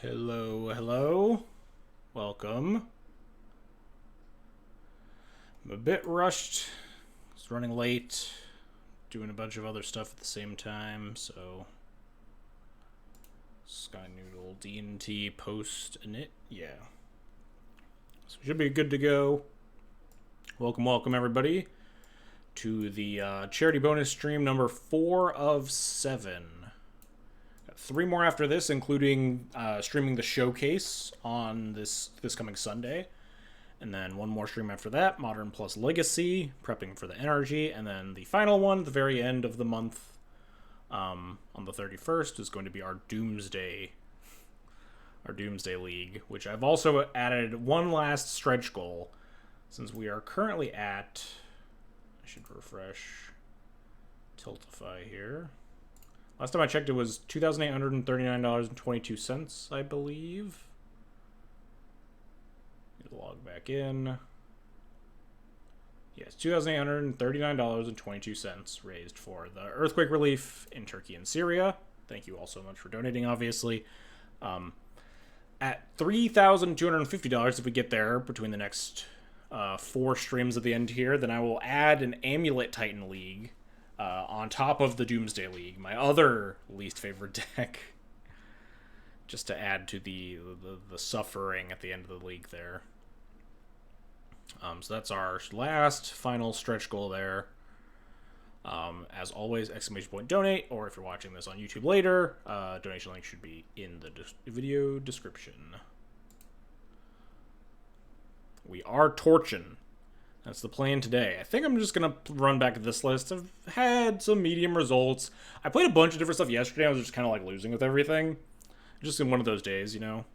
Hello, hello. Welcome. I'm a bit rushed. It's running late. Doing a bunch of other stuff at the same time, so Sky Noodle D&T post init. Yeah. So we should be good to go. Welcome everybody to the charity bonus stream number 4 of 7. Got 3 more after this, including streaming the showcase on this coming Sunday. And then 1 more stream after that, Modern plus Legacy, prepping for the NRG. And then the final one, the very end of the month, on the 31st, is going to be our Doomsday League, which I've also added one last stretch goal, since we are currently at, I should refresh Tiltify here. Last time I checked, it was $2,839.22, I believe. Log back in. Yes, $2,839.22 raised for the earthquake relief in Turkey and Syria. Thank you all so much for donating, obviously. At $3,250, if we get there between the next 4 streams at the end here, then I will add an Amulet Titan League on top of the Doomsday League, my other least favorite deck, just to add to the suffering at the end of the league there. So that's our last final stretch goal there. As always, !donate, or if you're watching this on YouTube later, donation link should be in the video description. We are torching. That's the plan today. I think I'm just going to run back to this list. I've had some medium results. I played a bunch of different stuff yesterday. I was just kind of like losing with everything. Just in one of those days, you know?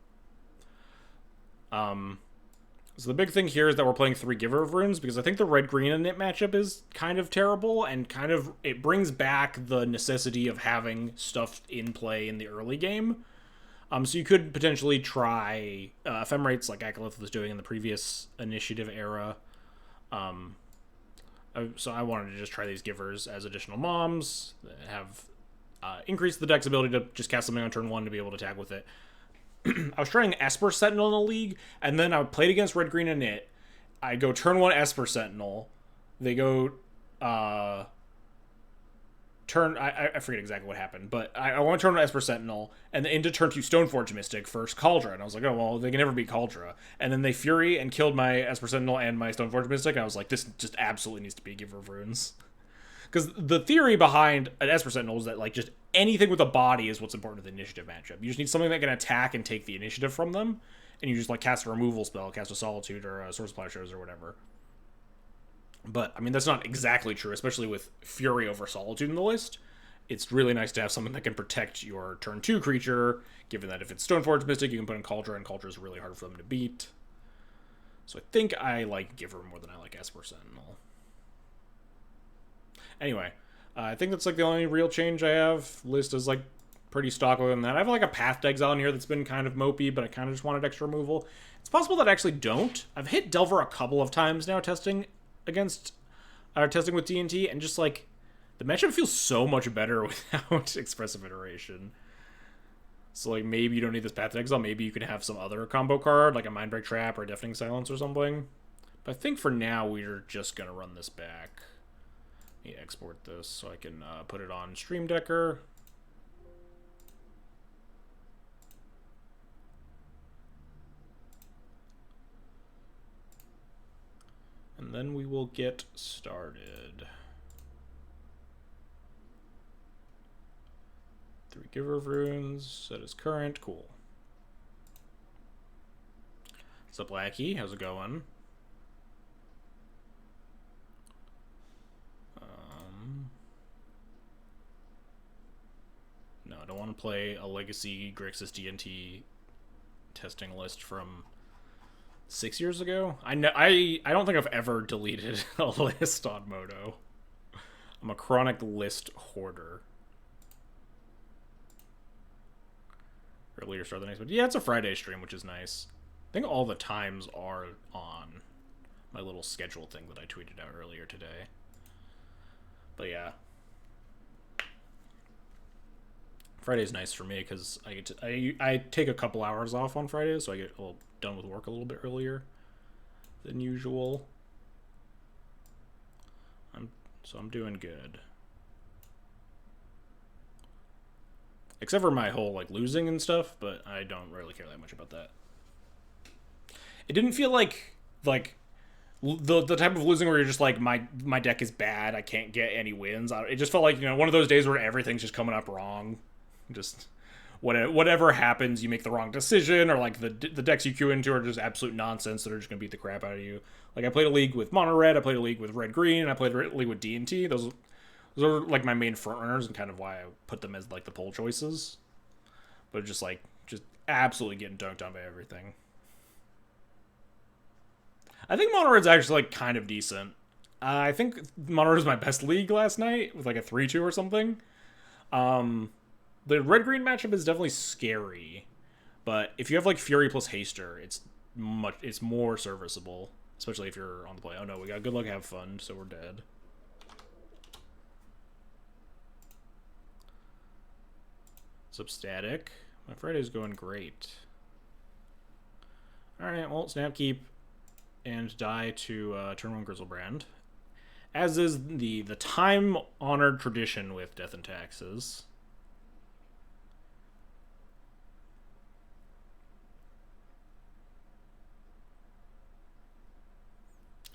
So the big thing here is that we're playing 3 Giver of Runes, because I think the red-green init matchup is kind of terrible, and kind of, it brings back the necessity of having stuff in play in the early game. So you could potentially try Ephemerates like Akalith was doing in the previous initiative era. So I wanted to just try these Givers as additional moms, have increase the deck's ability to just cast something on turn 1 to be able to tag with it. I was trying Esper Sentinel in the league, and then I played against Red Green and Knit. I go turn 1 Esper Sentinel. They go turn I forget exactly what happened, but I want to turn 1 Esper Sentinel, and then into turn 2 Stoneforge Mystic first Kaldra, and I was like, oh well, they can never beat Kaldra. And then they Fury and killed my Esper Sentinel and my Stoneforge Mystic, and I was like, this just absolutely needs to be a Giver of Runes. Because the theory behind an Esper Sentinel is that, like, just anything with a body is what's important to the initiative matchup. You just need something that can attack and take the initiative from them, and you just, like, cast a removal spell, cast a Solitude or a Source of Plowshares or whatever. But, I mean, that's not exactly true, especially with Fury over Solitude in the list. It's really nice to have something that can protect your turn 2 creature, given that if it's Stoneforge Mystic, you can put in Kaldra, and Kaldra is really hard for them to beat. So I think I like Giver more than I like Esper Sentinel. Anyway, I think that's like the only real change I have. List is like pretty stock other than that. I have like a Path to Exile in here that's been kind of mopey, but I kind of just wanted extra removal. It's possible that I actually don't. I've hit Delver a couple of times now testing with D&T, and just like the matchup feels so much better without Expressive Iteration. So like maybe you don't need this Path to Exile. Maybe you can have some other combo card like a Mindbreak Trap or a Deafening Silence or something. But I think for now we're just gonna run this back. Let me export this so I can put it on Stream Decker. And then we will get started. 3 Giver of Runes, set as current, cool. What's up, Blackie? How's it going? No, I don't want to play a Legacy Grixis D&T testing list from 6 years ago. I don't think I've ever deleted a list on Moto. I'm a chronic list hoarder. Earlier start the next, but yeah, it's a Friday stream, which is nice. I think all the times are on my little schedule thing that I tweeted out earlier today. But yeah. Friday's nice for me because I take a couple hours off on Fridays, so I get done with work a little bit earlier than usual. I'm doing good. Except for my whole like losing and stuff, but I don't really care that much about that. It didn't feel like the type of losing where you're just like my deck is bad, I can't get any wins. It just felt like, you know, one of those days where everything's just coming up wrong. Just whatever happens, you make the wrong decision, or like the decks you queue into are just absolute nonsense that are just gonna beat the crap out of you. Like I played a league with mono red, I played a league with red green, and I played a league with D&T. Those are like my main front runners and kind of why I put them as like the poll choices. But just absolutely getting dunked on by everything. I think mono red's actually like kind of decent. I think mono red was my best league last night with like a 3-2 or something. The red green matchup is definitely scary, but if you have like Fury plus Haster, it's more serviceable, especially if you're on the play. Oh no, we got good luck, have fun, so we're dead. Substatic. My Friday's going great. Alright, well, snap keep and die to turn 1 Griselbrand. As is the time-honored tradition with Death and Taxes.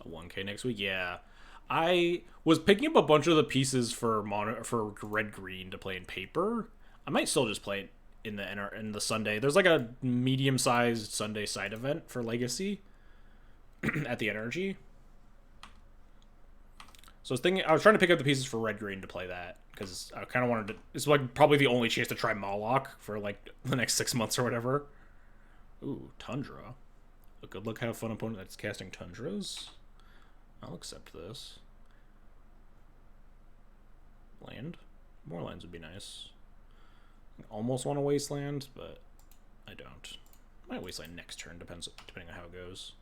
A 1K next week, yeah. I was picking up a bunch of the pieces for red green to play in paper. I might still just play it in the Sunday. There's like a medium-sized Sunday side event for Legacy at the Energy. So I was trying to pick up the pieces for red green to play that because I kind of wanted to. It's like probably the only chance to try Moloch for like the next 6 months or whatever. Ooh, Tundra. A good luck, have fun opponent that's casting Tundras. I'll accept this. Land. More lands would be nice. I almost want a Wasteland, but I don't. I might Wasteland next turn, depending on how it goes.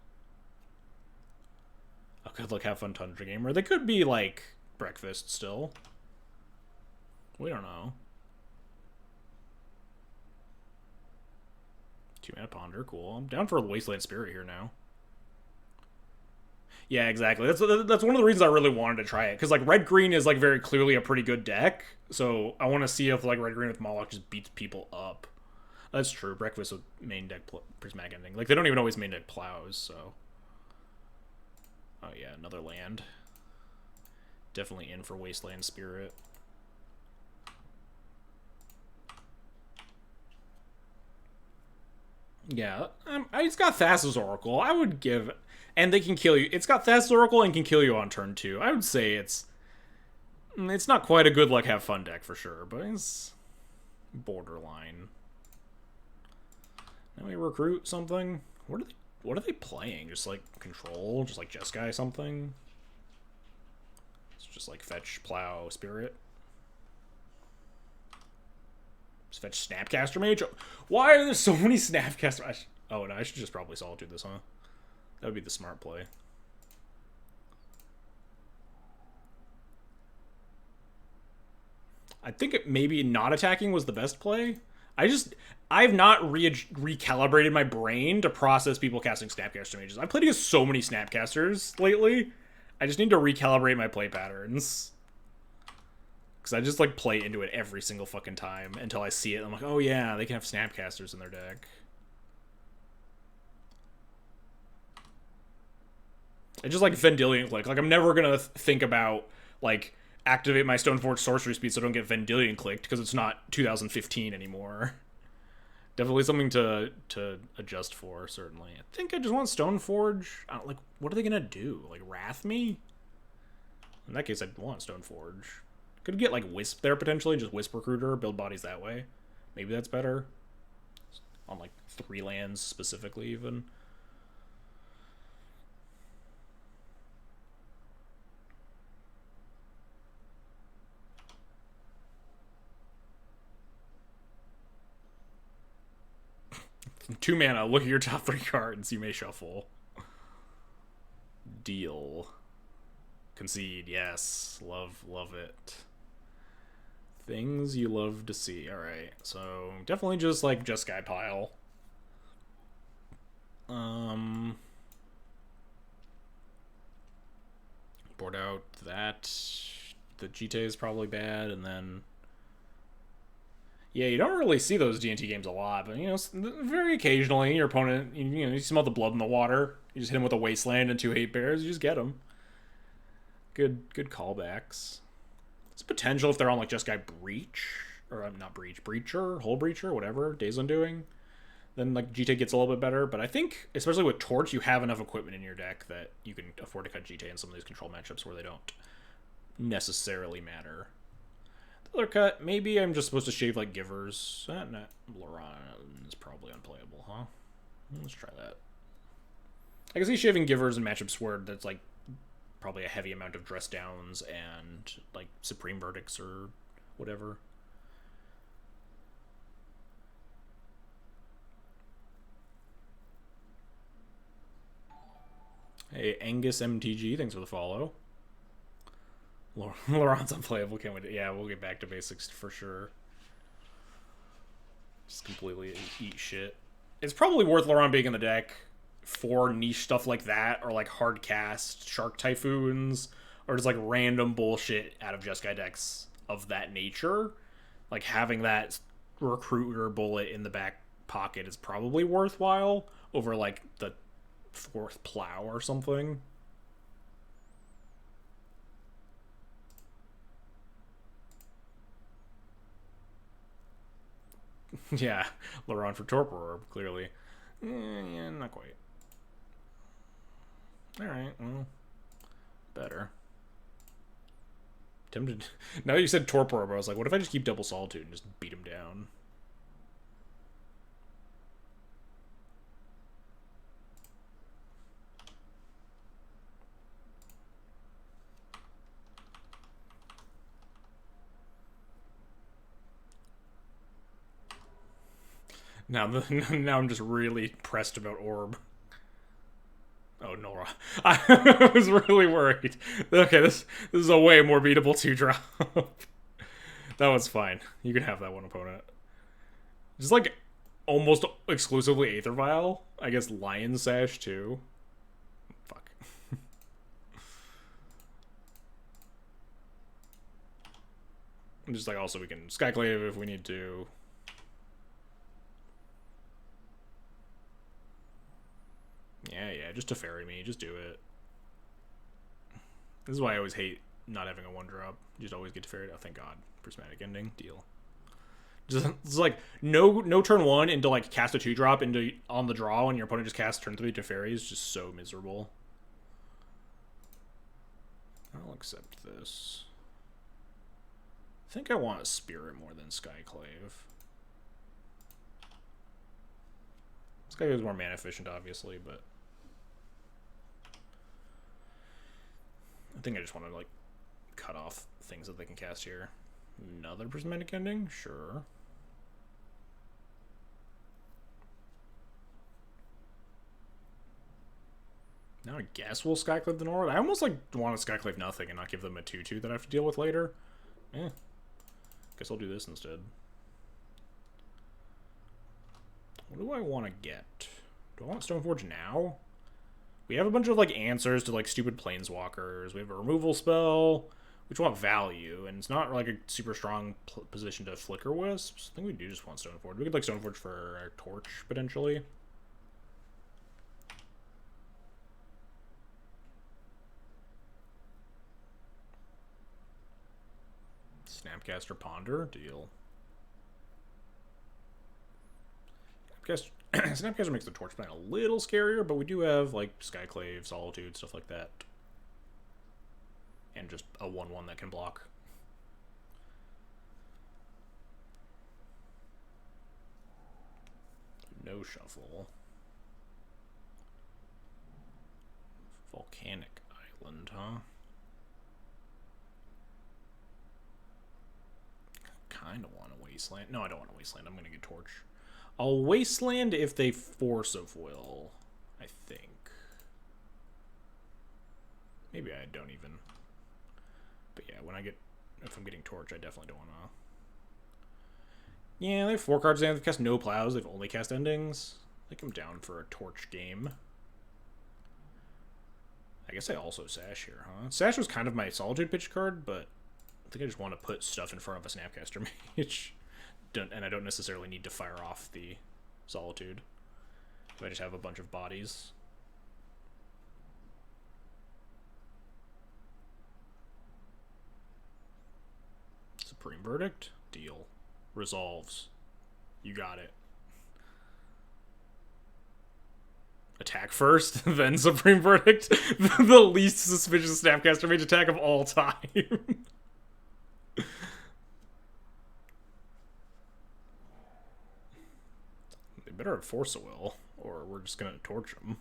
Oh, good luck, have fun, Tundra Gamer. They could be like Breakfast still. We don't know. 2-mana Ponder, cool. I'm down for a Wasteland Spirit here now. Yeah, exactly. That's one of the reasons I really wanted to try it, because like red green is like very clearly a pretty good deck. So I want to see if like red green with Moloch just beats people up. That's true. Breakfast with main deck Prismatic Ending. Like they don't even always main deck Plows. So. Oh yeah, another land. Definitely in for Wasteland Spirit. Yeah, it's got Thassa's Oracle. I would give, and they can kill you. It's got Thassa's Oracle and can kill you on turn 2. I would say it's not quite a good luck have fun deck for sure, but it's borderline. Now we recruit something. What are they playing? Just like control, just like Jeskai something. It's just like fetch, plow, spirit. Fetch Snapcaster Mage? Why are there so many Snapcaster? Oh, no, I should just probably Solitude this, huh? That would be the smart play. I think maybe not attacking was the best play. I've not recalibrated my brain to process people casting Snapcaster Mages. I've played against so many Snapcasters lately. I just need to recalibrate my play patterns. Because I just, like, play into it every single fucking time until I see it. I'm like, oh, yeah, they can have Snapcasters in their deck. I just like Vendilion Click. Like, I'm never going to think about, like, activate my Stoneforge Sorcery Speed so I don't get Vendilion Clicked, because it's not 2015 anymore. Definitely something to adjust for, certainly. I think I just want Stoneforge. Like, what are they going to do? Like, Wrath me? In that case, I'd want Stoneforge. Could get, like, Wisp there, potentially. Just Wisp Recruiter, build bodies that way. Maybe that's better. On, like, 3 lands, specifically, even. Two mana, look at your top 3 cards. You may shuffle. Deal. Concede, yes. Love it. Things you love to see. Alright, so definitely just like Jeskai pile. Board out that. The GT is probably bad, and then yeah, you don't really see those D&T games a lot, but you know, very occasionally your opponent, you know, you smell the blood in the water. You just hit him with a wasteland and 2 hate bears. You just get him. Good callbacks. It's potential if they're on like Jeskai Breach or not Breach, Breacher, Hull Breacher, whatever Days Undoing. Then like GT gets a little bit better, but I think especially with Torch, you have enough equipment in your deck that you can afford to cut GT in some of these control matchups where they don't necessarily matter. The other cut, maybe I'm just supposed to shave like Givers. Not Laurent is probably unplayable, huh? Let's try that. I can see shaving Givers in matchups where that's like probably a heavy amount of dress downs and like Supreme Verdicts or whatever. Hey, Angus MTG, thanks for the follow. Laurent's unplayable, can't wait. Yeah, we'll get back to basics for sure. Just completely eat shit. It's probably worth Laurent being in the deck for niche stuff like that, or like hard cast Shark Typhoons, or just like random bullshit out of Jeskai decks of that nature. Like having that recruiter bullet in the back pocket is probably worthwhile over like the 4th plow or something. Yeah, Laurent for Torpor Orb, clearly. Yeah, not quite. Alright, well, better. Tempted. Now you said Torpor Orb, I was like, what if I just keep Double Solitude and just beat him down? Now I'm just really pressed about Orb. Oh, Nora. I was really worried. Okay, this is a way more beatable 2-drop. That was fine. You can have that one opponent. Just like almost exclusively Aether Vial. I guess Lion Sash too. Fuck. Just like also we can Skyclave if we need to. Yeah, just to ferry me. Just do it. This is why I always hate not having a 1-drop. You just always get to ferry. Oh, thank God. Prismatic Ending. Deal. Just, it's like no turn 1 into like cast a 2-drop into on the draw when your opponent just casts turn 3 to ferry is just so miserable. I'll accept this. I think I want a Spirit more than Skyclave. Skyclave is more mana efficient, obviously, but I think I just want to like cut off things that they can cast here. Another Prismatic Ending? Sure. Now I guess we'll Skyclave the Nord. I almost like want to Skyclave nothing and not give them a 2/2 that I have to deal with later. Guess I'll do this instead. What do I want to get? Do I want Stoneforge now? We have a bunch of like answers to like stupid planeswalkers. We have a removal spell. We just want value, and it's not like a super strong position to Flicker Wisps. I think we do just want Stoneforge. We could like Stoneforge for our Torch potentially. Snapcaster Ponder, deal. Snapcaster makes the Torch plan a little scarier, but we do have like Skyclave, Solitude, stuff like that. And just a 1/1 that can block. No shuffle. Volcanic Island, huh? Kind of want a Wasteland. No, I don't want a Wasteland. I'm going to get Torch. I'll Wasteland if they Force of Will, I think. Maybe I don't even. But yeah, when I get... If I'm getting Torch, I definitely don't want to Yeah, they have 4 cards. They've cast no plows. They've only cast endings. I think I'm down for a torch game. I guess I also Sash here, huh? Sash was kind of my Solitude pitch card, but I think I just want to put stuff in front of a Snapcaster Mage. And I don't necessarily need to fire off the Solitude. If I just have a bunch of bodies. Supreme Verdict? Deal. Resolves. You got it. Attack first, then Supreme Verdict. The least suspicious Snapcaster Mage attack of all time. They better have Force of Will, or we're just gonna torch them.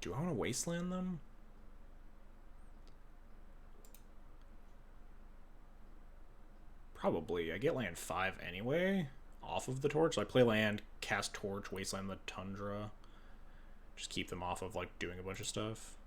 Do I want to Wasteland them? Probably. I get land 5 anyway, off of the torch. So I play land, cast torch, Wasteland the Tundra. Just keep them off of, like, doing a bunch of stuff.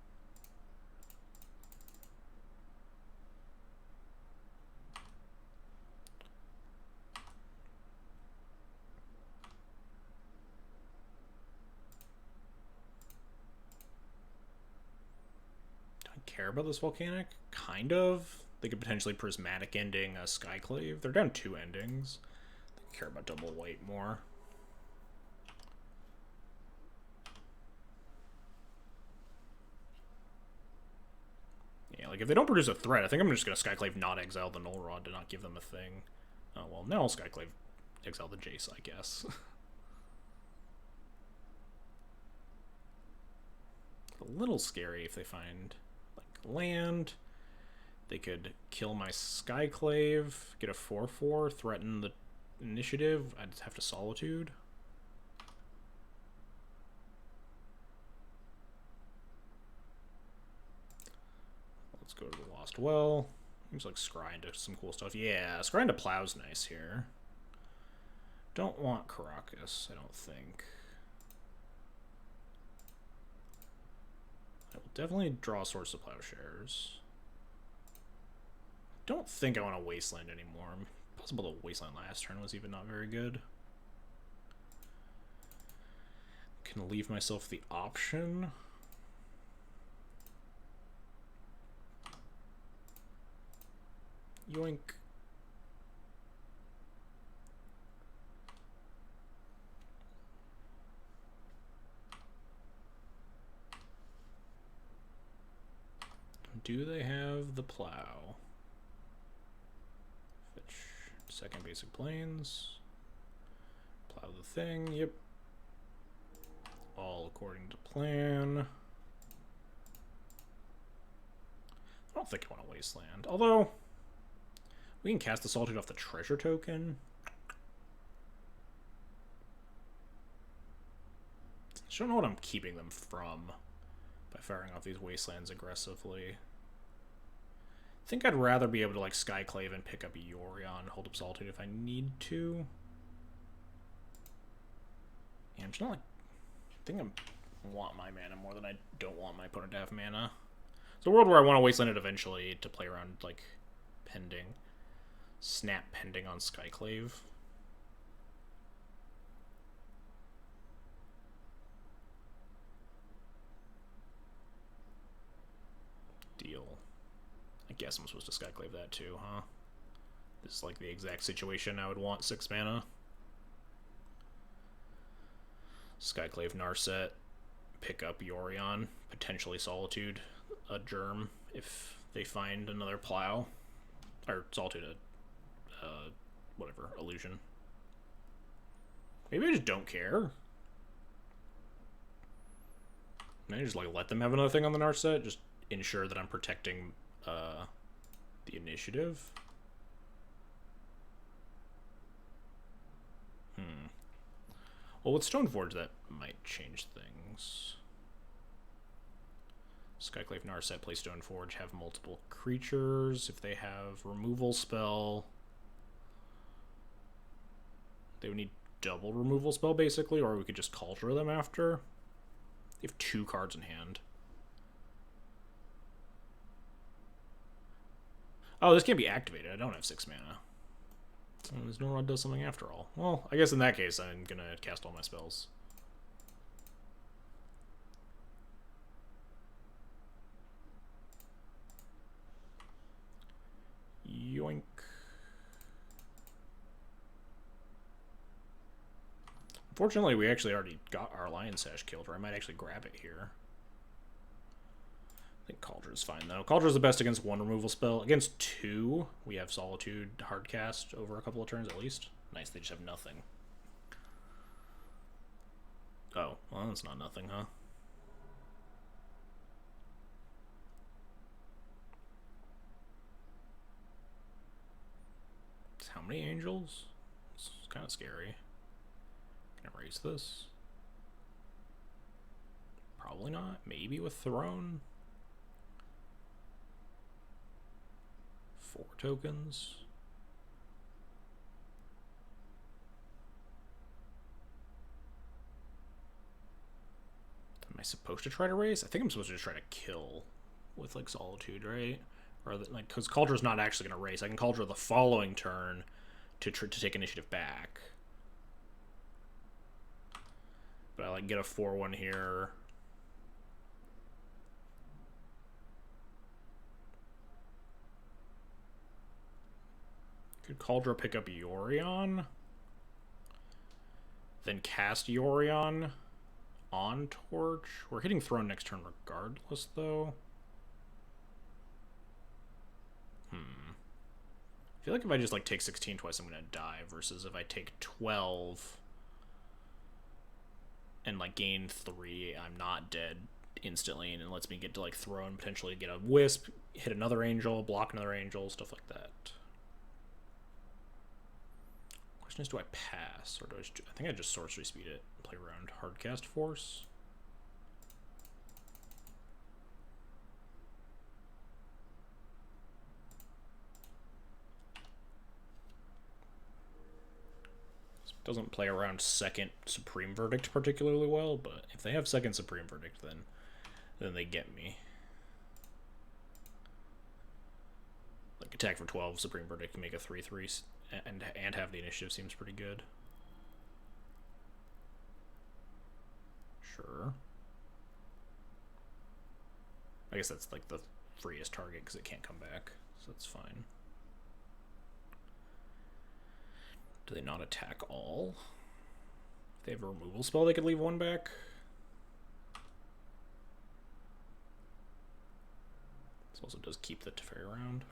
Care about this Volcanic? Kind of. They could potentially Prismatic ending a Skyclave. They're down 2 endings. They care about double white more. Yeah, like if they don't produce a threat, I think I'm just going to Skyclave not exile the Null Rod to not give them a thing. Oh, well, now I'll Skyclave exile the Jace, I guess. A little scary if they find land. They could kill my Skyclave, get a 4/4, threaten the initiative. I'd have to Solitude. Let's go to the Lost Well. Seems like scry into some cool stuff. Yeah, scry into Plow's nice here. Don't want Karakas, I don't think. I will definitely draw Swords to Plowshares. Don't think I want to Wasteland anymore. Possible the Wasteland last turn was even not very good. Can leave myself the option. Yoink. Do they have the plow? Fetch second basic plains. Plow the thing, yep. All according to plan. I don't think I want to Wasteland. Although, we can cast the Solitude off the treasure token. I don't know what I'm keeping them from by firing off these Wastelands aggressively. I think I'd rather be able to like Skyclave and pick up Yorion, hold up Solitude if I need to. Yeah, I'm just not like, I think I want my mana more than I don't want my opponent to have mana. It's a world where I want to Wasteland it eventually to play around like pending. Snap pending on Skyclave. Deal. I guess I'm supposed to Skyclave that too, huh? This is like the exact situation I would want 6 mana. Skyclave Narset, pick up Yorion, potentially Solitude, a Germ if they find another Plow. Or Solitude, whatever, Illusion. Maybe I just don't care. Maybe I just like let them have another thing on the Narset, just ensure that I'm protecting the initiative. Well, with Stoneforge, that might change things. Skyclave Narset, play Stoneforge, have multiple creatures. If they have removal spell, they would need double removal spell, basically, or we could just Cauldron them after. They have 2 cards in hand. Oh, this can't be activated. I don't have 6 mana. Oh, this Norod does something after all. Well, I guess in that case, I'm gonna cast all my spells. Yoink. Fortunately, we actually already got our Lion Sash killed, or I might actually grab it here. I think Cauldron's fine, though. Cauldron's the best against 1 removal spell. Against 2, we have Solitude hardcast over a couple of turns at least. Nice, they just have nothing. Oh, well, that's not nothing, huh? How many angels? It's kind of scary. Can I erase this? Probably not. Maybe with Throne. 4 tokens. Am I supposed to try to raise? I think I'm supposed to just try to kill with like Solitude, right? Or like, because Cauldron's not actually going to race. I can Cauldron the following turn to take initiative back. But I like get a 4-1 here. Could Cauldron pick up Yorion. Then cast Yorion on Torch. We're hitting Throne next turn regardless, though. I feel like if I just like take 16 twice, I'm gonna die. Versus if I take 12 and like gain 3, I'm not dead instantly, and it lets me get to like Throne, potentially get a Wisp, hit another Angel, block another Angel, stuff like that. Question is, do I pass or do I think I just Sorcery Speed it, play around Hardcast Force. Doesn't play around second Supreme Verdict particularly well, but if they have second Supreme Verdict, then they get me. Like attack for 12, Supreme Verdict, make a 3/3, and have the initiative seems pretty good. Sure. I guess that's like the freest target because it can't come back, so that's fine. Do they not attack all? If they have a removal spell, they could leave 1 back. This also does keep the Teferi around.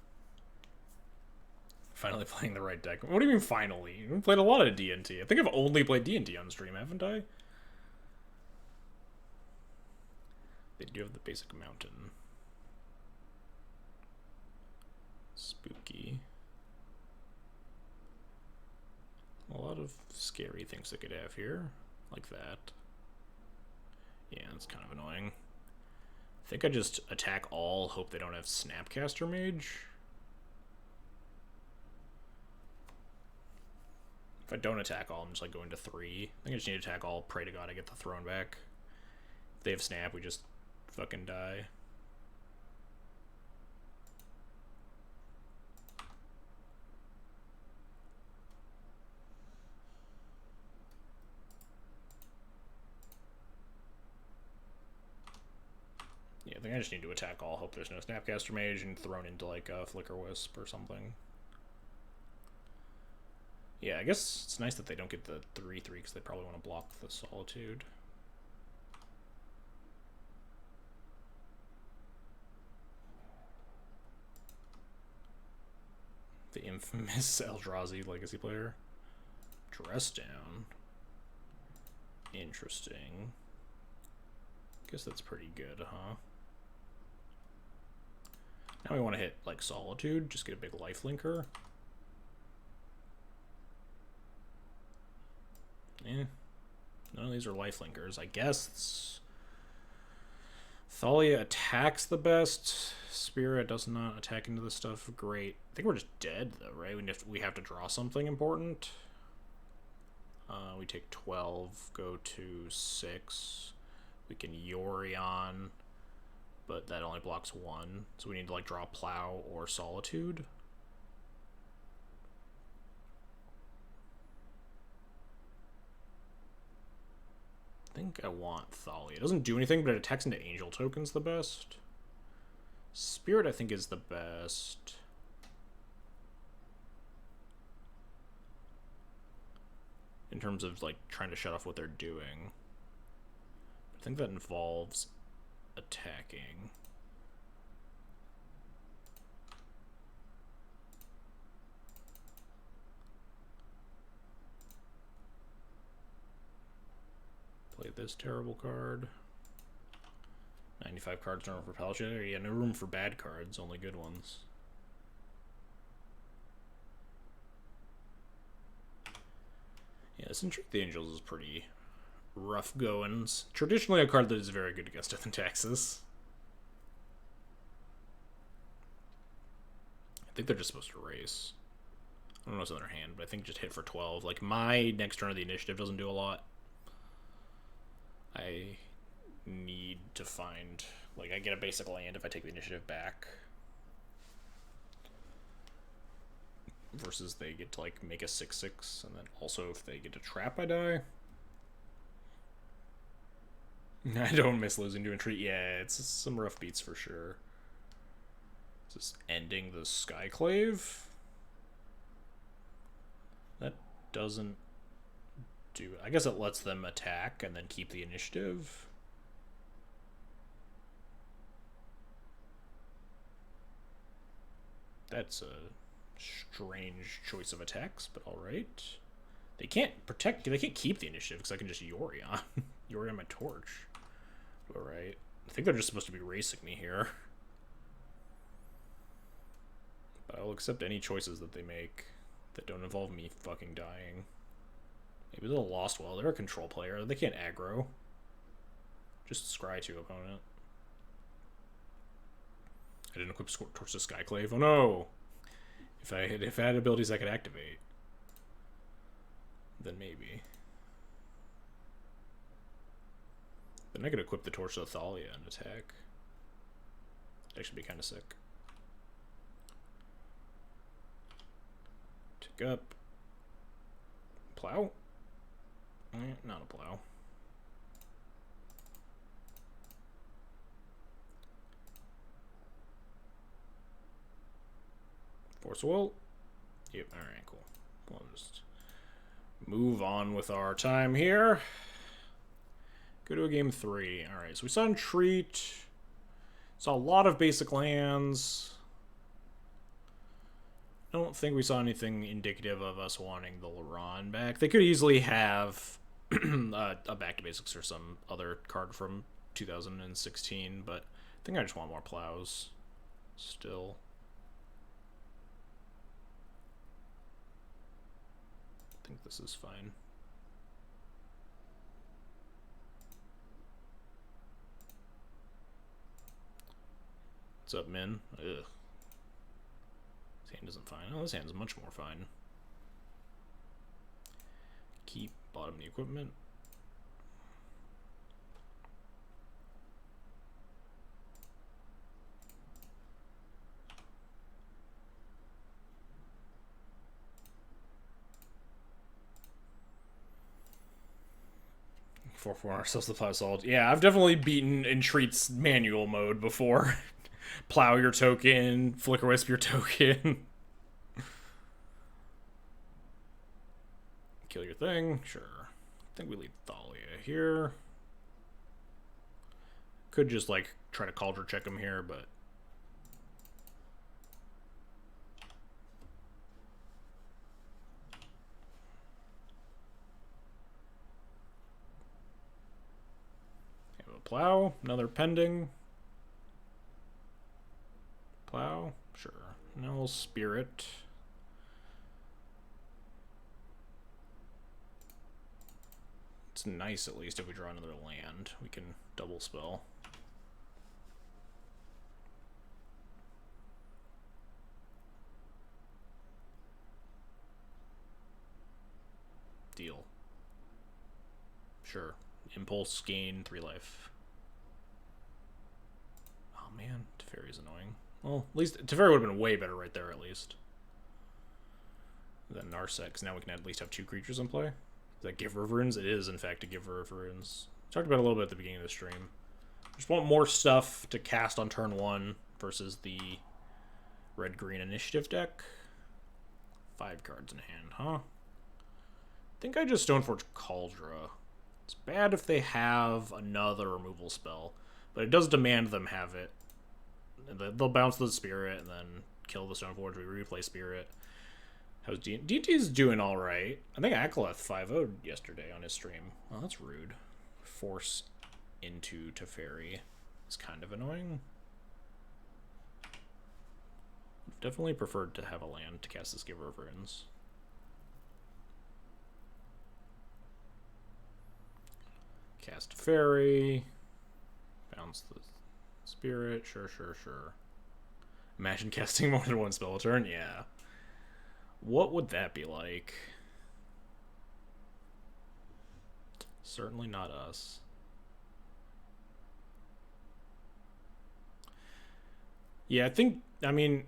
Finally playing the right deck. What do you mean finally? I've played a lot of D&T. I think I've only played D&T on stream, haven't I? They do have the basic mountain. Spooky. A lot of scary things they could have here, like that. Yeah, that's kind of annoying. I think I just attack all, hope they don't have Snapcaster Mage. If I don't attack all, I'm just like going to 3. I think I just need to attack all, pray to God I get the Throne back. If they have Snap, we just fucking die. Yeah, I think I just need to attack all, hope there's no Snapcaster Mage, and thrown into like a Flicker Wisp or something. Yeah, I guess it's nice that they don't get the 3/3 because they probably want to block the Solitude. The infamous Eldrazi Legacy player. Dress Down. Interesting. Guess that's pretty good, huh? Now we want to hit like Solitude, just get a big lifelinker. Eh. None of these are lifelinkers. I guess Thalia attacks the best. Spirit does not attack into this stuff. Great. I think we're just dead though, right? We have to draw something important. We take 12, go to 6. We can Yorion, but that only blocks 1. So we need to like draw Plow or Solitude. I think I want Thalia. It doesn't do anything, but it attacks into Angel tokens the best. Spirit, I think, is the best. In terms of, like, trying to shut off what they're doing. I think that involves attacking. Play this terrible card. 95 cards, no room for Palace. Yeah, no room for bad cards, only good ones. Yeah, this Entreat the Angels is pretty rough goings. Traditionally a card that is very good against Death and Taxes. I think they're just supposed to race. I don't know what's in their hand, but I think just hit for 12. Like, my next turn of the initiative doesn't do a lot. I need to find... Like, I get a basic land if I take the initiative back. Versus they get to, like, make a 6/6, and then also if they get to trap, I die. I don't miss losing to Entreat. Yeah, it's some rough beats for sure. Is this ending the Skyclave? That doesn't do it. I guess it lets them attack and then keep the initiative. That's a strange choice of attacks, but alright. They can't protect... They can't keep the initiative because I can just Yorion. Yorion my torch. Alright. I think they're just supposed to be racing me here. But I'll accept any choices that they make that don't involve me fucking dying. Maybe they'll Lost Well. They're a control player. They can't aggro. Just scry to opponent. I didn't equip Torch to Skyclave. Oh no! If I had abilities I could activate, then maybe. Then I could equip the Torch to Thalia and attack. That should be kind of sick. Tick up. Plow? Not a plow. Force Will. Yep, alright, cool. We'll just move on with our time here. Go to a game 3. Alright, so we saw Entreat. Saw a lot of basic lands. I don't think we saw anything indicative of us wanting the Laron back. They could easily have a Back to Basics or some other card from 2016, but I think I just want more plows still. I think this is fine. What's up, Min? Ugh. This hand isn't fine. Oh, this hand's much more fine. Keep bottom the equipment. For ourselves the plow solid. Yeah, I've definitely beaten Entreat's manual mode before. Plow your token, Flicker Wisp your token. Kill your thing, sure. I think we leave Thalia here. Could just like try to Cauldron check him here, but Plow, another pending. Plow, sure. Now we'll Spirit. It's nice at least if we draw another land. We can double spell. Deal. Sure. Impulse, gain, 3 life. Oh man, Teferi's annoying. Well, at least Teferi would have been way better right there, at least. Than Narset, because now we can at least have 2 creatures in play. Is that Giver of Runes? It is, in fact, a Giver of Runes. Talked about it a little bit at the beginning of the stream. Just want more stuff to cast on turn 1 versus the red-green initiative deck. 5 cards in hand, huh? I think I just Stoneforge Kaldra. It's bad if they have another removal spell, but it does demand them have it. They'll bounce the Spirit and then kill the Stoneforge. We replay Spirit. How's DT's doing all right. I think Akaleth 5-0'd yesterday on his stream. Well, that's rude. Force into Teferi is kind of annoying. Definitely preferred to have a land to cast this Giver of Runes. Cast Fairy. Bounce the Spirit. Sure. Imagine casting more than 1 spell a turn? Yeah. What would that be like? Certainly not us. Yeah, I mean,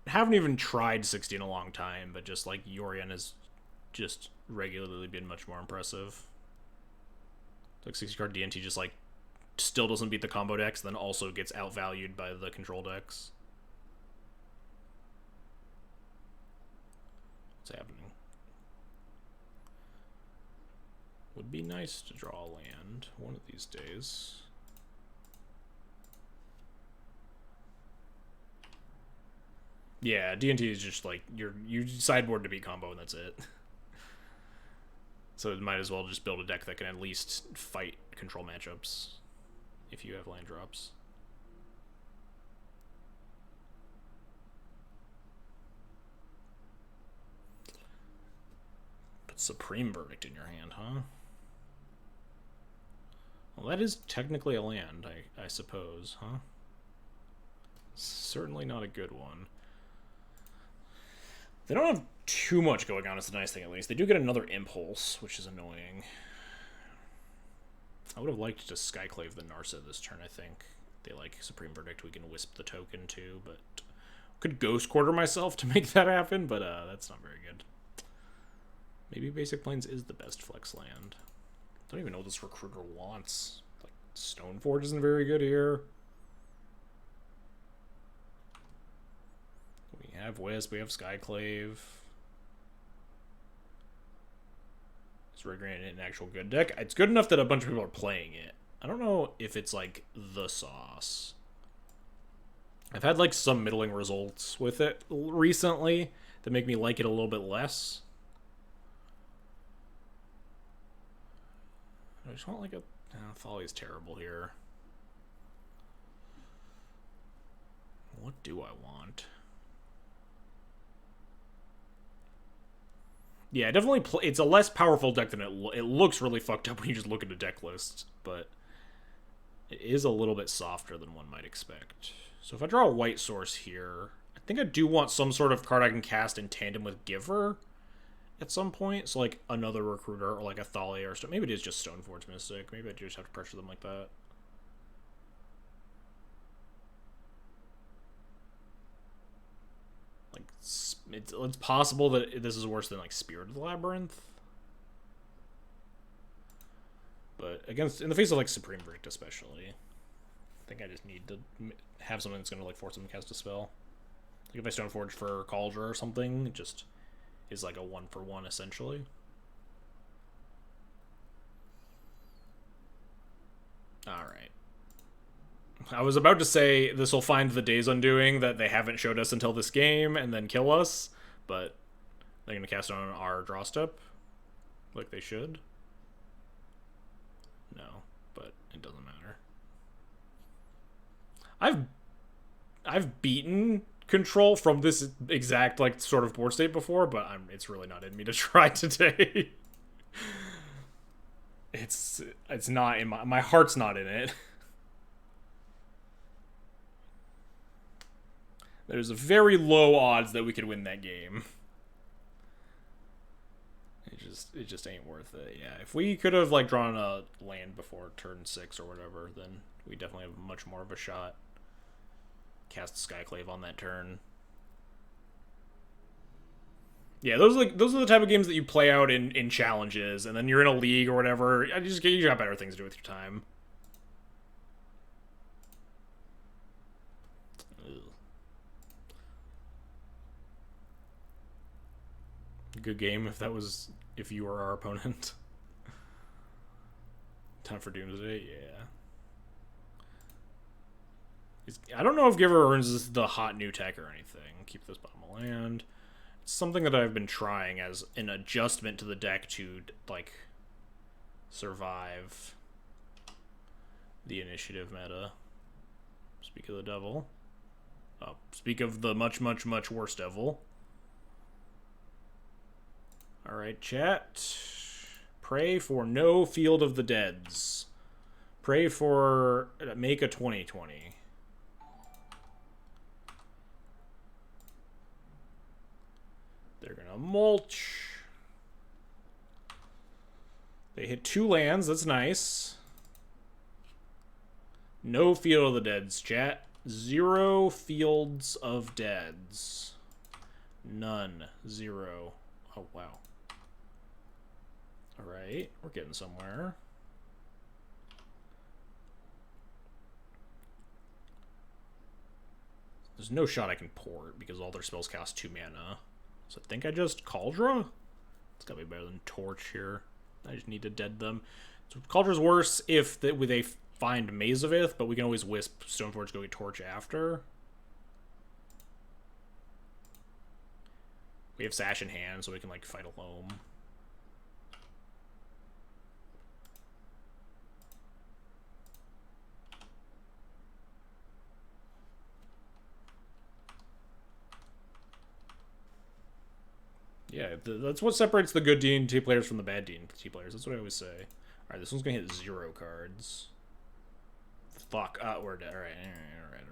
haven't even tried 60 in a long time, but just like Yorion has just regularly been much more impressive. Like 60 card DNT just like still doesn't beat the combo decks, then also gets outvalued by the control decks. What's happening? Would be nice to draw a land one of these days. Yeah, D&T is just like you sideboard to beat combo and that's it. So it might as well just build a deck that can at least fight control matchups if you have land drops. Put Supreme Verdict in your hand, huh? Well, that is technically a land, I suppose, huh? Certainly not a good one. They don't have too much going on, it's a nice thing at least. They do get another Impulse, which is annoying. I would have liked to Skyclave the Narset this turn, I think. They like Supreme Verdict, we can Wisp the token too, but... Could Ghost Quarter myself to make that happen, but that's not very good. Maybe Basic Plains is the best flex land. I don't even know what this Recruiter wants. Like, Stoneforge isn't very good here. We have Wisp, we have Skyclave. Is Red Green an actual good deck? It's good enough that a bunch of people are playing it. I don't know if it's like the sauce. I've had like some middling results with it recently that make me like it a little bit less. I just want like a... Folly's terrible here. What do I want? Yeah, definitely it's a less powerful deck than it looks really fucked up when you just look at the deck list, but it is a little bit softer than one might expect. So if I draw a white source here, I think I do want some sort of card I can cast in tandem with Giver at some point. So like another Recruiter or like a Thalia or something. Maybe it is just Stoneforge Mystic. Maybe I just have to pressure them like that. Like, it's possible that this is worse than like Spirit of the Labyrinth. But in the face of like Supreme Verdict especially, I think I just need to have something that's going to like force them to cast a spell. Like if I Stoneforge for Kaldra or something, it just is like a 1-for-1 essentially. Alright. I was about to say this will find the Days Undoing that they haven't showed us until this game and then kill us, but they're going to cast it on our draw step like they should. No, but it doesn't matter. I've beaten Control from this exact like sort of board state before, but it's really not in me to try today. It's not in my heart's not in it. There's a very low odds that we could win that game. it just ain't worth it. Yeah, if we could have like drawn a land before turn 6 or whatever, then we definitely have much more of a shot. Cast Skyclave on that turn. Yeah, those are the type of games that you play out in challenges, and then you're in a league or whatever. You got better things to do with your time. Good game if you were our opponent. Time for Doomsday, yeah. I don't know if Giver earns the hot new tech or anything. Keep this bottom of land. It's something that I've been trying as an adjustment to the deck to, like, survive the initiative meta. Speak of the devil. Oh, speak of the much, much, much worse devil. Alright, chat. Pray for no Field of the Deads. Pray for make a 2020. They're gonna mulch. They hit 2 lands, that's nice. No Field of the Deads, chat. 0 Fields of Deads. None. 0. Oh, wow. Alright, we're getting somewhere. There's no shot I can port because all their spells cost 2 mana. So I think I just Kaldra? It's gotta be better than Torch here. I just need to dead them. So Kaldra's worse if they find Maze of Ith, but we can always Wisp Stoneforge, go get Torch after. We have Sash in hand, so we can, like, fight alone. Yeah, that's what separates the good D&T players from the bad D&T players. That's what I always say. Alright, this one's gonna hit 0 cards. Fuck. We're dead. Alright, alright.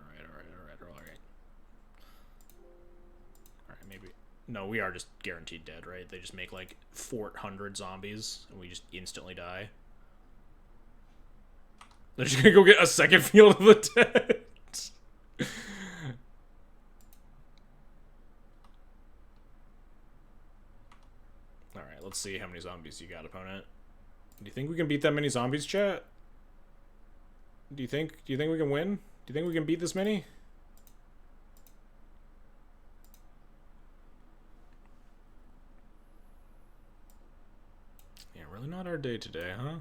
Alright, maybe. No, we are just guaranteed dead, right? They just make, like, 400 zombies, and we just instantly die. They're just gonna go get a second Field of the Dead. Alright, let's see how many zombies you got, opponent. Do you think we can beat that many zombies, chat? Do you think we can win? Do you think we can beat this many? Yeah, really not our day today, huh?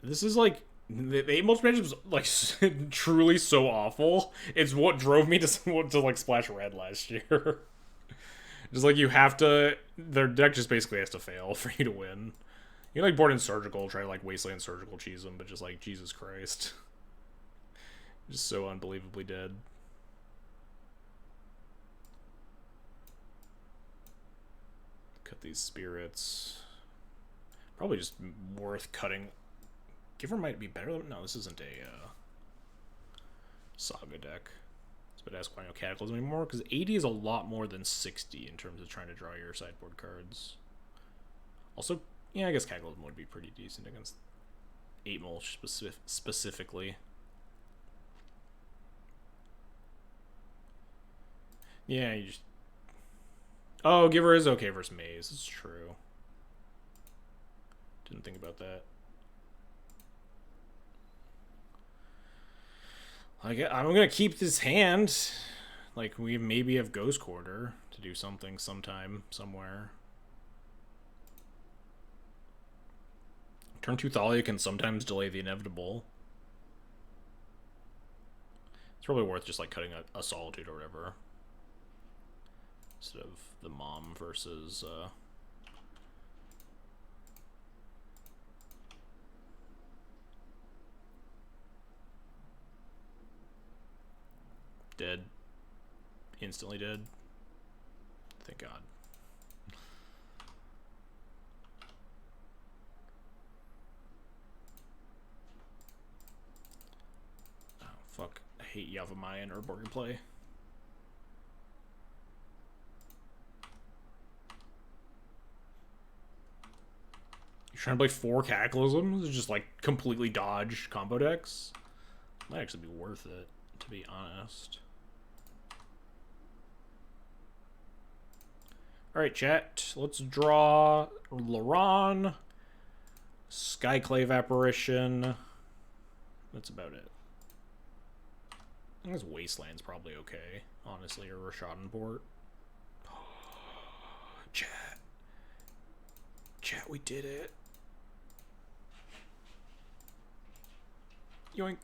This is like the 8 mulch matchup was like truly so awful. It's what drove me to like splash red last year. Just like you have to, their deck just basically has to fail for you to win. You can like board in Surgical, try to like Wasteland Surgical cheese them, but just like Jesus Christ, just so unbelievably dead. Cut these spirits. Probably just worth cutting. Giver might be better than... No, this isn't a Saga deck. But ask why no Cataclysm anymore, because 80 is a lot more than 60 in terms of trying to draw your sideboard cards. Also, yeah, I guess Cataclysm would be pretty decent against 8 mulch specifically. Yeah, you just... Oh, Giver is okay versus Maze. It's true. Didn't think about that. I'm gonna keep this hand. Like, we maybe have Ghost Quarter to do something sometime, somewhere. Turn 2 Thalia can sometimes delay the inevitable. It's probably worth just, like, cutting a Solitude or whatever. Instead of the Mom versus, dead. Instantly dead. Thank God. Oh, fuck. I hate Yavimaya and Urborg play. Trying to play 4 Cataclysms, just like completely dodge combo decks. Might actually be worth it, to be honest. Alright, chat. Let's draw Laron, Skyclave Apparition. That's about it. I think this Wasteland's probably okay, honestly, or Rashadenport. Chat. Chat, we did it. Yoink.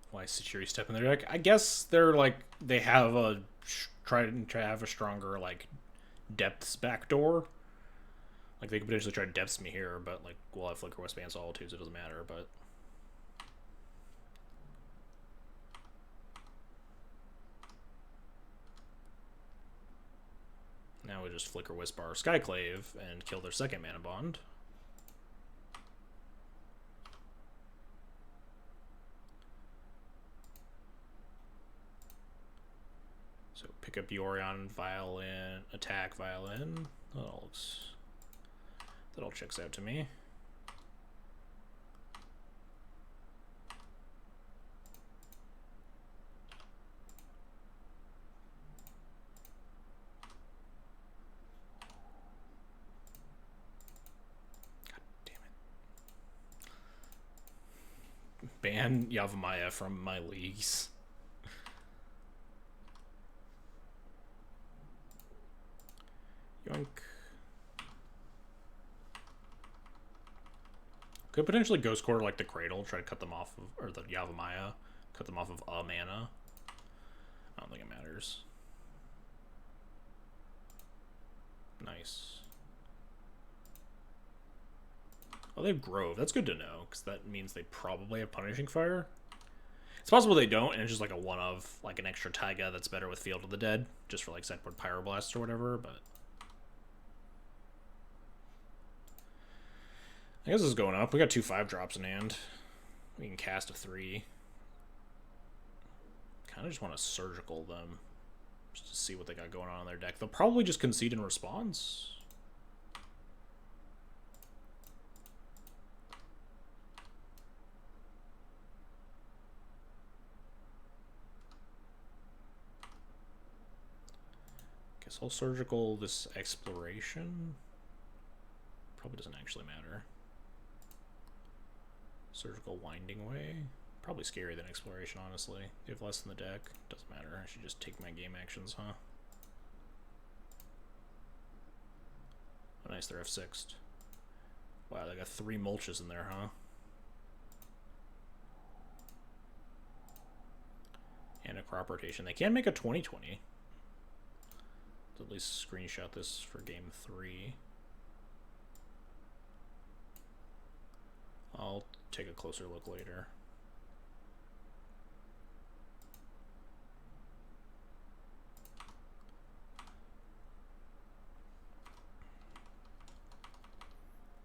Why is Security Step in their deck? I guess they're like, they have a, try to have a stronger, like, depths backdoor. Like, they could potentially try to depths me here, but, like, we'll have Flicker Westband Solitudes, it doesn't matter, but... Now we just Flicker Wisp our Skyclave and kill their second mana bond. So pick up Yorion, Violin, attack Violin. That all checks out to me. Ban Yavimaya from my leagues. Yoink. Could potentially Ghost Quarter like the Cradle, try to cut them off of, or the Yavimaya, cut them off of a mana. I don't think it matters. Nice. Oh, they have Grove. That's good to know, because that means they probably have Punishing Fire. It's possible they don't, and it's just like a one of, like an extra Taiga that's better with Field of the Dead, just for like sideboard Pyroblast or whatever, but... I guess this is going up. We got 2 5-drops in hand. We can cast a 3. Kind of just want to Surgical them, just to see what they got going on in their deck. They'll probably just concede in response. Guess I'll Surgical this Exploration. Probably doesn't actually matter. Surgical Winding Way. Probably scarier than Exploration, honestly. They have less in the deck. Doesn't matter. I should just take my game actions, huh? Oh, nice, they're F6'd. Wow, they got 3 mulches in there, huh? And a Crop Rotation. They can make a 20/20. At least screenshot this for game 3. I'll take a closer look later.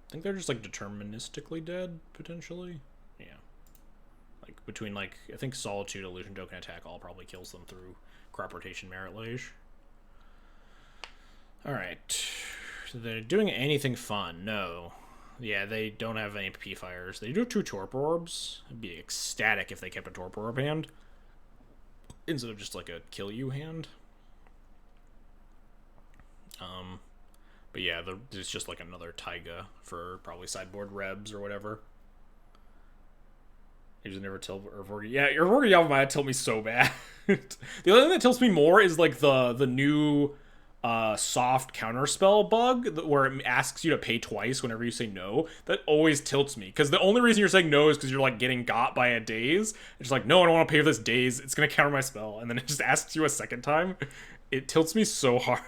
I think they're just like deterministically dead, potentially. Yeah. Like between like, I think Solitude, Illusion Token, Attack all probably kills them through Crop Rotation, Merit Lage. Alright. So they're doing anything fun? No. Yeah, they don't have any P fires. They do have 2 Torpor Orbs. I'd be ecstatic if they kept a Torpor Orb hand instead of just like a kill you hand. But yeah, it's just like another Taiga for probably sideboard Rebs or whatever. Here's never tilt Urvorgi. Yeah, Urvorgi Yavimaya tilt me so bad. The other thing that tilts me more is like the new soft counterspell bug where it asks you to pay twice whenever you say no. That always tilts me, because the only reason you're saying no is because you're like getting got by a daze. It's just like, no, I don't want to pay for this daze, it's gonna counter my spell, and then it just asks you a second time. It tilts me so hard.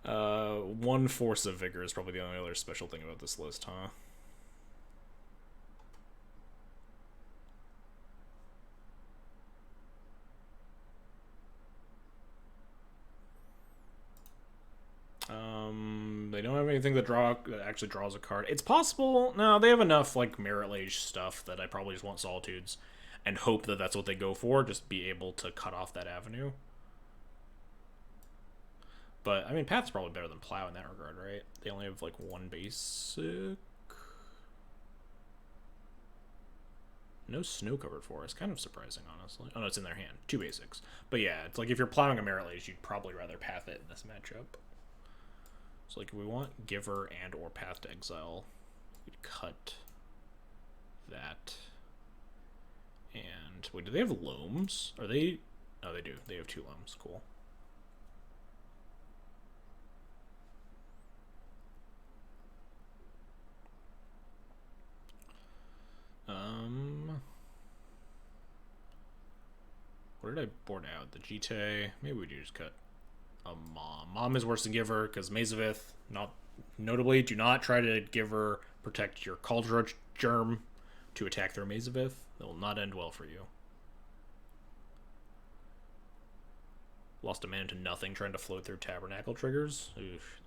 1 Force of Vigor is probably the only other special thing about this list, huh? they don't have anything that actually draws a card. It's possible. No, they have enough like Merit Lage stuff that I probably just want Solitudes, and hope that that's what they go for. Just be able to cut off that avenue. But I mean, Path's probably better than Plow in that regard, right? They only have like one basic. No snow-covered forest. Kind of surprising, honestly. Oh, no, it's in their hand. 2 basics. But yeah, it's like if you're plowing a Merit Lage, you'd probably rather Path it in this matchup. So like if we want Giver and or Path to Exile, we'd cut that. And wait, do they have Loams? Are they? Oh, they do. They have 2 Loams. Cool. What did I board out? The Jite. Maybe we do just cut a Mom. Mom is worse than Giver because Mazavith. Not notably, do not try to Giver protect your Cauldron Germ to attack their Mazavith. That will not end well for you. Lost a man to nothing trying to float through Tabernacle triggers. Oof.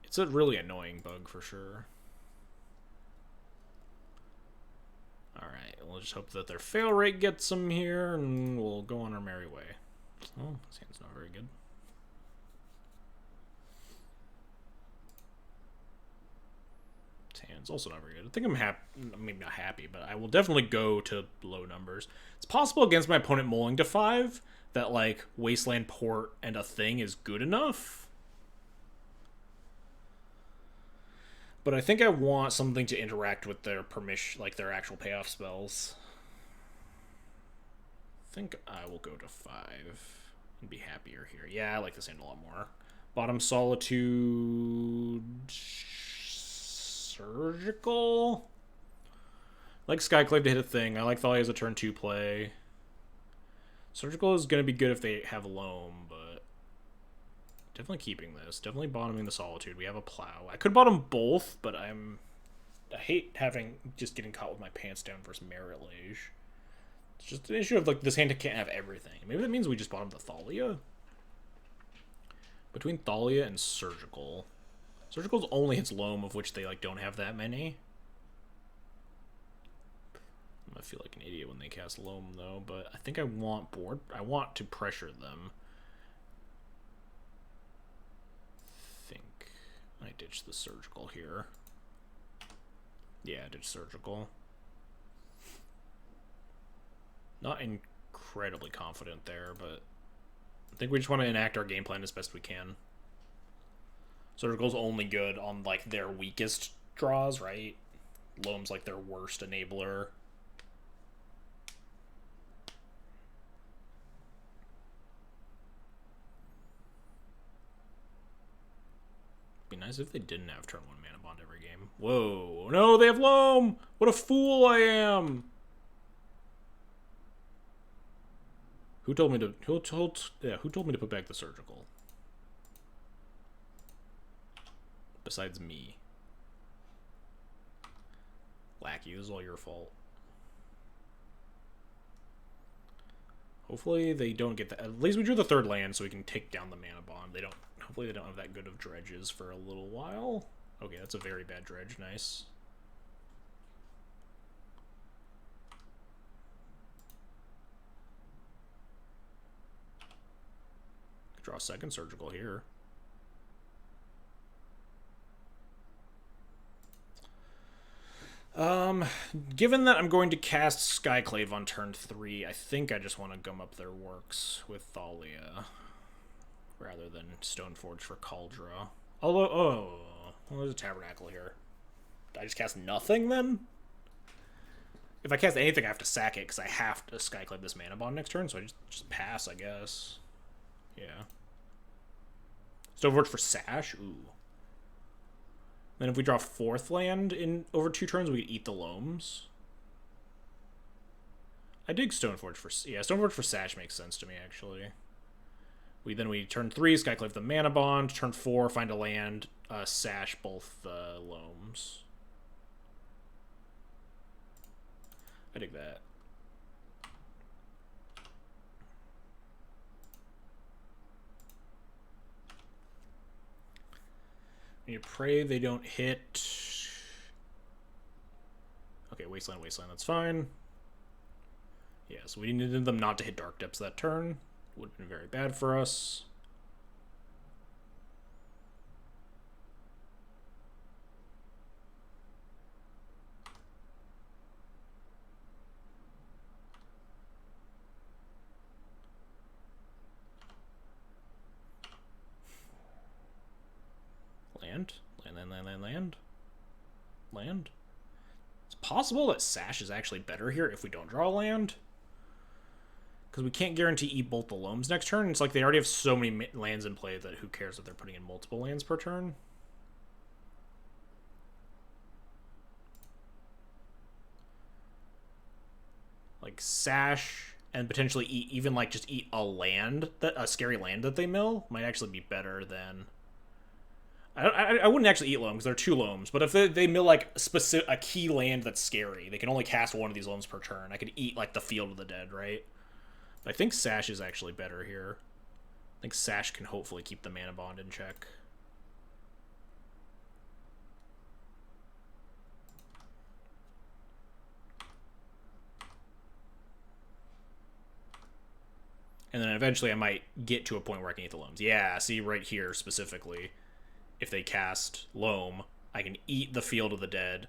It's a really annoying bug for sure. Alright, we'll just hope that their fail rate gets them here, and we'll go on our merry way. Oh, this hand's not very good. This hand's also not very good. I think I'm happy, maybe not happy, but I will definitely go to low numbers. It's possible against my opponent mulling to 5 that, like, Wasteland Port and a thing is good enough. But I think I want something to interact with their permission, like their actual payoff spells. I think I will go to 5 and be happier here. Yeah, I like this hand a lot more. Bottom Solitude... Surgical? I like Skyclave to hit a thing. I like Thalia as a turn 2 play. Surgical is going to be good if they have Loam, but... Definitely keeping this. Definitely bottoming the Solitude. We have a Plow. I could bottom both, but I hate just getting caught with my pants down versus Merit Lage. It's just an issue of, like, this hand can't have everything. Maybe that means we just bottom the Thalia? Between Thalia and Surgical. Surgical's only hits Loam, of which they, like, don't have that many. I'm gonna feel like an idiot when they cast Loam, though, but I think I want I want to pressure them. I ditched the Surgical here. Yeah, I ditched Surgical. Not incredibly confident there, but I think we just want to enact our game plan as best we can. Surgical's only good on, like, their weakest draws, right? Loam's, like, their worst enabler. Be nice if they didn't have turn 1 mana bond every game. Whoa, no, they have Loam! What a fool I am! Who told me to who told me to put back the Surgical? Besides me. Lackey, this is all your fault. Hopefully they don't get that. At least we drew the 3rd land so we can take down the mana bond. They don't. Hopefully they don't have that good of dredges for a little while. Okay, that's a very bad dredge. Nice. Draw a 2nd Surgical here. Given that I'm going to cast Skyclave on turn 3, I think I just want to gum up their works with Thalia rather than Stoneforge for Kaldra. Although, well, there's a Tabernacle here. Did I just cast nothing then? If I cast anything, I have to sack it because I have to Skyclave this mana bond next turn, so I just pass, I guess. Yeah. Stoneforge for Sash? Ooh. Then if we draw 4th land in over 2 turns, we could eat the Loams. I dig Stoneforge for... Yeah, Stoneforge for Sash makes sense to me, actually. Then we turn 3, Skyclave the mana bond. Turn 4, find a land, Sash both the Loams. I dig that. You pray they don't hit. Okay, Wasteland, that's fine. Yeah, so we needed them not to hit Dark Depths that turn. Would have been very bad for us. Land. It's possible that Sash is actually better here if we don't draw land. Because we can't guarantee eat both the Loams next turn. It's like they already have so many lands in play that who cares if they're putting in multiple lands per turn. Like Sash and potentially eat, even like just eat a land, that a scary land that they mill might actually be better than... I wouldn't actually eat Loam because they're 2 Loams, but if they mill like a key land that's scary, they can only cast 1 of these Loams per turn. I could eat like the Field of the Dead, right? But I think Sash is actually better here. I think Sash can hopefully keep the Mana Bond in check. And then eventually I might get to a point where I can eat the Loams. Yeah, see right here specifically. If they cast Loam, I can eat the Field of the Dead,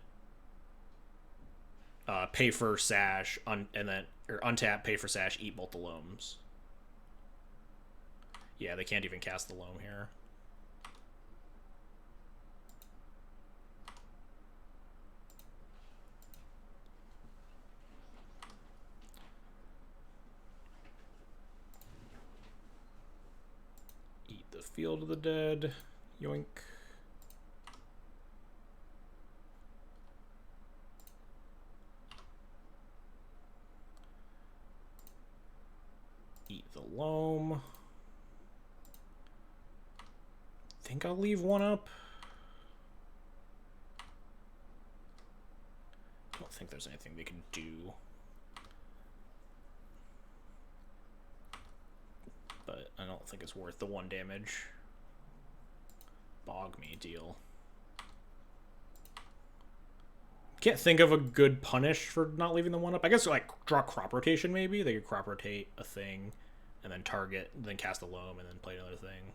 pay for Sash, and then or untap, pay for Sash, eat both the Loams. Yeah, they can't even cast the Loam here. Eat the Field of the Dead. Yoink. Eat the Loam. Think I'll leave 1 up. I don't think there's anything they can do. But I don't think it's worth the 1 damage. Bog me deal. Can't think of a good punish for not leaving the 1 up. I guess like draw crop rotation maybe. They could crop rotate a thing and then target, then cast a Loam and then play another thing.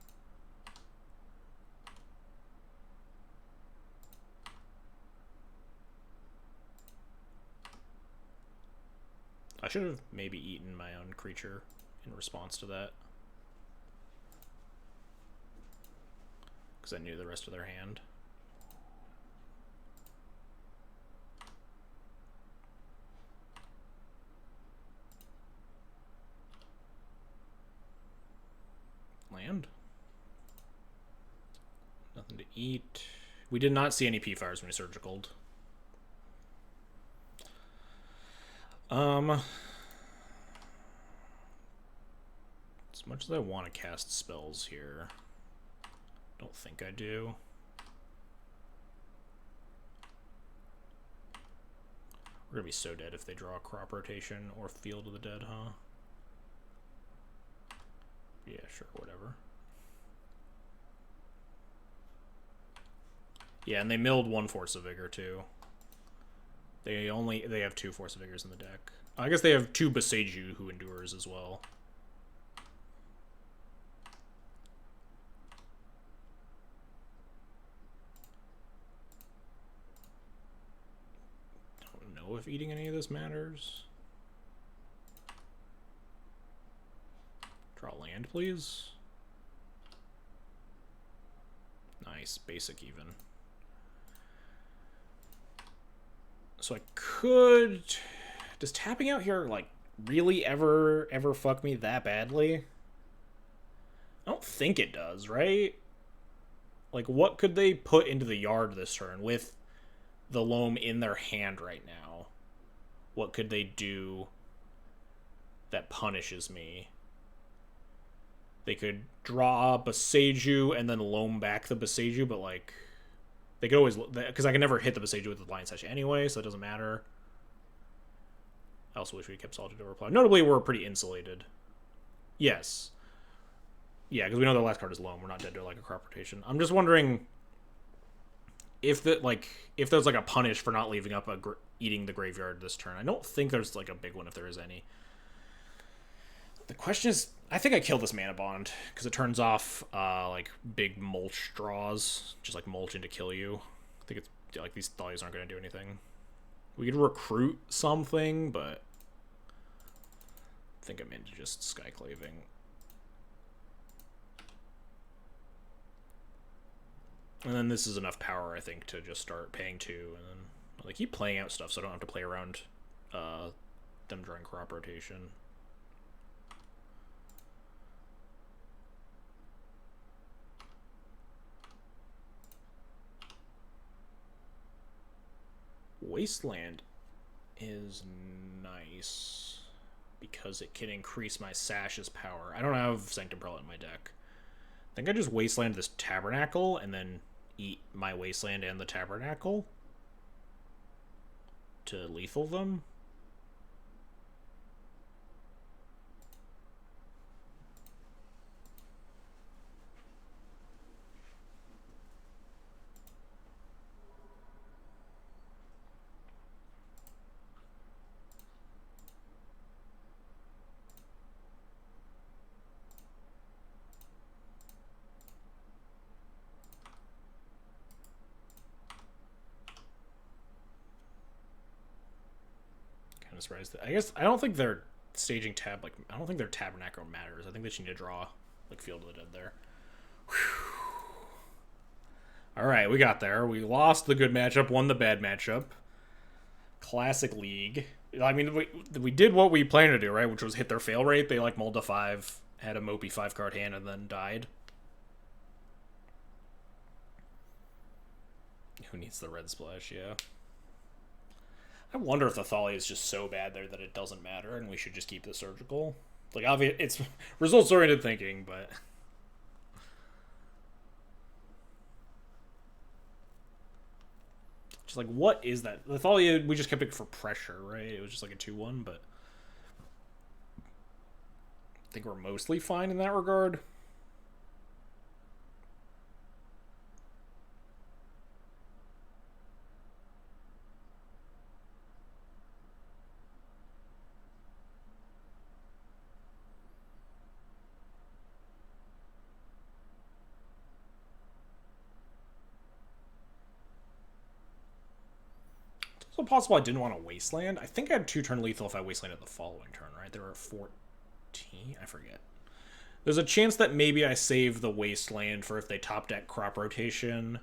I should have maybe eaten my own creature in response to that. Because I knew the rest of their hand. Land. Nothing to eat. We did not see any P-Fires when we surgicaled. As much as I want to cast spells here, don't think I do. We're gonna be so dead if they draw a crop rotation or Field of the Dead, huh? Yeah, sure, whatever. Yeah, and they milled 1 Force of Vigor too. They have 2 Force of Vigors in the deck. I guess they have 2 Boseiju who endures as well. Don't know if eating any of this matters. Draw land, please. Nice, basic even. So I could... Does tapping out here, like, really ever fuck me that badly? I don't think it does, right? Like, what could they put into the yard this turn with the Loam in their hand right now? What could they do that punishes me? They could draw Boseiju and then Loam back the Boseiju, but, like... They could always... Because I can never hit the Boseiju with the Lion Sash anyway, so it doesn't matter. I also wish we kept Solitude Overplow. Notably, we're pretty insulated. Yes. Yeah, because we know the last card is Loam. We're not dead to like a crop rotation. I'm just wondering if the like if there's like a punish for not leaving up eating the graveyard this turn. I don't think there's like a big one if there is any. The question is, I think I kill this Mana Bond because it turns off like big mulch draws, just like mulching to kill you. I think it's like these Thalias aren't going to do anything. We could recruit something, but I think I'm into just Skyclaving. And then this is enough power, I think, to just start paying 2, and then they keep playing out stuff, so I don't have to play around them during crop rotation. Wasteland is nice because it can increase my Sash's power. I don't have Sanctum Prelate in my deck. I think I just Wasteland this Tabernacle and then eat my Wasteland and the Tabernacle to lethal them. Surprised. I guess I don't think their staging tab I don't think their Tabernacle matters. I think they just need to draw like Field of the Dead there. All right, we got there. We lost the good matchup, won the bad matchup. Classic League. I mean, we did what we planned to do, right? Which was hit their fail rate. They like mulled to 5, had a mopey 5-card hand, and then died. Who needs the red splash? Yeah. I wonder if the Thalia is just so bad there that it doesn't matter, and we should just keep the surgical. Like, obviously, it's results-oriented thinking, but just like, what is that? The Thalia, we just kept it for pressure, right? It was just like a 2-1, but I think we're mostly fine in that regard. So possible I didn't want to Wasteland. I think I had 2-turn lethal if I Wastelanded the following turn, right? There were 14. I forget. There's a chance that maybe I save the Wasteland for if they top deck crop rotation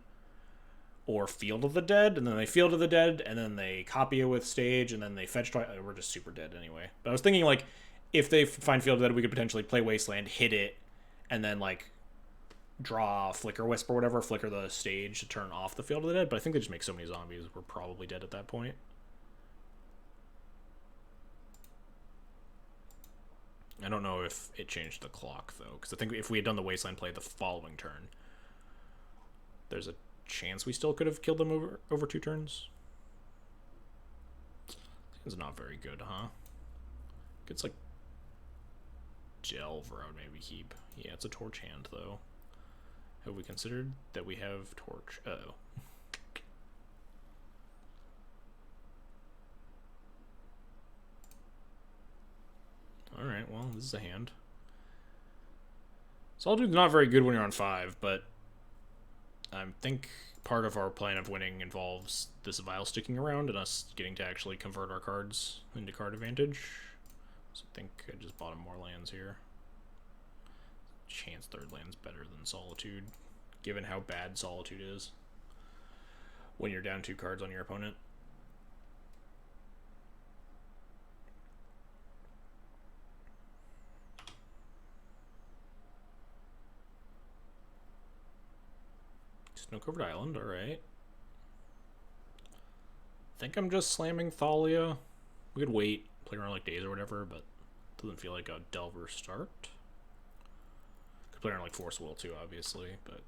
or Field of the Dead, and then they Field of the Dead, and then they copy it with stage, and then they fetch twice. We're just super dead anyway. But I was thinking, like, if they find Field of the Dead, we could potentially play Wasteland, hit it, and then, like, draw Flicker Wisp or whatever, flicker the stage to turn off the Field of the Dead, but I think they just make so many zombies, we're probably dead at that point. I don't know if it changed the clock, though, because I think if we had done the Wasteland play the following turn, there's a chance we still could have killed them over 2 turns. It's not very good, huh? It's like Delve or I would maybe keep. Yeah, it's a Torch hand, though. Have we considered that we have Torch? Uh-oh. Alright, well, this is a hand. Solitude's not very good when you're on 5, but I think part of our plan of winning involves this Vial sticking around and us getting to actually convert our cards into card advantage. So I think I just bought more lands here. Chance 3rd land's better than Solitude, given how bad Solitude is when you're down 2 cards on your opponent. Snow-covered island, alright. I think I'm just slamming Thalia. We could wait, play around like days or whatever, but it doesn't feel like a Delver start. Could play around like Force Will too, obviously, but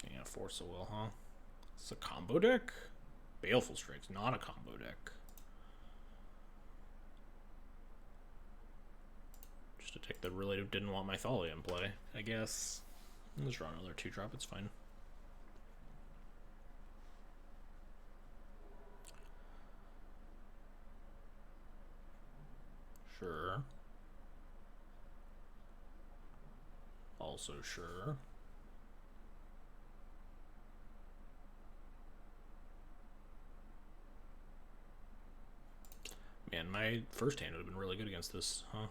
yeah, Force Will, huh? It's a combo deck? Baleful Strix, not a combo deck. Just a deck that really didn't want my Thalia in play, I guess. Let's draw another 2-drop, it's fine. Sure. Also sure. Man, my first hand would have been really good against this, huh?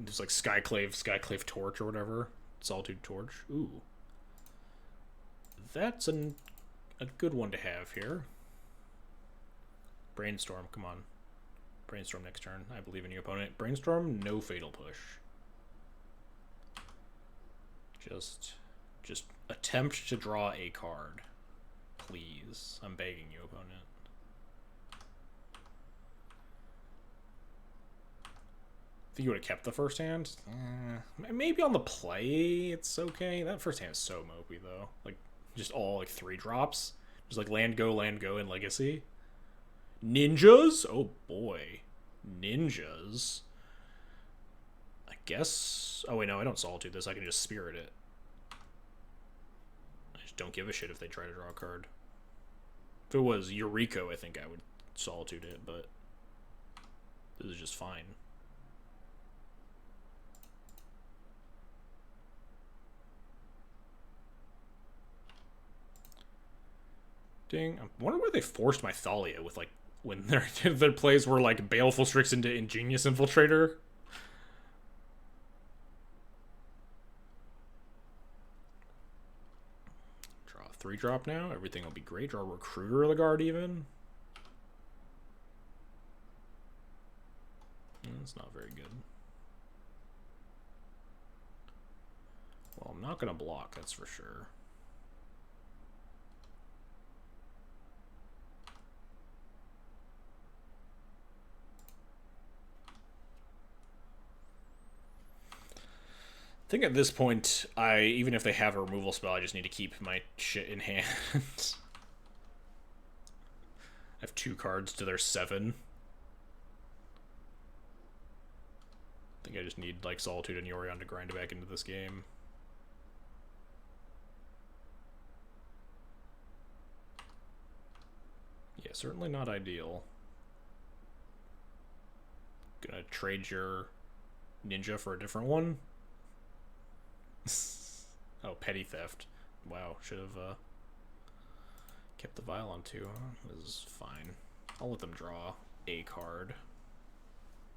Just like Skyclave Torch or whatever. Solitude Torch. Ooh. That's a good one to have here. Brainstorm, come on. Brainstorm next turn. I believe in you, opponent. Brainstorm, no Fatal Push. Just attempt to draw a card. Please. I'm begging you, opponent. I think you would have kept the first hand. Maybe on the play it's okay. That first hand is so mopey though. Like just all like 3 drops. Just like land go, and legacy. Ninjas? Oh boy. Ninjas. I guess. Oh wait, no, I don't Solitude this. I can just Spirit it. I just don't give a shit if they try to draw a card. If it was Eureka, I think I would Solitude it, but this is just fine. Ding. I wonder why they forced my Thalia with, like, when their plays were, like, Baleful Strix into Ingenious Infiltrator. Draw a 3-drop now. Everything will be great. Draw a Recruiter of the Guard, even. That's not very good. Well, I'm not going to block, that's for sure. I think at this point, even if they have a removal spell, I just need to keep my shit in hand. I have 2 cards to their 7. I think I just need like Solitude and Yorion to grind it back into this game. Yeah, certainly not ideal. Gonna trade your Ninja for a different one. Oh, Petty Theft. Wow, should have kept the Vial on 2, huh? This is fine. I'll let them draw a card.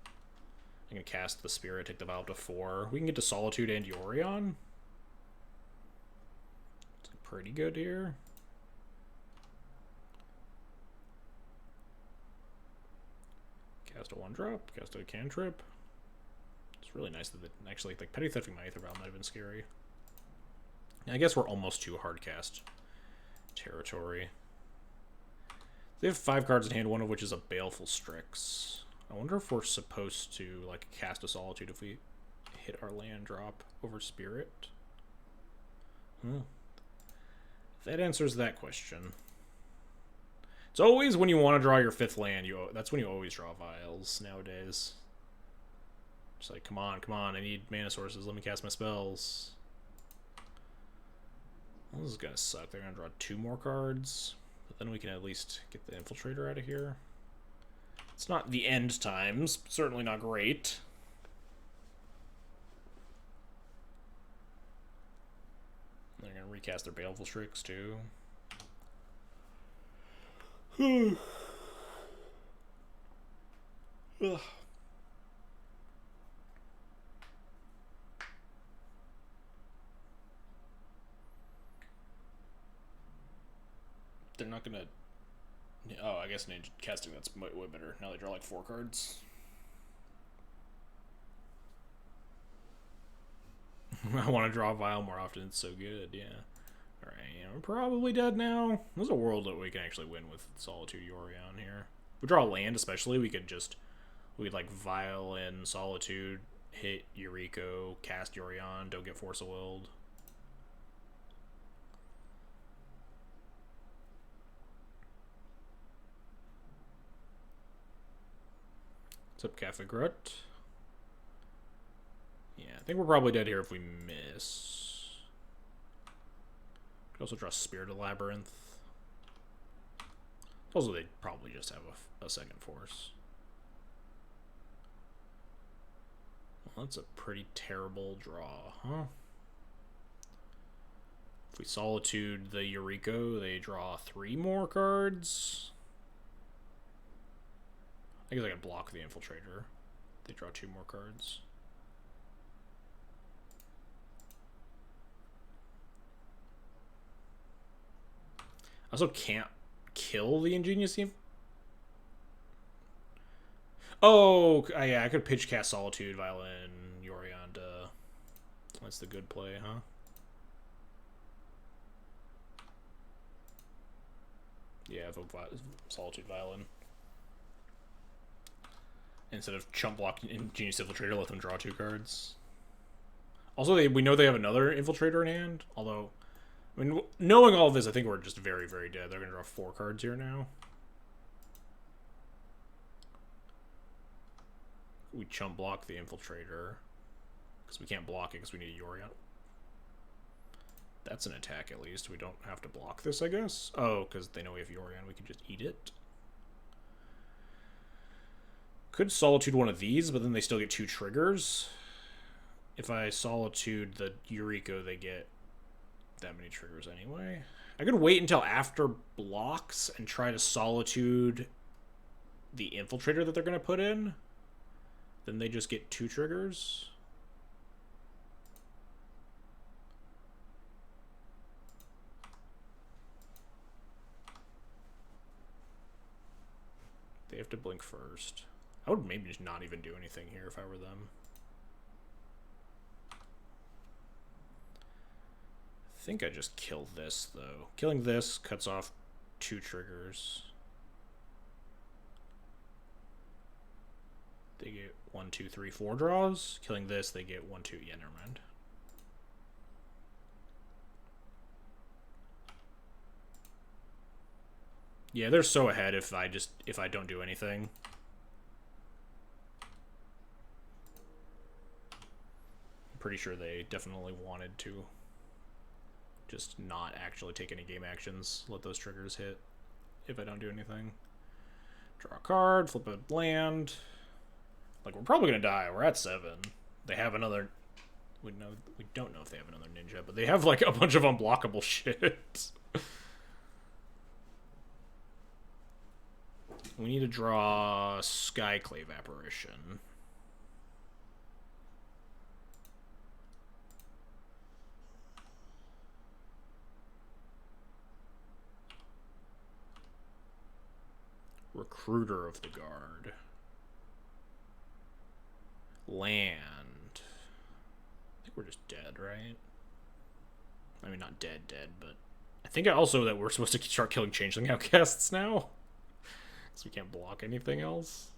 I'm gonna cast the Spirit, take the Vial up to 4. We can get to Solitude and Yorion. It's pretty good here. Cast a 1-drop, cast a cantrip. It's really nice that actually, like, Petty Thefting my Aether Vial might have been scary. I guess we're almost to hard cast territory. They have 5 cards in hand, one of which is a Baleful Strix. I wonder if we're supposed to, like, cast a Solitude if we hit our land drop over Spirit. That answers that question. It's always when you want to draw your 5th land, that's when you always draw Vials nowadays. Just like, come on, I need mana sources, let me cast my spells. Well, this is gonna suck. They're gonna draw 2 more cards, but then we can at least get the Infiltrator out of here. It's not the end times, certainly not great. They're gonna recast their Baleful Strix too. Ugh. They're not gonna. Oh, I guess Ninja casting that's way better. Now they draw like 4 cards. I want to draw a Vial more often. It's so good, yeah. Alright, I'm probably dead now. There's a world that we can actually win with Solitude Yorion here. If we draw a land, especially, we'd like Vial in Solitude, hit Eureka, cast Yorion, don't get Force of Willed. Except Cafe Grut. Yeah, I think we're probably dead here if we miss. Could also draw Spirit of Labyrinth. Also, they'd probably just have a second force. Well, that's a pretty terrible draw, huh? If we Solitude the Yuriko, they draw 3 more cards. I guess I can block the Infiltrator. They draw 2 more cards. I also can't kill the Ingenious. Oh, yeah, I could pitch cast Solitude, Violin, Yorianda. That's the good play, huh? Yeah, Solitude, Violin. Instead of chump block Ingenious Infiltrator, let them draw 2 cards. Also, we know they have another Infiltrator in hand, although, I mean, knowing all of this, I think we're just very, very dead. They're going to draw 4 cards here now. We chump block the Infiltrator, because we can't block it because we need a Yorion. That's an attack, at least. We don't have to block this, I guess. Oh, because they know we have Yorion. We can just eat it. Could Solitude one of these, but then they still get 2 triggers. If I Solitude the Yuriko, they get that many triggers anyway. I could wait until after blocks and try to Solitude the Infiltrator that they're going to put in. Then they just get 2 triggers. They have to blink first. I would maybe just not even do anything here if I were them. I think I just kill this, though. Killing this cuts off 2 triggers. They get 1, 2, 3, 4 draws. Killing this, they get 1, 2. Yeah, never mind. Yeah, they're so ahead if I don't do anything. I'm pretty sure they definitely wanted to just not actually take any game actions. Let those triggers hit if I don't do anything. Draw a card, flip a land. Like, we're probably gonna die. We're at 7. They have another. We don't know if they have another ninja, but they have like a bunch of unblockable shit. We need to draw Skyclave Apparition. Recruiter of the Guard. Land. I think we're just dead, right? I mean, not dead, but I think also that we're supposed to start killing Changeling Outcasts now. Because we can't block anything else.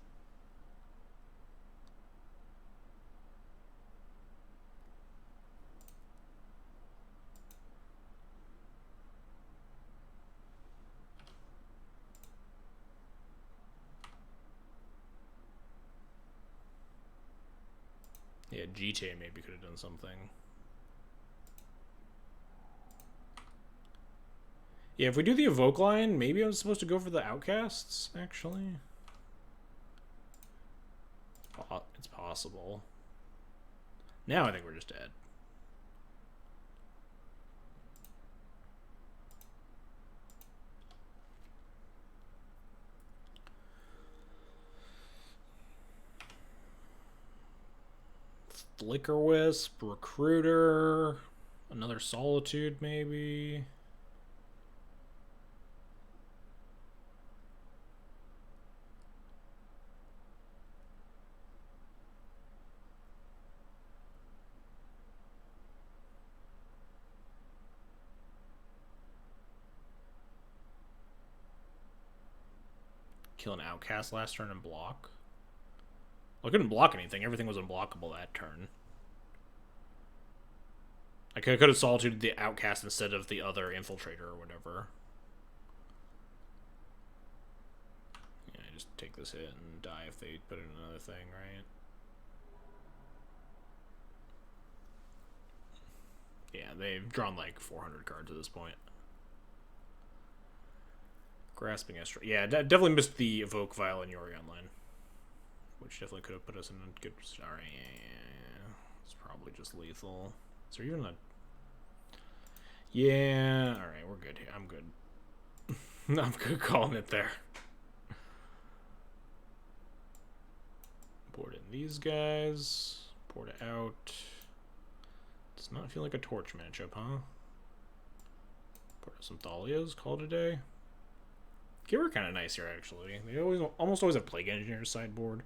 Yeah, GTA maybe could have done something. Yeah, if we do the Evoke line, maybe I'm supposed to go for the Outcasts, actually. It's possible. Now I think we're just dead. Flicker Wisp, Recruiter, another Solitude maybe. Kill an Outcast last turn and block. Well, I couldn't block anything. Everything was unblockable that turn. I could have Solitude the Outcast instead of the other Infiltrator or whatever. Yeah, I just take this hit and die if they put in another thing, right? Yeah, they've drawn like 400 cards at this point. Grasping Estra. Yeah, definitely missed the Evoke Violent Yori online. Which definitely could have put us in a good... Alright, yeah. It's probably just lethal. Is there even a... Yeah, alright, we're good here. I'm good. I'm good calling it there. Board in these guys. Board it out. Does not feel like a torch matchup, huh? Board out some Thalias. Call it a day. They were kind of nice here, actually. They almost always have Plague Engineer sideboard.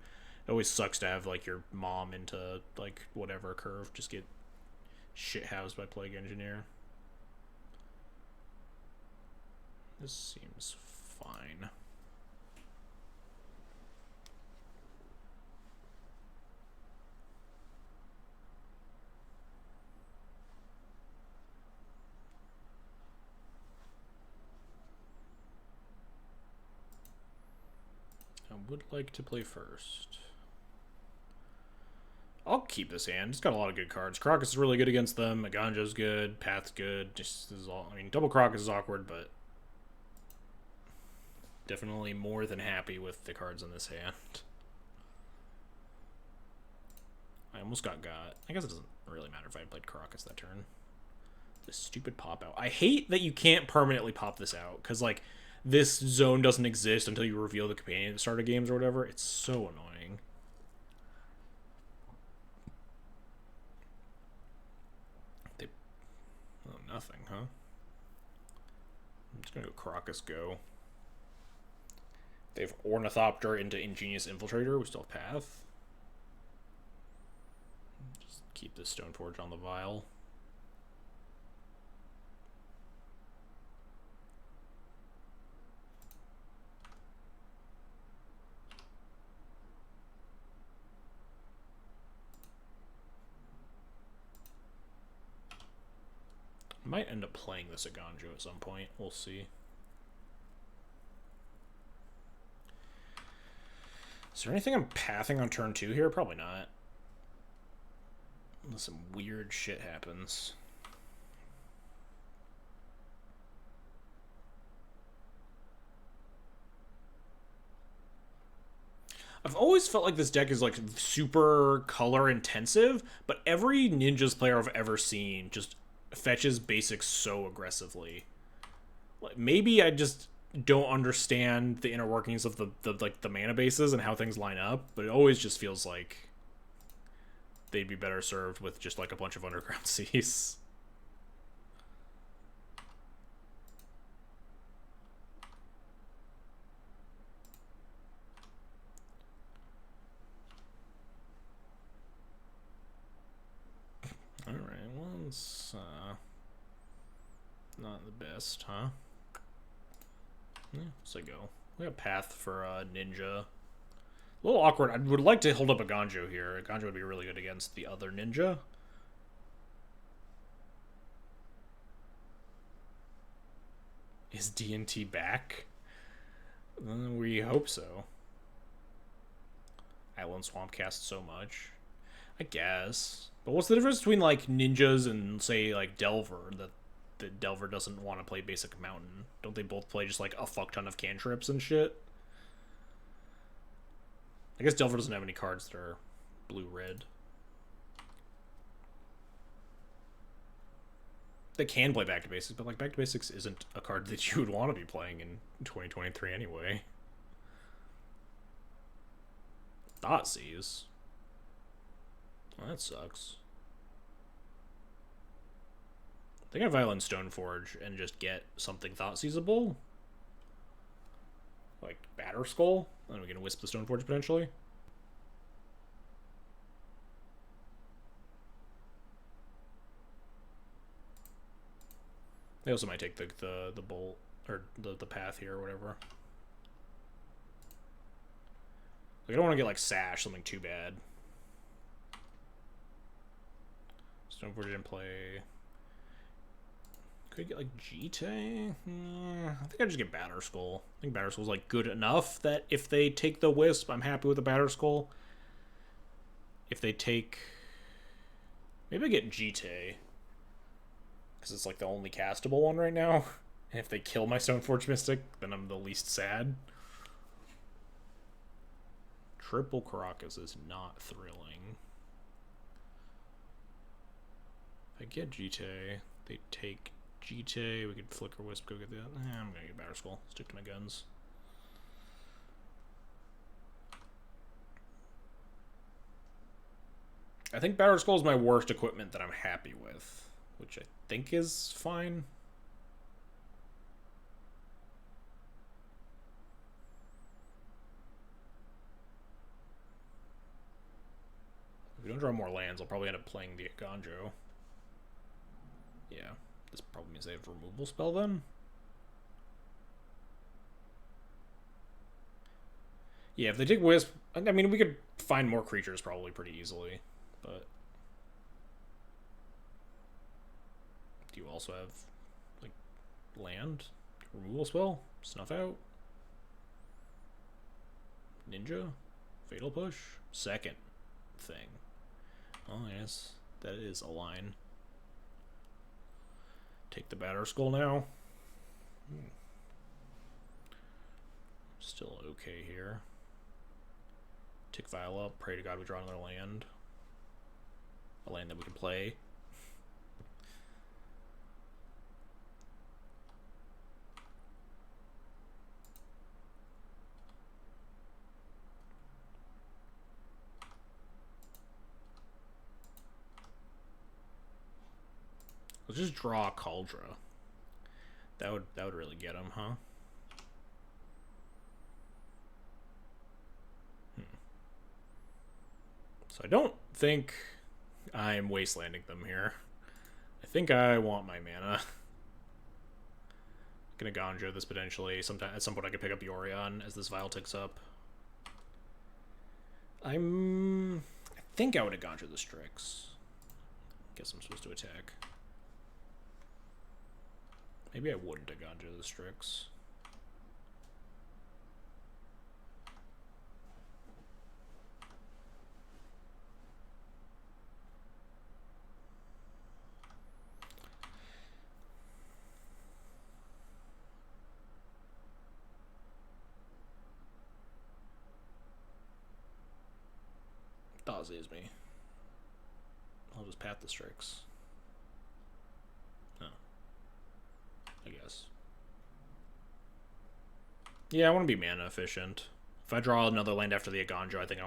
It always sucks to have, like, your mom into, like, whatever curve. Just get shithoused by Plague Engineer. This seems fine. I would like to play first. I'll keep this hand. It's got a lot of good cards. Crocus is really good against them. Aganjo's good. Path's good. Just this is all. I mean, double Crocus is awkward, but definitely more than happy with the cards in this hand. I almost got. I guess it doesn't really matter if I played Crocus that turn. This stupid pop out. I hate that you can't permanently pop this out because like this zone doesn't exist until you reveal the companion at the start of games or whatever. It's so annoying. Oh, nothing, huh? I'm just gonna go Crocus go. They have Ornithopter into Ingenious Infiltrator. We still have Path. Just keep this Stoneforge on the vial. Might end up playing this Aganjo at some point. We'll see. Is there anything I'm pathing on turn 2 here? Probably not. Unless some weird shit happens. I've always felt like this deck is like super color intensive, but every Ninjas player I've ever seen just fetches basics so aggressively. Like, maybe I just don't understand the inner workings of the mana bases and how things line up, but it always just feels like they'd be better served with just like a bunch of underground seas. Alright, well, it's not the best, huh? Yeah, so go. We have Path for Ninja. A little awkward. I would like to hold up Aganjo here. Aganjo would be really good against the other Ninja. Is D&T back? We hope so. Island Swamp cast so much. I guess. But what's the difference between, like, Ninjas and, say, like, Delver? That Delver doesn't want to play basic Mountain. Don't they both play just, like, a fuck ton of cantrips and shit? I guess Delver doesn't have any cards that are blue-red. They can play Back to Basics, but, like, Back to Basics isn't a card that you would want to be playing in 2023 anyway. Thoughtseize. Well, that sucks. They can Violent Stoneforge and just get something Thoughtseizable. Like Batterskull. And we can Wisp the Stoneforge potentially. They also might take the bolt or the path here or whatever. Like, I don't want to get like Sash, something too bad. Stoneforge didn't play. Could I get like Jite? I think I just get Batterskull. I think Batterskull's like good enough that if they take the Wisp, I'm happy with the Batterskull. If they take... Maybe I get Jite. Because it's like the only castable one right now. And if they kill my Stoneforge Mystic, then I'm the least sad. Triple Karakas is not thrilling. If I get Jite, they take Jite, we could Flicker Wisp, go get that. I'm gonna get Batterskull. Stick to my guns. I think Batterskull is my worst equipment that I'm happy with, which I think is fine. If we don't draw more lands, I'll probably end up playing the Aganjo. Yeah, this probably means they have removal spell then. Yeah, if they take Wisp, I mean, we could find more creatures probably pretty easily, but... Do you also have, like, land? Removal spell? Snuff Out? Ninja? Fatal Push? Second thing. Oh, yes, that is a line. Take the Batterskull now. Still okay here. Tick Vial up. Pray to God we draw another land. A land that we can play. Let's just draw a Kaldra. That would really get him, huh? So I don't think I'm wastelanding them here. I think I want my mana. Gonna Aganjo this potentially. Sometime at some point I could pick up Yorion as this Vial ticks up. I think I would Aganjo the Strix. Guess I'm supposed to attack. Maybe I wouldn't Aganjo the Strix. Dazes me. I'll just pat the Strix. I guess. Yeah, I want to be mana efficient. If I draw another land after the Aganjo, I think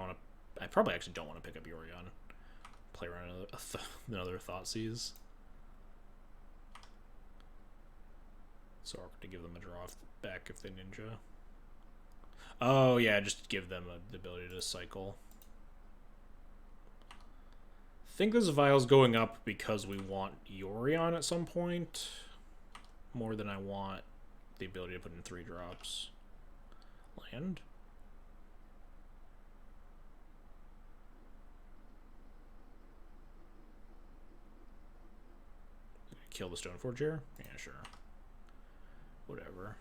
I probably actually don't want to pick up Yorion. Play around another Thoughtseize. So awkward to give them a draw back if they ninja. Oh yeah, just give them the ability to cycle. I think this Vial's going up because we want Yorion at some point. More than I want the ability to put in 3 drops. Land? Kill the Stoneforge here? Yeah, sure. Whatever.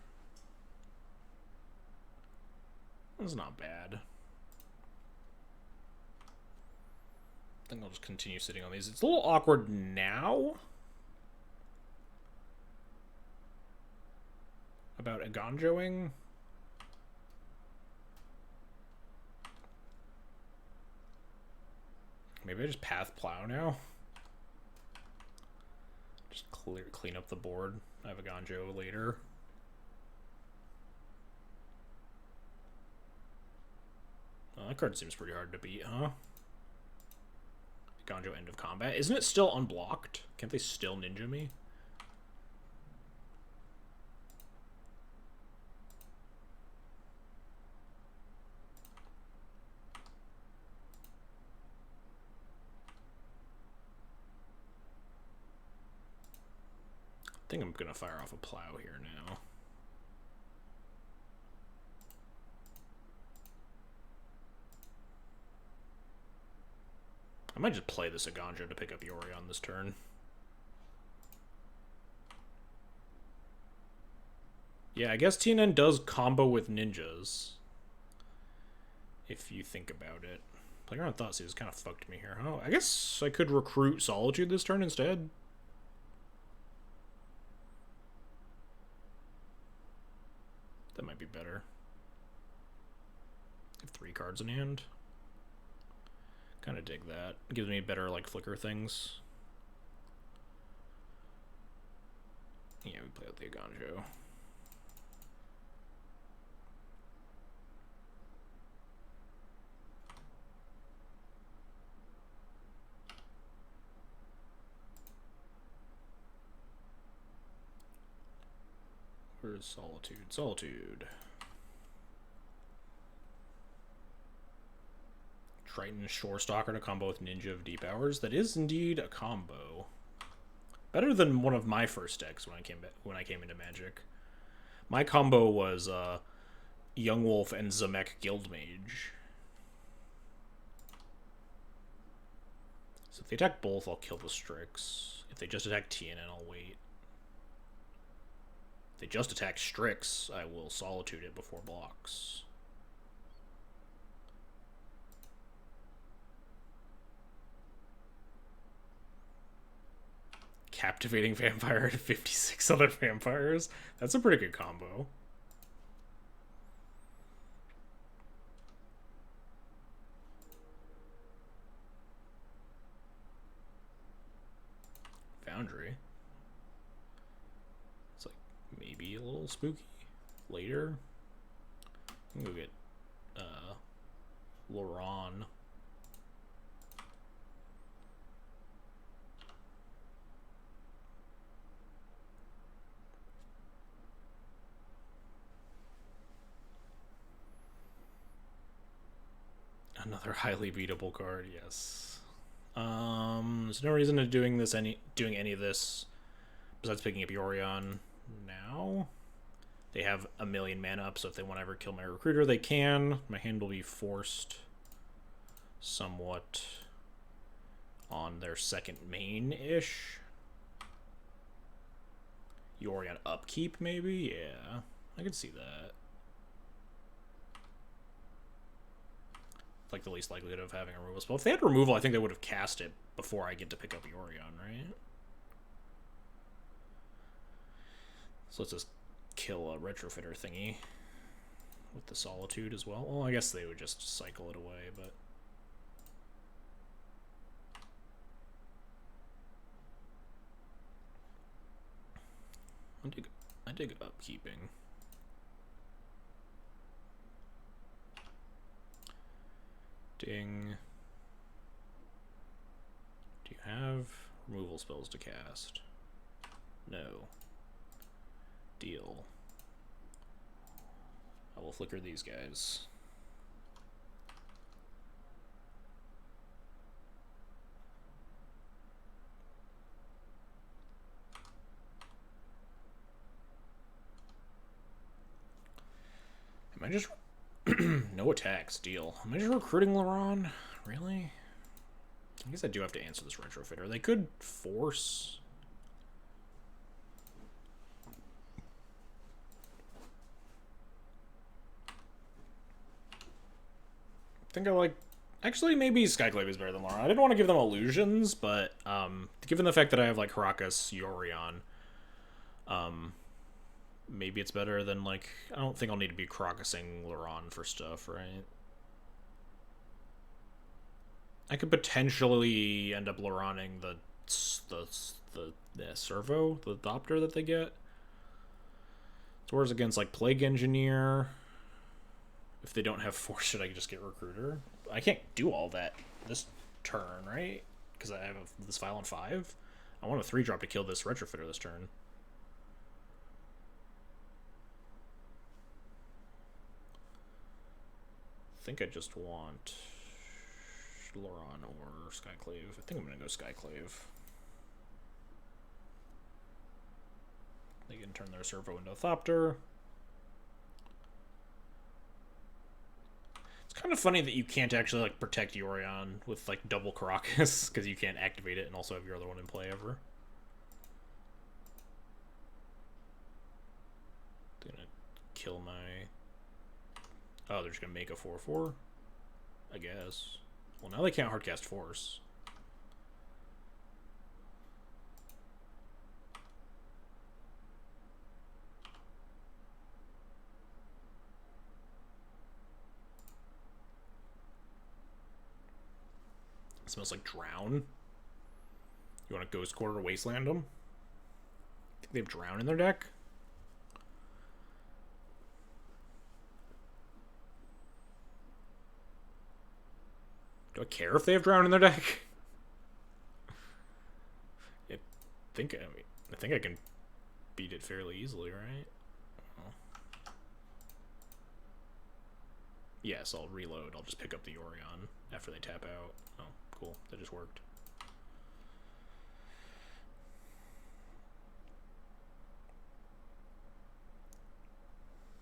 That's not bad. I think I'll just continue sitting on these. It's a little awkward now about Aganjoing. Maybe I just Path Plow now. Just clean up the board. I have Aganjo later. Oh, that card seems pretty hard to beat, huh? Aganjo end of combat. Isn't it still unblocked? Can't they still ninja me? I think I'm gonna fire off a plow here now. I might just play this Aganjo to pick up Yorion this turn. Yeah, I guess TNN does combo with ninjas. If you think about it. Playground Thoughtseize kind of fucked me here. Oh, I guess I could recruit Solitude this turn instead. That might be better. Have 3 cards in hand. Kind of dig that. It gives me better, like, flicker things. Yeah, we play with the Aganjo. Where's Solitude? Solitude. Triton Shorestalker to combo with Ninja of Deep Hours. That is indeed a combo. Better than one of my first decks when I came into Magic. My combo was Young Wolf and Zamek Guildmage. So if they attack both, I'll kill the Strix. If they just attack TNN, I'll wait. If they just attack Strix, I will Solitude it before blocks. Captivating Vampire to 56 other vampires. That's a pretty good combo. Foundry. It's like maybe a little spooky. Later. I'm gonna go get Laron. Another highly beatable card, yes. There's no reason to doing any of this besides picking up Yorion now. They have a million mana up, so if they want to ever kill my recruiter, they can. My hand will be forced somewhat on their second main-ish. Yorion upkeep, maybe? Yeah, I could see that. Like the least likelihood of having a removal spell. If they had removal, I think they would have cast it before I get to pick up Yorion, right? So let's just kill a retrofitter thingy with the Solitude as well. Well, I guess they would just cycle it away, but I dig upkeeping. Ding. Do you have removal spells to cast? No. Deal. I will flicker these guys. Am I just... No attacks, deal. Am I just recruiting Laron? Really? I guess I do have to answer this retrofitter. They could force... I think I like... Actually, maybe Skyclave is better than Laron. I didn't want to give them illusions, but given the fact that I have, like, Karakas, Yorion, maybe it's better than, like... I don't think I'll need to be Karakasing Laron for stuff, right? I could potentially end up Laroning the Servo, the Thopter that they get. So whereas against, like, Plague Engineer... If they don't have force, should I just get Recruiter? I can't do all that this turn, right? Because I have this file on 5. I want a 3-drop to kill this Retrofitter this turn. I think I just want Laron or Skyclave. I think I'm going to go Skyclave. They can turn their Servo into a Thopter. It's kind of funny that you can't actually, like, protect Yorion with, like, double Karakas, because you can't activate it and also have your other one in play ever. They're gonna kill my... Oh, they're just going to make a 4/4? I guess. Well, now they can't hardcast Force. It smells like Drown. You want to Ghost Quarter Wasteland them? Think they have Drown in their deck? Do I care if they have Drown in their deck? I think I can beat it fairly easily, right? Oh. Yes, I'll reload. I'll just pick up the Yorion after they tap out. Oh, cool. That just worked.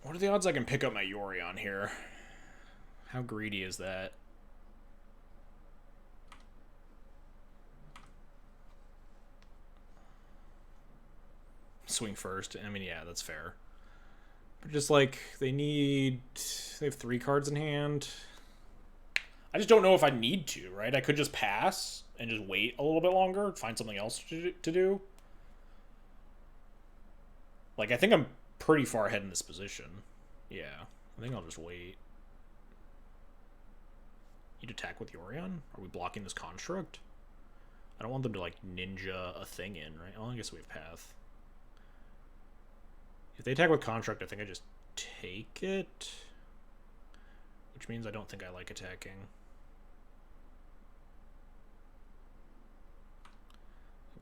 What are the odds I can pick up my Yorion here? How greedy is that? Swing first. I mean, yeah, that's fair. But just like, they have 3 cards in hand. I just don't know if I need to, right? I could just pass and just wait a little bit longer, find something else to do. Like, I think I'm pretty far ahead in this position. Yeah, I think I'll just wait. You'd attack with Yorion? Are we blocking this construct? I don't want them to, like, ninja a thing in, right? Oh, I guess we have path. If they attack with construct, I think I just take it. Which means I don't think I like attacking.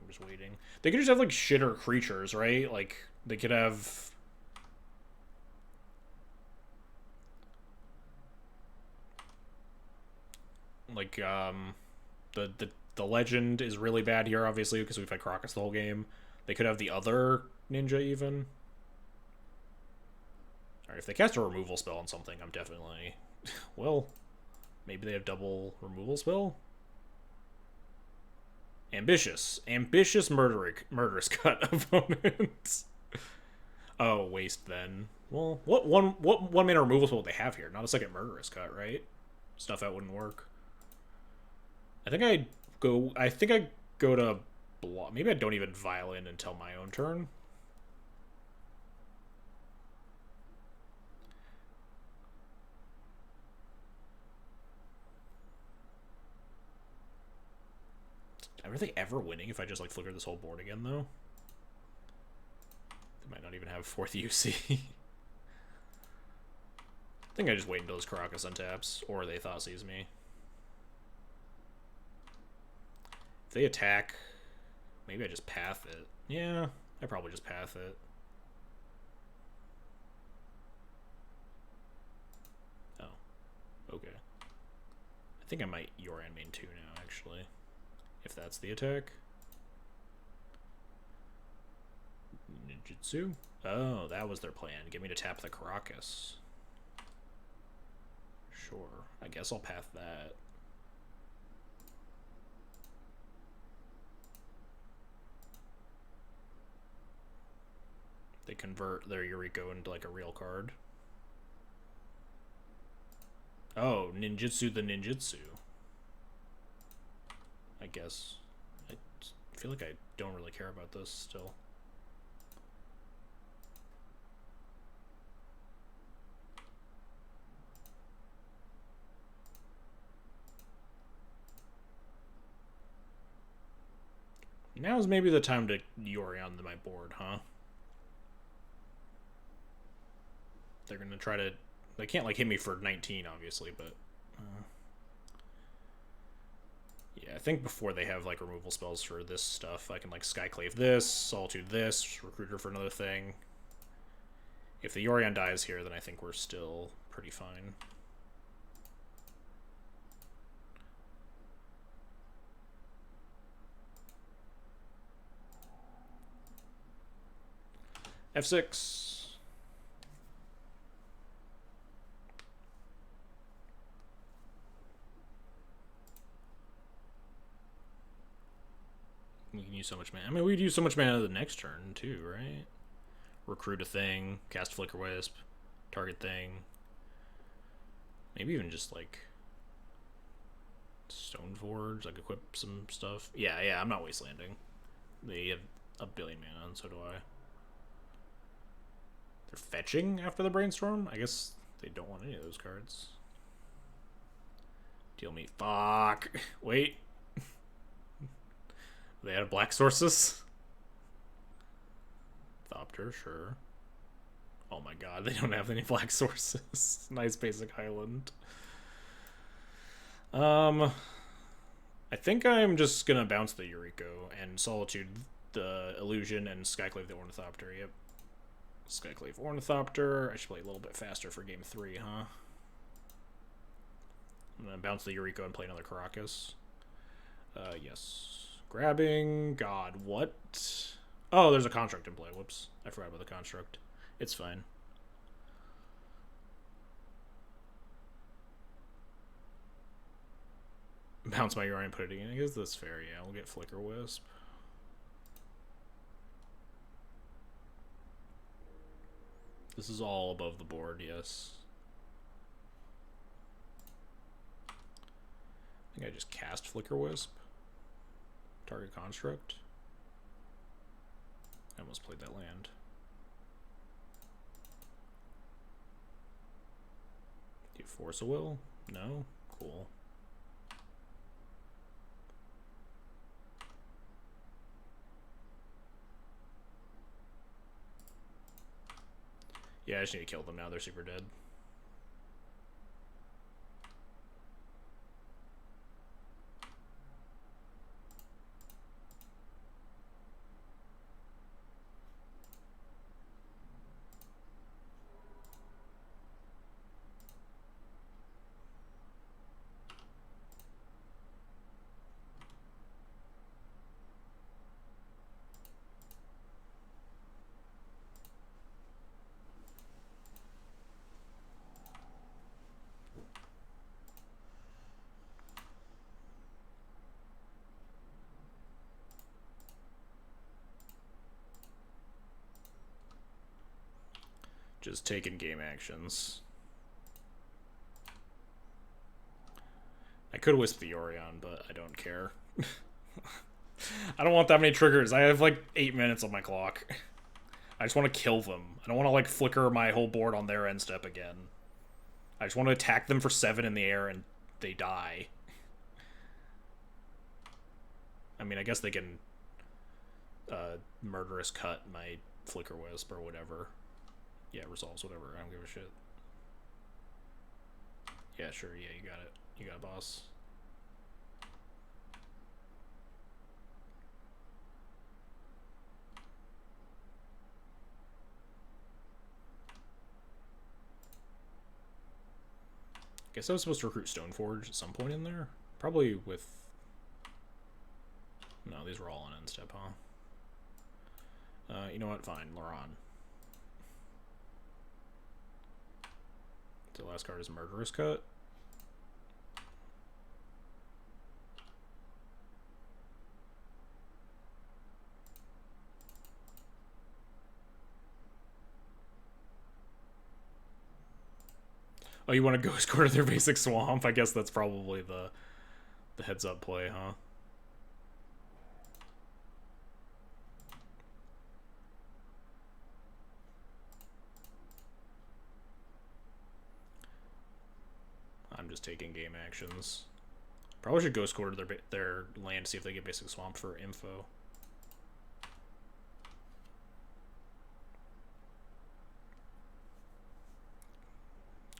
I'm just waiting. They could just have, like, shitter creatures, right? Like, they could have... Like, the legend is really bad here, obviously, because we've had Crocus the whole game. They could have the other ninja, even. Alright, if they cast a removal spell on something, I'm definitely... Well, maybe they have double removal spell? Ambitious. Ambitious murderous cut opponents. Oh, waste then. Well, what one mana removal spell would they have here? Not a second murderous cut, right? Stuff out wouldn't work. I think I go to block. Maybe I don't even violin until my own turn. Are they ever winning if I just, like, flicker this whole board again, though? They might not even have 4th UC. I think I just wait until his Caracas untaps, or they Thoughtseize me. If they attack, maybe I just path it. Yeah, I probably just path it. Oh, okay. I think I might Yorion main 2 now, actually. If that's the attack. Ninjutsu? Oh, that was their plan. Get me to tap the Caracas. Sure. I guess I'll path that. They convert their Yuriko into, like, a real card. Oh, Ninjutsu the Ninjutsu. I guess. I feel like I don't really care about this still. Now's maybe the time to Yorion my board, huh? They're gonna try to... They can't, like, hit me for 19, obviously, but... Yeah, I think before they have, like, removal spells for this stuff, I can, like, Skyclave this, Solitude this, Recruiter for another thing. If the Yorion dies here, then I think we're still pretty fine. F6. We can use so much mana. I mean, we'd use so much mana the next turn, too, right? Recruit a thing, cast Flicker Wisp. target thing. Maybe even just like Stoneforge, like equip some stuff. Yeah, I'm not wastelanding. They have a billion mana, and so do I. They're fetching after the Brainstorm? I guess they don't want any of those cards. Deal me. Fuck. Wait. They had black sources? Thopter, sure. Oh my god, they don't have any black sources. Nice basic Highland. I think I'm just gonna bounce the Yuriko and Solitude the Illusion and Skyclave the Ornithopter. Yep. Skyclave Ornithopter. I should play a little bit faster for game 3, huh? I'm gonna bounce the Yuriko and play another Caracas. Yes. Grabbing. God, what? Oh, there's a construct in play. Whoops. I forgot about the construct. It's fine. Bounce my Uri and put it again. I guess that's fair, yeah. We'll get Flicker Wisp. This is all above the board, yes. I think I just cast Flicker Wisp. Target construct. I almost played that land. Do you force a will? No? Cool. Yeah, I just need to kill them now. They're super dead. Just taking game actions. I could wisp the Orion, but I don't care. I don't want that many triggers. I have like 8 minutes on my clock. I just want to kill them. I don't want to like flicker my whole board on their end step again. I just want to attack them for 7 in the air and they die. I mean, I guess they can murderous cut my Flicker Wisp or whatever. Yeah, resolves, whatever. I don't give a shit. Yeah, sure. Yeah, you got it. You got it, boss. Guess I was supposed to recruit Stoneforge at some point in there. Probably with... No, these were all on end step, huh? You know what? Fine. Laron. The last card is Murderous Cut. Oh, you want to go score their basic swamp? I guess that's probably the heads up play, huh? I'm just taking game actions. Probably should go score to their land to see if they get basic swamp for info.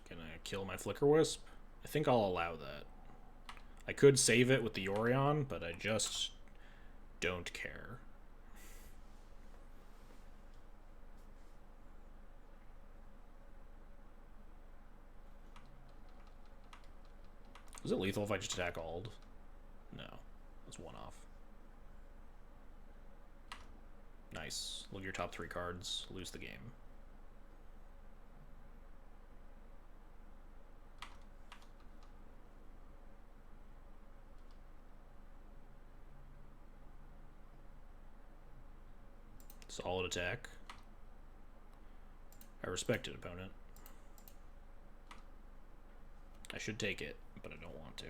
Gonna kill my Flicker Wisp. I think I'll allow that. I could save it with the Orion, but I just don't care. Is it lethal if I just attack Ald? No. That's one off. Nice. Look at your top 3 cards. Lose the game. Solid attack. I respect it, opponent. I should take it, but I don't want to.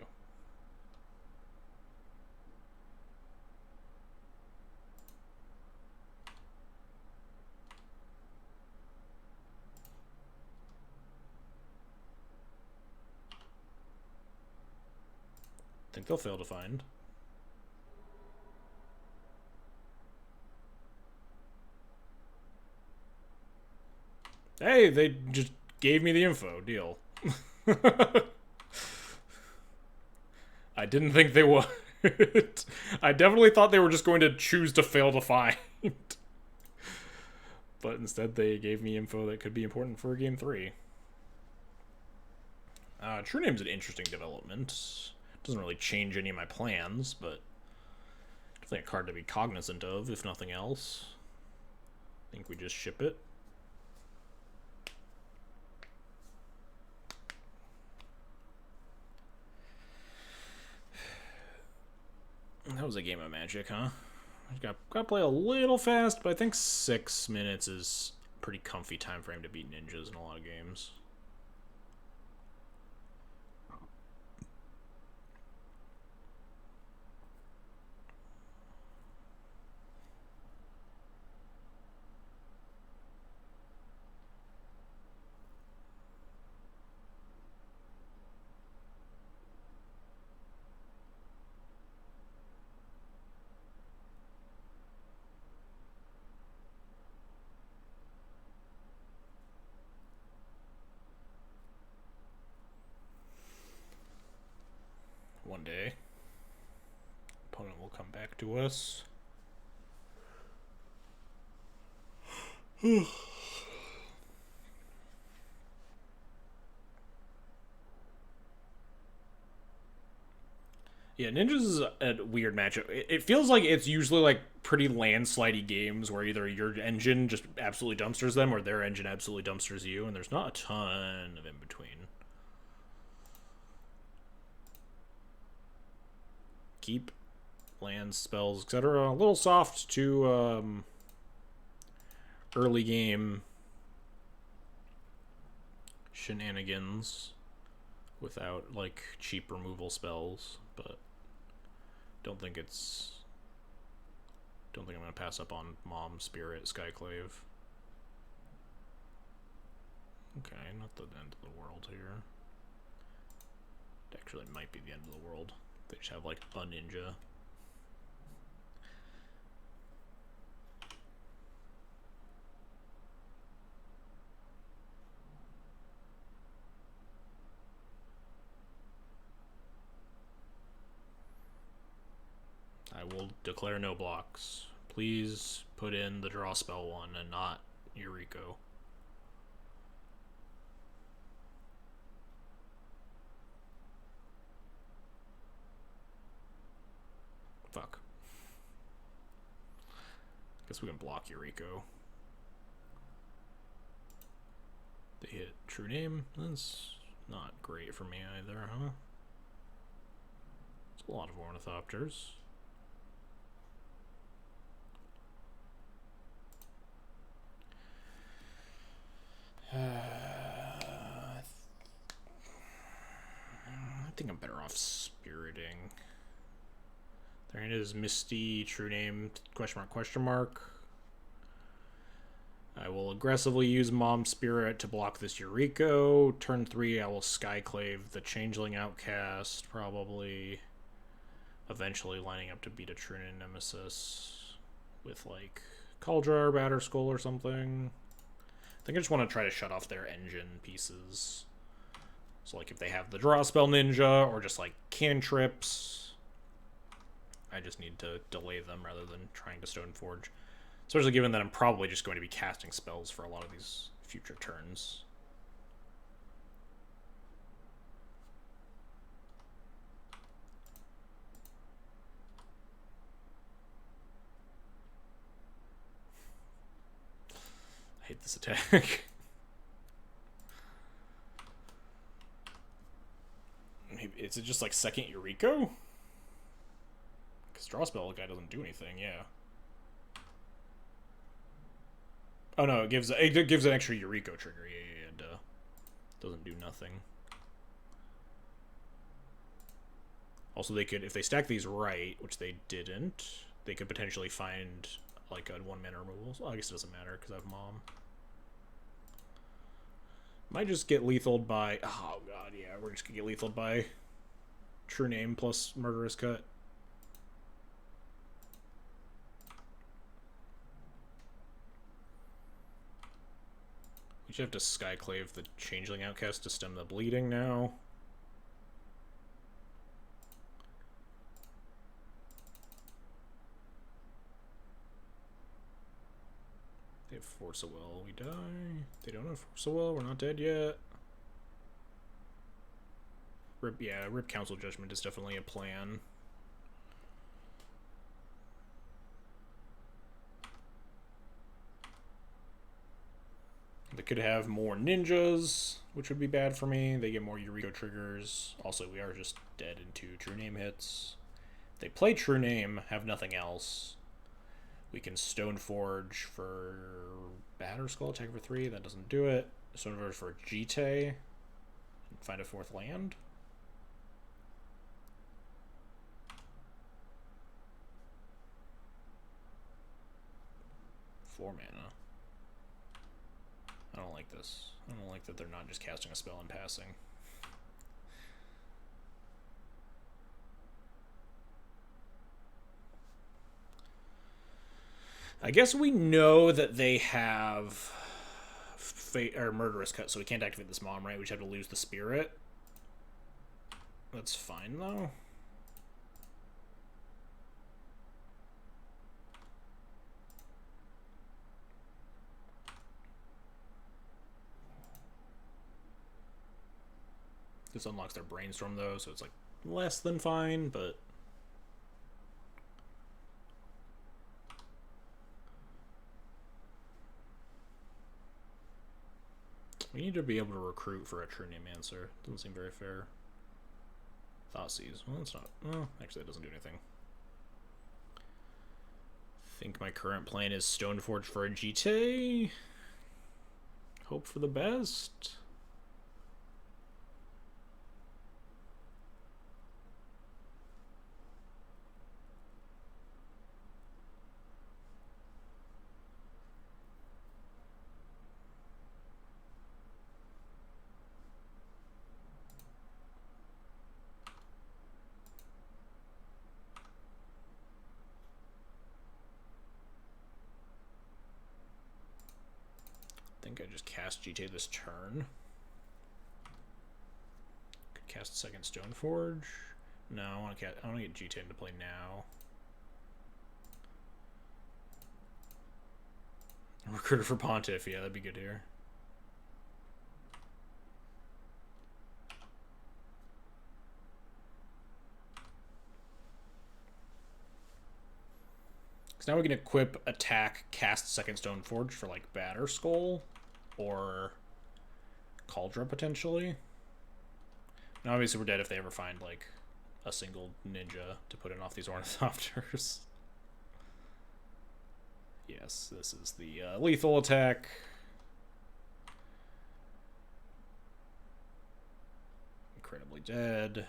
Think they'll fail to find. Hey, they just gave me the info. Deal. I didn't think they would. I definitely thought they were just going to choose to fail to find. But instead they gave me info that could be important for Game 3. True Name's an interesting development. Doesn't really change any of my plans, but definitely a card to be cognizant of, if nothing else. I think we just ship it. That was a game of Magic, huh? Got to play a little fast, but I think 6 minutes is a pretty comfy time frame to beat ninjas in a lot of games. One day, opponent will come back to us. Yeah, Ninjas is a weird matchup. It feels like it's usually like pretty landslidey games where either your engine just absolutely dumpsters them or their engine absolutely dumpsters you, and there's not a ton of in between. Keep, lands, spells, etc. A little soft to early game shenanigans without like cheap removal spells, but don't think I'm gonna pass up on Mom, Spirit, Skyclave. Okay, not the end of the world here. It actually might be the end of the world. They just have like a ninja. I will declare no blocks. Please put in the draw spell one and not Yuriko. Fuck. Guess we can block Yuriko. They hit True Name. That's not great for me either, huh? It's a lot of Ornithopters. I think I'm better off spiriting. There it is, Misty, True Name, question mark, question mark. I will aggressively use Mom Spirit to block this Yuriko. Turn 3, I will Skyclave the Changeling Outcast, probably. Eventually lining up to beat a True Name Nemesis with, like, Kaldra or Batterskull or something. I think I just want to try to shut off their engine pieces. So, like, if they have the Draw Spell Ninja or just, like, cantrips, I just need to delay them rather than trying to Stoneforge. Especially given that I'm probably just going to be casting spells for a lot of these future turns. I hate this attack. Is it just like second Yuriko? Because draw spell guy doesn't do anything, yeah. Oh no, it gives an extra Yuriko trigger, yeah, doesn't do nothing. Also, they could, if they stack these right, which they didn't, they could potentially find like a 1-mana removal. Well, I guess it doesn't matter because I have Mom. Might just get lethaled by... Oh, God, yeah. We're just going to get lethaled by True Name plus Murderous Cut. We should have to Skyclave the Changeling Outcast to stem the bleeding now. They have Force of Will, we die. They don't have Force of Will, we're not dead yet. Rip Council Judgment is definitely a plan. They could have more ninjas, which would be bad for me. They get more Eureka triggers. Also, we are just dead in 2 True Name hits. They play True Name, have nothing else. We can Stoneforge for Batterskull, attack for 3. That doesn't do it. Stoneforge for Jite. And find a 4th land. Four mana. I don't like this. I don't like that they're not just casting a spell and passing. I guess we know that they have Murderous Cut, so we can't activate this Mom, right? We just have to lose the Spirit. That's fine, though. This unlocks their Brainstorm, though, so it's like less than fine, but... We need to be able to recruit for a True Name Answer. Doesn't seem very fair. Thoughtseize. Well, it's not... Well, actually, it doesn't do anything. I think my current plan is Stoneforge for a GT. Hope for the best. I think I just cast GT this turn. Could cast a second Stoneforge. No, I want to get GT into play now. Recruiter for Pontiff, yeah, that'd be good here. Because now we can equip, attack, cast second Stoneforge for like Batterskull or Kaldra potentially. Now obviously we're dead if they ever find like a single ninja to put in off these Ornithopters. Yes, this is the lethal attack. Incredibly dead.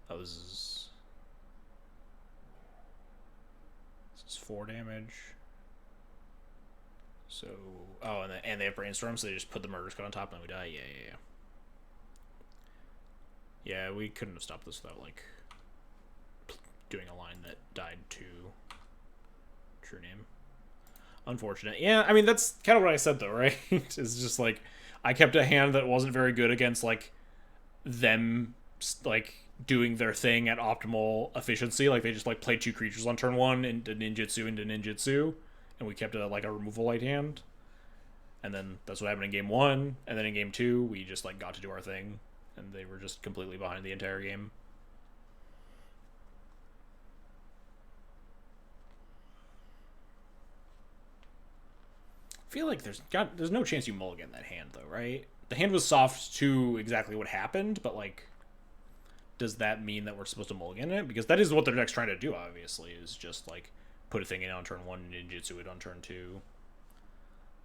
That was... This is 4 damage. So... Oh, and they have Brainstorm, so they just put the Murderous Cut on top and we die? Yeah. Yeah, we couldn't have stopped this without, like, doing a line that died to True Name. Unfortunate. Yeah, I mean, that's kind of what I said, though, right? It's just, like, I kept a hand that wasn't very good against, like, them, like, doing their thing at optimal efficiency. Like, they just, like, played 2 creatures on turn 1 into ninjutsu, and we kept, like, a removal light hand. And then that's what happened in game 1, and then in game 2, we just, like, got to do our thing, and they were just completely behind the entire game. I feel like there's no chance you mulligan that hand, though, right? The hand was soft to exactly what happened, but, like, does that mean that we're supposed to mulligan it? Because that is what their deck's trying to do, obviously, is just, like, put a thing in on turn 1 and ninjutsu it on turn 2.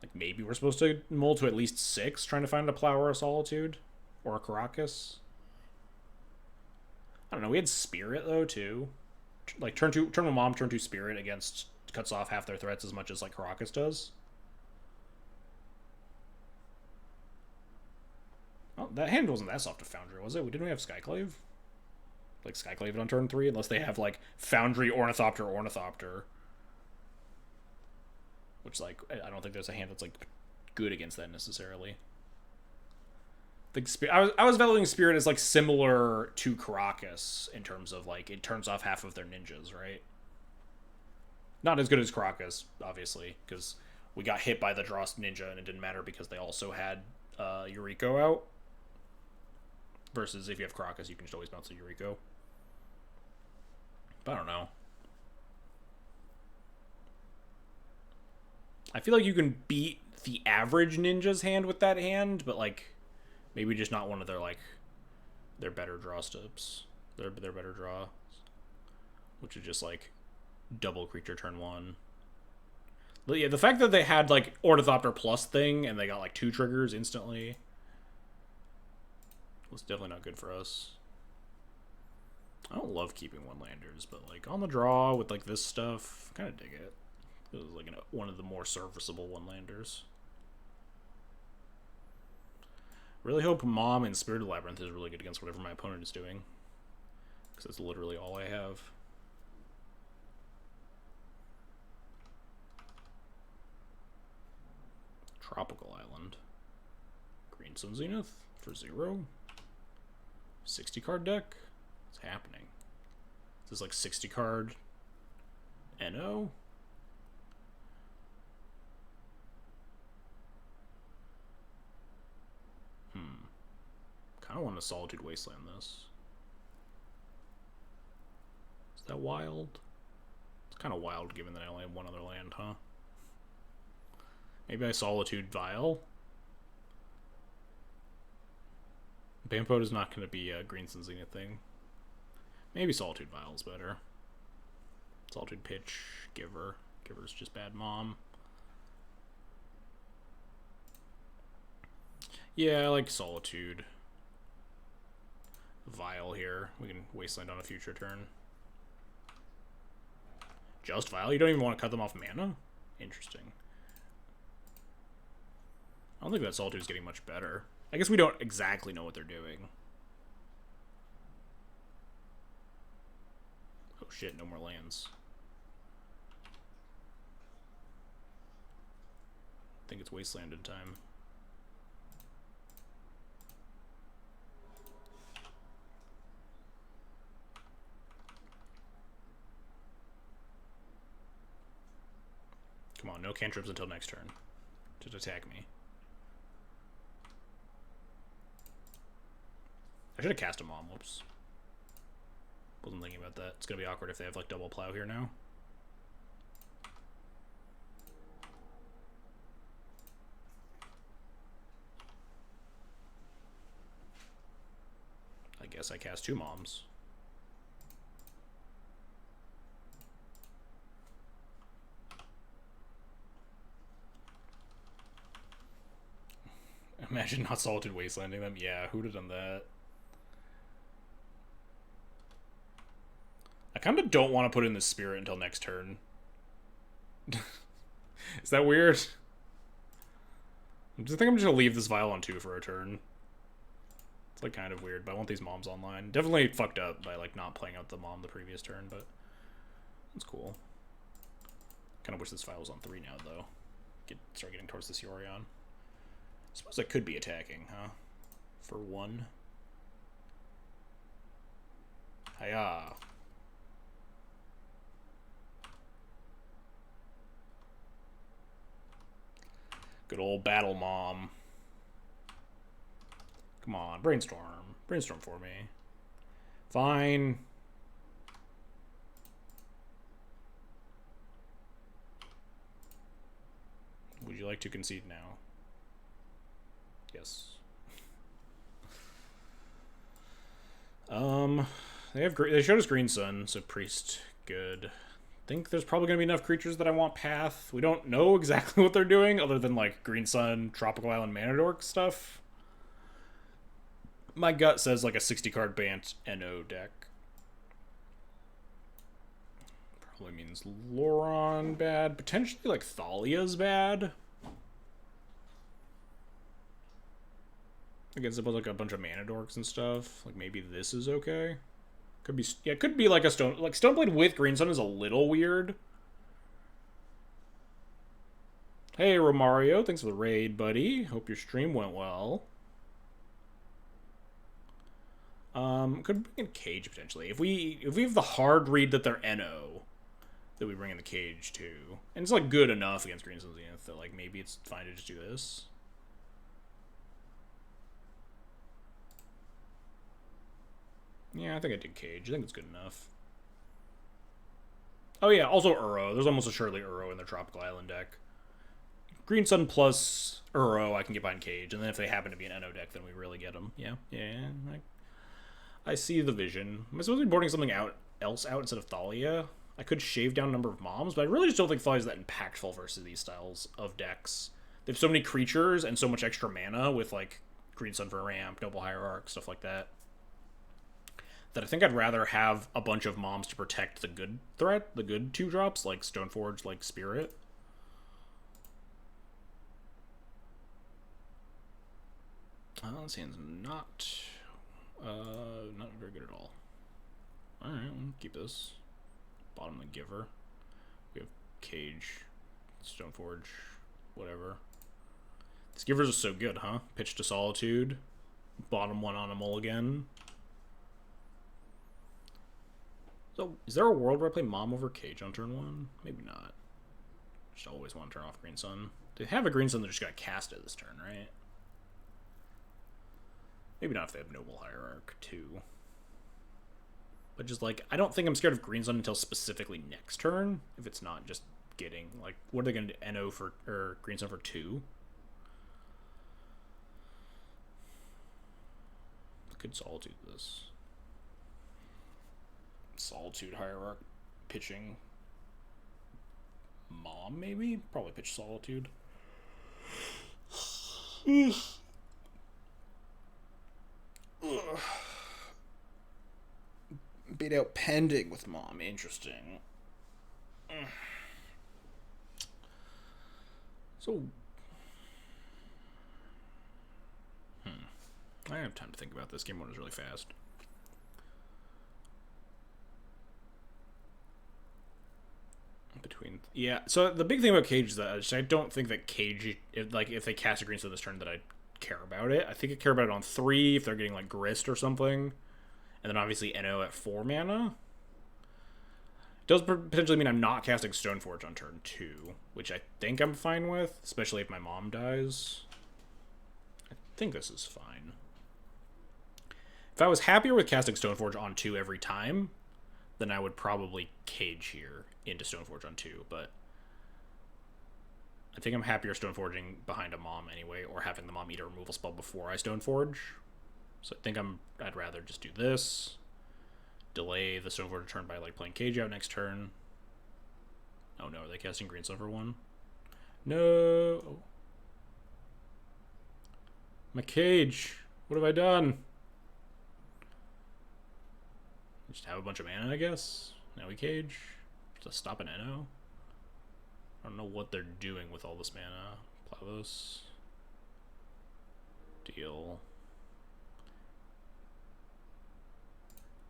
Like, maybe we're supposed to mull to at least 6, trying to find a Plower of Solitude or a Karakas. don't know. We had Spirit though too. Like turn one Mom, turn two Spirit against cuts off half their threats as much as like Karakas does. Oh, that hand wasn't that soft to Foundry, was it? Didn't we have Skyclave? Like Skyclave on turn 3, unless they have like Foundry, Ornithopter, Ornithopter. Which like I don't think there's a hand that's like good against that necessarily. I was valuing Spirit as like similar to Karakas in terms of like it turns off half of their ninjas, right? Not as good as Karakas, obviously, because we got hit by the Drost ninja and it didn't matter because they also had Yuriko out. Versus if you have Karakas, you can just always bounce a Yuriko. But I don't know. I feel like you can beat the average ninja's hand with that hand, but like maybe just not one of their like their better draw steps. Their better draw, which is just like double creature turn 1. But yeah, the fact that they had like Ornithopter plus thing and they got like 2 triggers instantly was definitely not good for us. I don't love keeping one-landers, but like on the draw with like this stuff, I kind of dig it. It was like one of the more serviceable one-landers. Really hope Mom and Spirited Labyrinth is really good against whatever my opponent is doing, because that's literally all I have. Tropical Island. Green Sun Zenith for 0. 60 card deck? What's happening? Is this like 60 card NO? Kind of want to Solitude Wasteland this. Is that wild? It's kind of wild given that I only have one other land, huh? Maybe I Solitude Vial? Bampot is not going to be a Green Sun Zenith thing. Maybe Solitude Vial is better. Solitude Pitch, Giver. Giver's just bad Mom. Yeah, I like Solitude Vial here. We can Wasteland on a future turn. Just Vial? You don't even want to cut them off mana? Interesting. I don't think that Solitude's getting much better. I guess we don't exactly know what they're doing. Oh shit, no more lands. I think it's Wastelanded time. Come on, no cantrips until next turn to attack me. I should have cast a Mom, whoops. Wasn't thinking about that. It's gonna be awkward if they have like double plow here now. I guess I cast 2 Moms. Imagine not Solitude Wastelanding them. Yeah, who'd have done that? I kind of don't want to put in the Spirit until next turn. Is that weird? I think I'm just going to leave this Vial on 2 for a turn. It's like kind of weird, but I want these Moms online. Definitely fucked up by like not playing out the Mom the previous turn, but that's cool. Kind of wish this Vial was on 3 now, though. Start getting towards this Yorion. Suppose I could be attacking, huh? For 1. Hiya. Good old Battle Mom. Come on, Brainstorm. Brainstorm for me. Fine. Would you like to concede now? Yes. They showed us Green Sun, so Priest, good. Think there's probably gonna be enough creatures that I want Path. We don't know exactly what they're doing, other than like Green Sun, Tropical Island, Mana Dork stuff. My gut says like a 60 card Bant NO deck. probably means Loron bad. Potentially, like, Thalia's bad. Against like a bunch of mana dorks and stuff. Like, maybe this is okay. Could be, yeah, it could be like a stone, like Stoneblade with Green Sun is a little weird. Hey, Romario, thanks for the raid, buddy. Hope your stream went well. Could bring in Cage potentially. If we have the hard read that they're NO, that we bring in the Cage too. And it's like good enough against Green Sun Zenith that like maybe it's fine to just do this. Yeah, I think I did Cage. I think it's good enough. Oh yeah, also Uro. There's almost assuredly Uro in their Tropical Island deck. Green Sun plus Uro I can get behind Cage, and then if they happen to be an NO deck, then we really get them. Yeah. I see the vision. Am I supposed to be boarding something else out instead of Thalia? I could shave down number of moms, but I really just don't think Thalia's that impactful versus these styles of decks. They have so many creatures and so much extra mana with like Green Sun for ramp, Noble Hierarch, stuff like that, that I think I'd rather have a bunch of moms to protect the good threat, the good 2-drops, like Stoneforge, like Spirit. This hand's not very good at all. Alright, we'll keep this. Bottom the Giver. We have Cage, Stoneforge, whatever. These Givers are so good, huh? Pitch to Solitude. Bottom one on a mulligan. So, is there a world where I play Mom over Cage on turn 1? Maybe not. Just always want to turn off Green Sun. They have a Green Sun that just got cast at this turn, right? Maybe not if they have Noble Hierarch, too. But just, like, I don't think I'm scared of Green Sun until specifically next turn. If it's not just getting, like, what are they going to do? NO for, or Green Sun for 2? Could Solitude this. Solitude Hierarch pitching Mom, maybe? Probably pitch Solitude. Beat out Pending with Mom. Interesting. So, I have time to think about this. Game 1 is really fast. So the big thing about Cage is that I don't think that Cage, if they cast a Green Sun this turn, that I care about it. I think I care about it on 3 if they're getting like Grist or something, and then obviously NO at 4 mana. It does potentially mean I'm not casting Stoneforge on turn 2, which I think I'm fine with, especially if my mom dies. I think this is fine. If I was happier with casting Stoneforge on 2 every time, then I would probably Cage here into Stoneforge on 2, but I think I'm happier Stoneforging behind a Mom anyway, or having the Mom eat a removal spell before I Stoneforge. So I think I'd rather just do this, delay the Stoneforge turn by like playing Cage out next turn. Oh no, are they casting Green Sun for 1? No! My Cage! What have I done? Just have a bunch of mana, I guess. Now we Cage. Just stop an NO. I don't know what they're doing with all this mana. Plavos. Deal.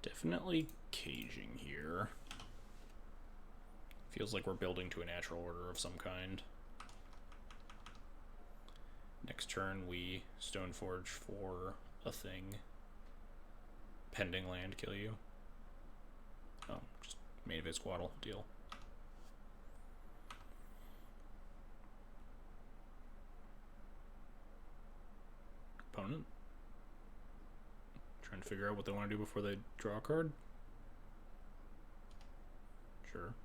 Definitely caging here. Feels like we're building to a natural order of some kind. Next turn we Stoneforge for a thing. Pending land kill you. Oh, just main evade Squaddle. Deal. Opponent. Trying to figure out what they want to do before they draw a card. Sure.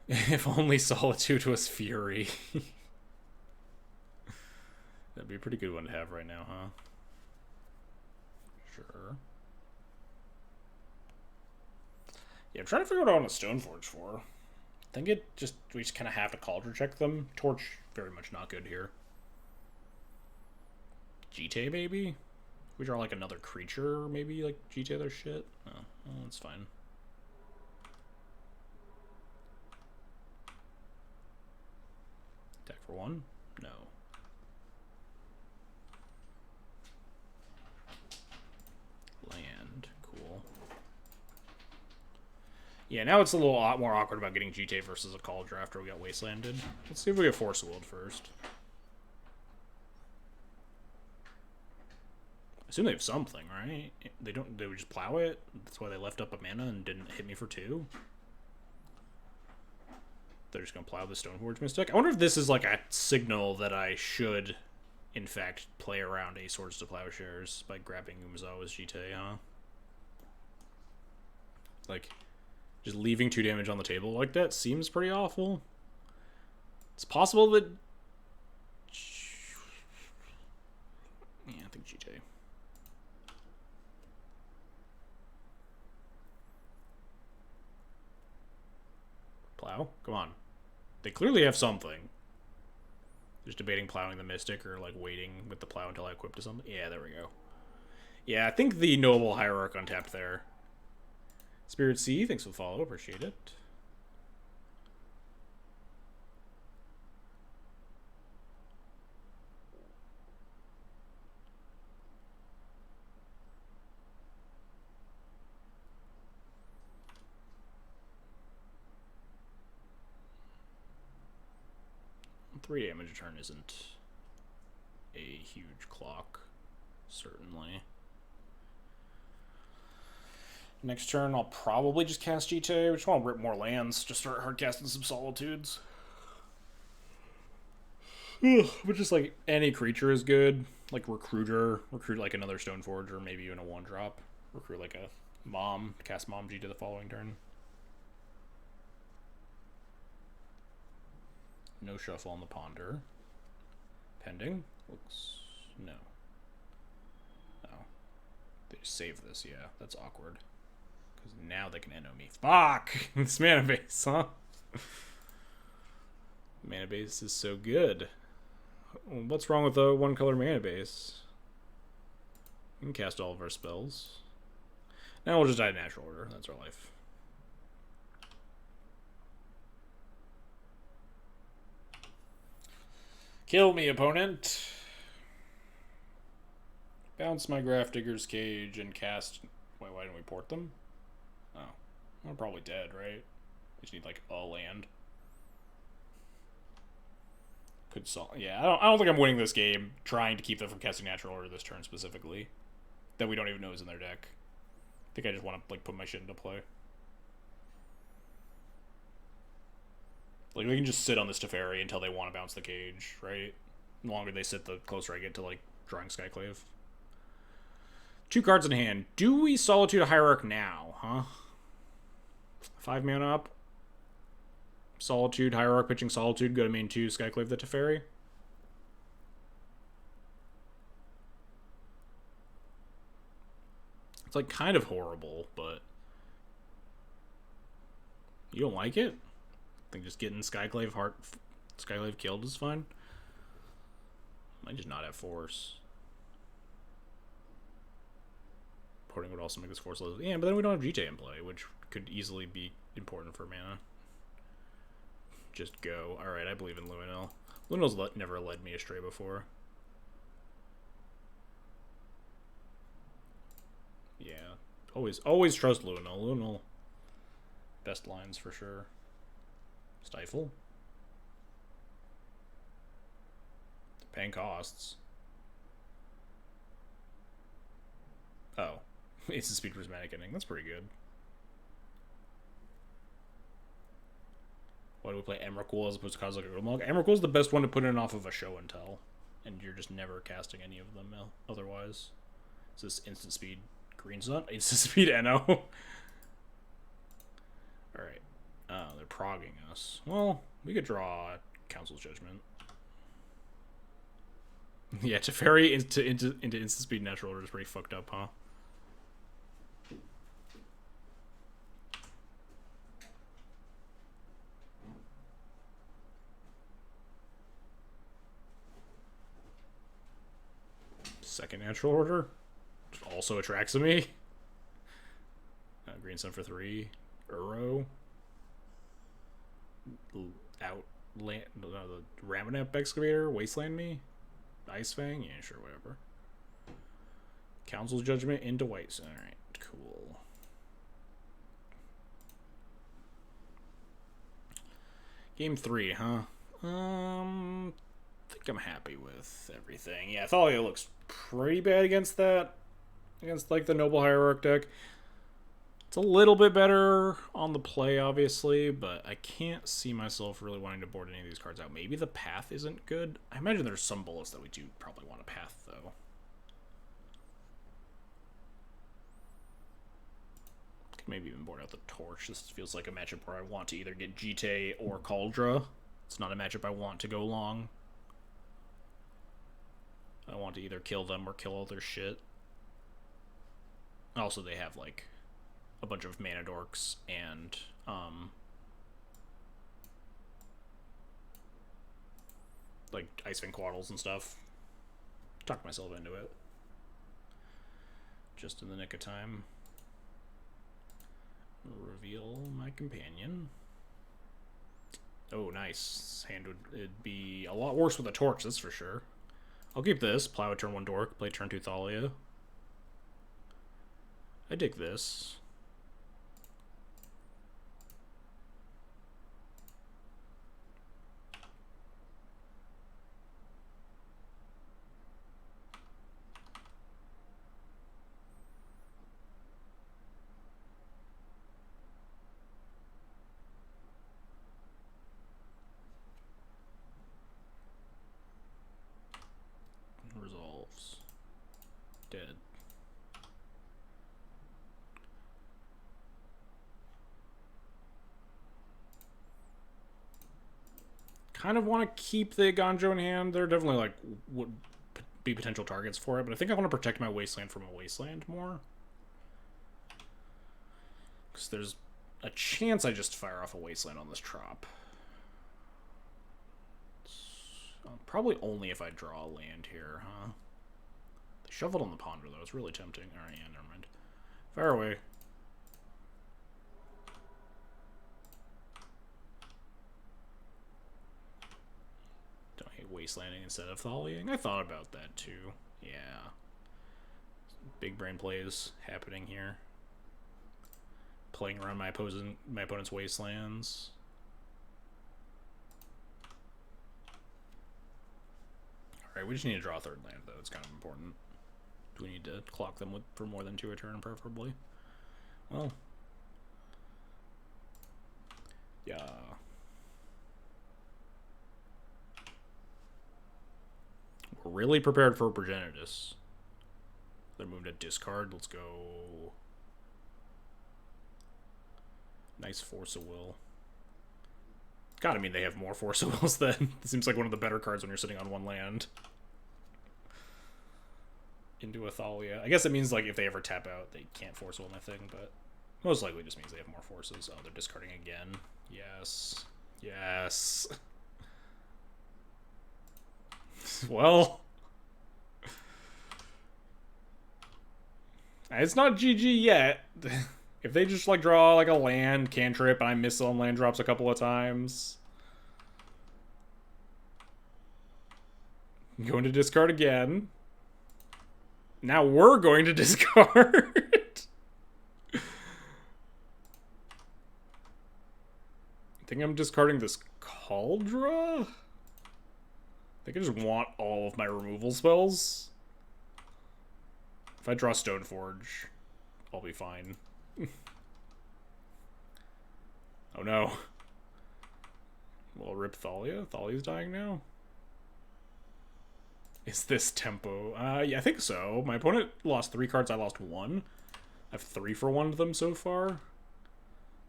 If only Solitude was Fury. That'd be a pretty good one to have right now, huh? Sure. Yeah, I'm trying to figure out what I want a Stoneforge for. I think we just kind of have to Cauldron check them. Torch, very much not good here. Jite, maybe? We draw like another creature, maybe like Jite their shit. Oh, that's fine. Attack for 1? No. Land. Cool. Yeah, now it's a little more awkward about getting GTA versus a Cauldron after we got Wastelanded. Let's see if we get Force Willed first. I assume they have something, right? They don't. They would just plow it. That's why they left up a mana and didn't hit me for 2. They're just gonna plow the Stoneforge Mystic. I wonder if this is like a signal that I should, in fact, play around a Swords to Plowshares by grabbing Umezawa's GTA, huh? Like, just leaving 2 damage on the table like that seems pretty awful. It's possible that... Yeah, I think GTA. Plow? Come on. They clearly have something. Just debating plowing the Mystic or, like, waiting with the plow until I equip to something. Yeah, there we go. Yeah, I think the Noble Hierarch untapped there. Spirit Sea, thanks for the follow. Appreciate it. Three damage a turn isn't a huge clock, certainly. Next turn, I'll probably just cast GTA. We just want to rip more lands. Just start hard casting some Solitudes. But just like any creature is good. Like Recruiter, recruit like another Stoneforge, or maybe even a 1-drop. Recruit like a Mom, cast Mom G to the following turn. No shuffle on the Ponder. Pending? Looks... no. Oh. They just save this, yeah. That's awkward. Because now they can endo me. Fuck! This mana base, huh? Mana base is so good. What's wrong with the 1-color mana base? We can cast all of our spells. Now we'll just die in natural order. That's our life. Kill me, opponent. Bounce my Grafdigger's Cage and cast... Wait, why didn't we port them? Oh. We're probably dead, right? We just need, like, a land. Could solve... Yeah, I don't think I'm winning this game trying to keep them from casting Natural Order this turn specifically. That we don't even know is in their deck. I think I just want to, like, put my shit into play. Like, we can just sit on this Teferi until they want to bounce the cage, right? The longer they sit, the closer I get to, like, drawing Skyclave. 2 cards in hand. Do we Solitude a Hierarch now, huh? 5 mana up. Solitude, Hierarch, pitching Solitude, go to main 2, Skyclave the Teferi. It's, like, kind of horrible, but... You don't like it? I think just getting Skyclave killed is fine. Might just not have force. Porting would also make this force less. Yeah, but then we don't have GTA in play, which could easily be important for mana. Just go. Alright, I believe in Luenel. Luenel's never led me astray before. Yeah. Always trust Luenel. Luenel, best lines for sure. Stifle. Paying costs. Oh. It's a speed prismatic ending. That's pretty good. Why do we play Emrakul as opposed to Kozilek or Grimlock? Emrakul's the best one to put in off of a show and tell. And you're just never casting any of them otherwise. Is this instant speed Green Sun? Instant speed NO? Alright. Oh, they're progging us. Well, we could draw Council's Judgment. Yeah, Teferi into instant speed natural order is pretty fucked up, huh? Second natural order also attracts me. green sun for 3. Uro. Outland. No, the Ramanap Excavator. Wasteland me. Ice Fang. Yeah, sure, whatever. Council's Judgment into white. Alright, cool. Game 3, huh? I think I'm happy with everything. Yeah, Thalia looks pretty bad against that. Against, like, the Noble Hierarch deck. It's a little bit better on the play, obviously, but I can't see myself really wanting to board any of these cards out. Maybe the Path isn't good. I imagine there's some bullets that we do probably want a Path, though. Could maybe even board out the Torch. This feels like a matchup where I want to either get Jite or Kaldra. It's not a matchup I want to go long. I want to either kill them or kill all their shit. Also, they have, like, a bunch of mana dorks and like Ice-Fang Quaddles and stuff. Talked myself into it. Just in the nick of time. Reveal my companion. Oh, nice. Hand it'd be a lot worse with a Torch, that's for sure. I'll keep this. Plow a turn 1 dork, play turn 2 Thalia. I dig this. Resolves. Dead. Kind of want to keep the Ganjo in hand. They're definitely, like, would be potential targets for it, but I think I want to protect my Wasteland from a Wasteland more. Because there's a chance I just fire off a Wasteland on this Trop. Probably only if I draw a land here, huh? They shuffled on the Ponder, though. It's really tempting. Alright, yeah, never mind. Fire away. Don't hate Wastelanding instead of Thaliaing. I thought about that, too. Yeah. Big brain plays happening here. Playing around my opponent's Wastelands. Alright, we just need to draw a 3rd land, though. It's kind of important. Do we need to clock them for more than 2 a turn, preferably? Well. Yeah. We're really prepared for Progenitus. They're moving to discard. Let's go. Nice Force of Will. Gotta mean they have more Force of Wills then. It seems like one of the better cards when you're sitting on 1 land. Into a Thalia. I guess it means, like, if they ever tap out, they can't Force Will my thing, but most likely just means they have more forces. Oh, they're discarding again. Yes. Yes. Well. It's not GG yet. If they just, like, draw, like, a land, cantrip, and I miss on land drops a couple of times. I'm going to discard again. Now we're going to discard. I think I'm discarding this Kaldra? I think I just want all of my removal spells. If I draw Stoneforge, I'll be fine. Oh no. Well, rip Thalia? Thalia's dying now? Is this tempo? Yeah, I think so. My opponent lost 3 cards, I lost 1. I have 3 for 1 of them so far.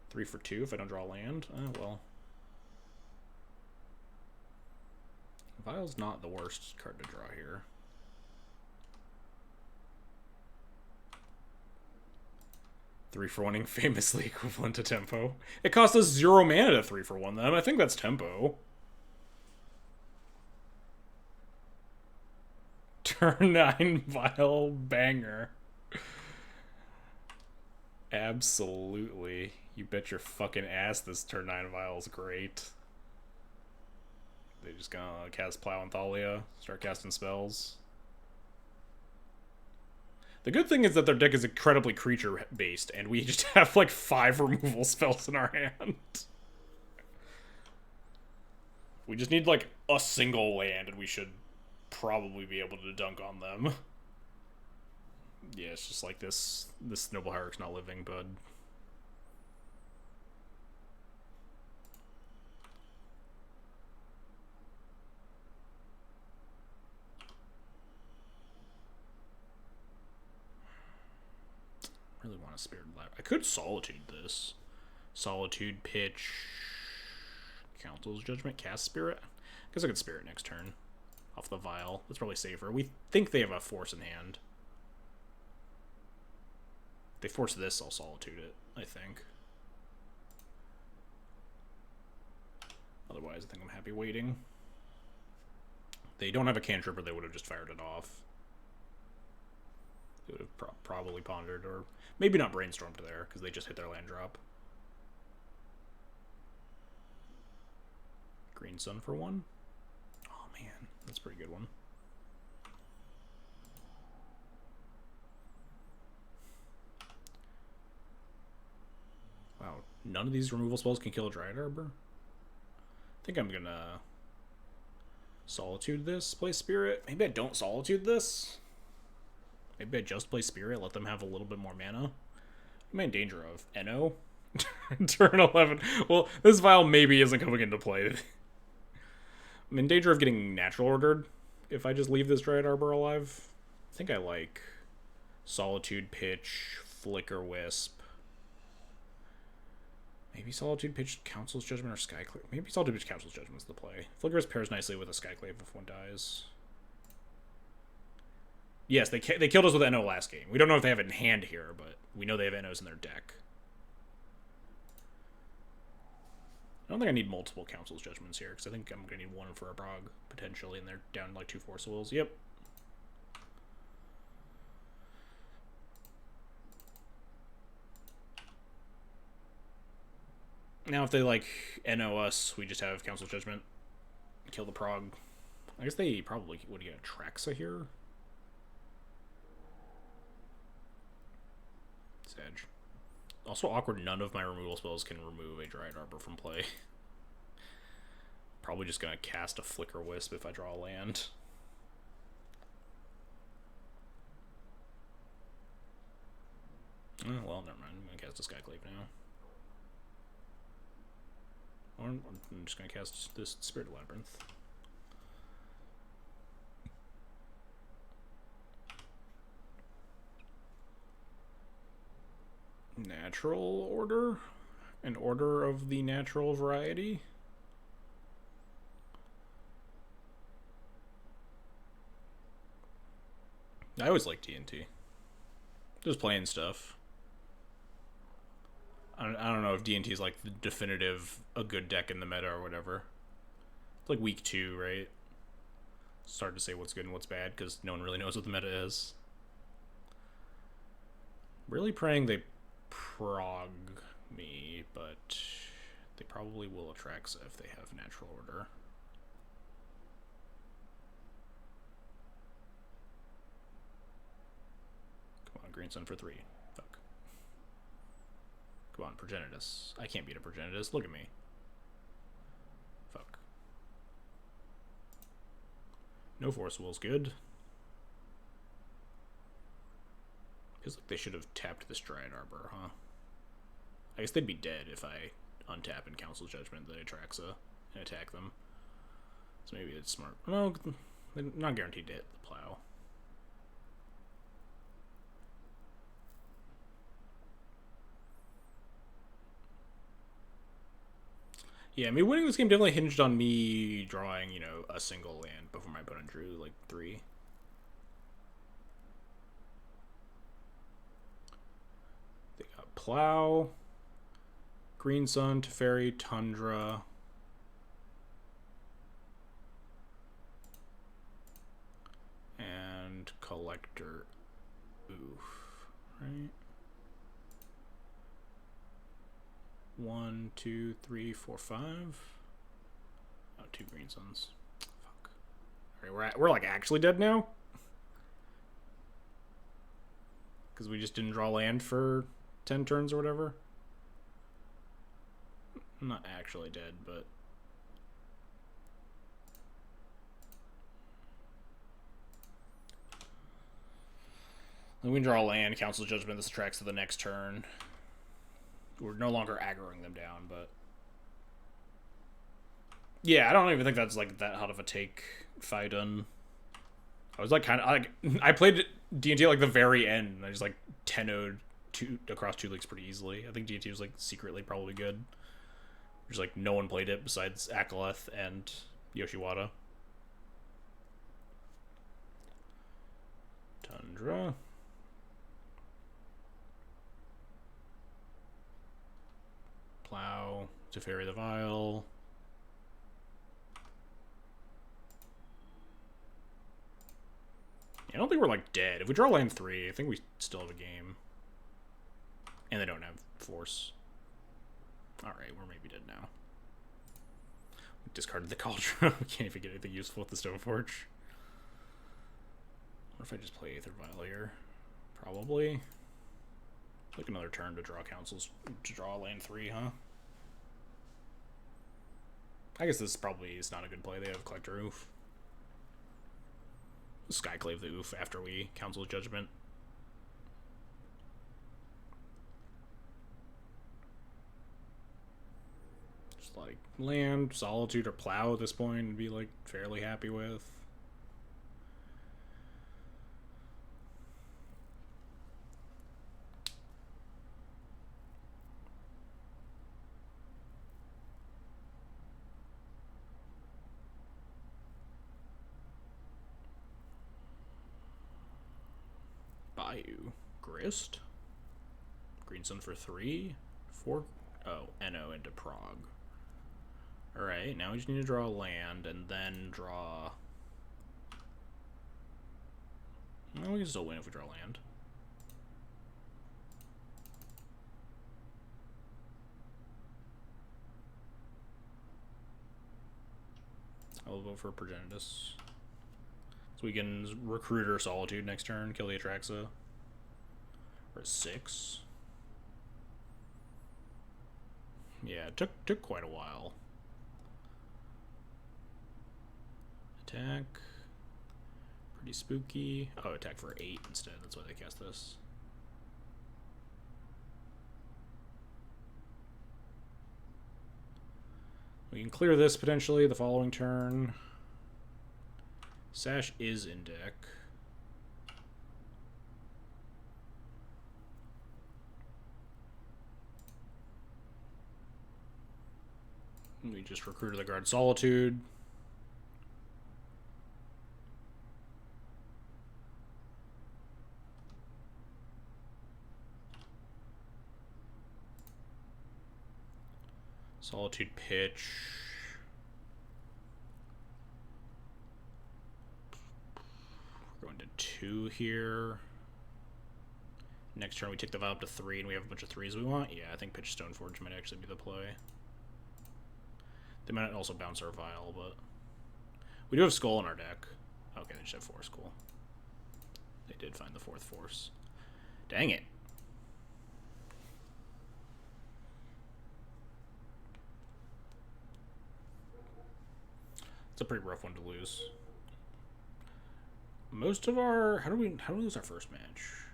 3 for 2 if I don't draw land. Oh, well. Vial's not the worst card to draw here. Three for one-ing famously equivalent to tempo. It cost us 0 mana to 3 for 1 them. I think that's tempo. Turn 9 Vial banger. Absolutely. You bet your fucking ass this turn 9 Vial's great. They just gonna cast Plow and Thalia, start casting spells. The good thing is that their deck is incredibly creature based, and we just have like 5 removal spells in our hand. We just need like a single land, and we should probably be able to dunk on them. Yeah, it's just like this Noble Hierarch's not living, bud. Really want a Spirit Lab. I could Solitude this. Solitude, pitch, Council's Judgment, cast Spirit. I guess I could Spirit next turn. Off the Vial. That's probably safer. We think they have a Force in hand. If they force this, I'll Solitude it, I think. Otherwise, I think I'm happy waiting. They don't have a cantrip, or they would have just fired it off. They would have probably pondered, or maybe not brainstormed there, because they just hit their land drop. Green Sun for 1. Oh man, that's a pretty good one. Wow, none of these removal spells can kill a Dryad Arbor? I think I'm gonna Solitude this, play Spirit. Maybe I don't Solitude this. Maybe I just play Spirit, let them have a little bit more mana. I'm in danger of Eno. Turn 11. Well, this Vial maybe isn't coming into play. I'm in danger of getting natural ordered if I just leave this Dryad Arbor alive. I think I like Solitude, Pitch, Flicker Wisp. Maybe Solitude, Pitch, Council's Judgment, or Skyclave. Maybe Solitude, Pitch, Council's Judgment is the play. Flicker Wisp pairs nicely with a Skyclave if one dies. Yes, they killed us with Eno last game. We don't know if they have it in hand here, but we know they have Enos in their deck. I don't think I need multiple Council's Judgments here, because I think I'm going to need one for a Brog, potentially, and they're down like 2 Force Wills. Yep. Now if they, like, NO us, we just have Council's Judgment. Kill the Prog. I guess they probably would get a Traxa here. Edge. Also awkward, none of my removal spells can remove a Dryad Arbor from play. Probably just gonna cast a Flicker Wisp if I draw a land. Oh, well, never mind. I'm gonna cast a Skyclave now. Or I'm just gonna cast this Spirit Labyrinth. Natural order? An order of the natural variety? I always like TNT. Just playing stuff. I don't know if DNT is like the definitive a good deck in the meta or whatever. It's like week 2, right? It's hard to say what's good and what's bad because no one really knows what the meta is. Really praying they prog me, but they probably will attract if they have natural order. Come on, Green Sun for 3. Fuck. Come on, Progenitus. I can't beat a Progenitus. Look at me. Fuck. No Force Will's good. Feels like they should have tapped this Dryad Arbor, huh? I guess they'd be dead if I untap and Council's Judgment the Atraxa and attack them. So maybe it's smart. No, they're not guaranteed to hit the Plow. Yeah, I mean, winning this game definitely hinged on me drawing, you know, a single land before my opponent drew, like, 3. They got Plow, Green Sun, Teferi, Tundra. And Collector. Oof. Right? 1, 2, 3, 4, 5. Oh, 2 green suns. Fuck. Alright, we're like actually dead now? Because we just didn't draw land for 10 turns or whatever. I'm not actually dead, but... Then we can draw land, Council's Judgment, this tracks to the next turn. We're no longer aggroing them down, but... Yeah, I don't even think that's like that hot of a take, Phaidon. I was like kind of... I played D&T like the very end, and I just like 10-0'd across 2 leagues pretty easily. I think D&T was like secretly probably good. Just like no one played it besides Akaleth and Yoshiwada. Tundra. Plow. Teferi the Vile. I don't think we're like dead. If we draw land 3, I think we still have a game. And they don't have force. Alright, we're maybe dead now. We discarded the Cauldron. We can't even get anything useful with the Stoneforge. What if I just play Aether Vial here? Probably. Like another turn to draw councils, to draw land 3, huh? I guess this probably is not a good play. They have Collector Oof. Skyclave the Oof after we Council's Judgment. Just like land, Solitude, or Plow at this point and be like fairly happy with. Bayou. Grist. Green Sun for 3. 4. Oh, Eno into Prague. Alright, now we just need to draw land and then draw... Well, we can still win if we draw land. I'll vote for Progenitus. So we can Recruiter Solitude next turn, kill the Atraxa. For 6. Yeah, it took quite a while. Attack. Pretty spooky. Oh, attack for 8 instead. That's why they cast this. We can clear this potentially the following turn. Sash is in deck. We just Recruiter the Guard Solitude. Solitude pitch. We're going to 2 here. Next turn we take the Vial up to 3 and we have a bunch of 3s we want. Yeah, I think pitch Stoneforge might actually be the play. They might also bounce our Vial, but... We do have Skull in our deck. Okay, they just have Force. Cool. They did find the 4th Force. Dang it. It's a pretty rough one to lose. Most of our... How do we lose our first match?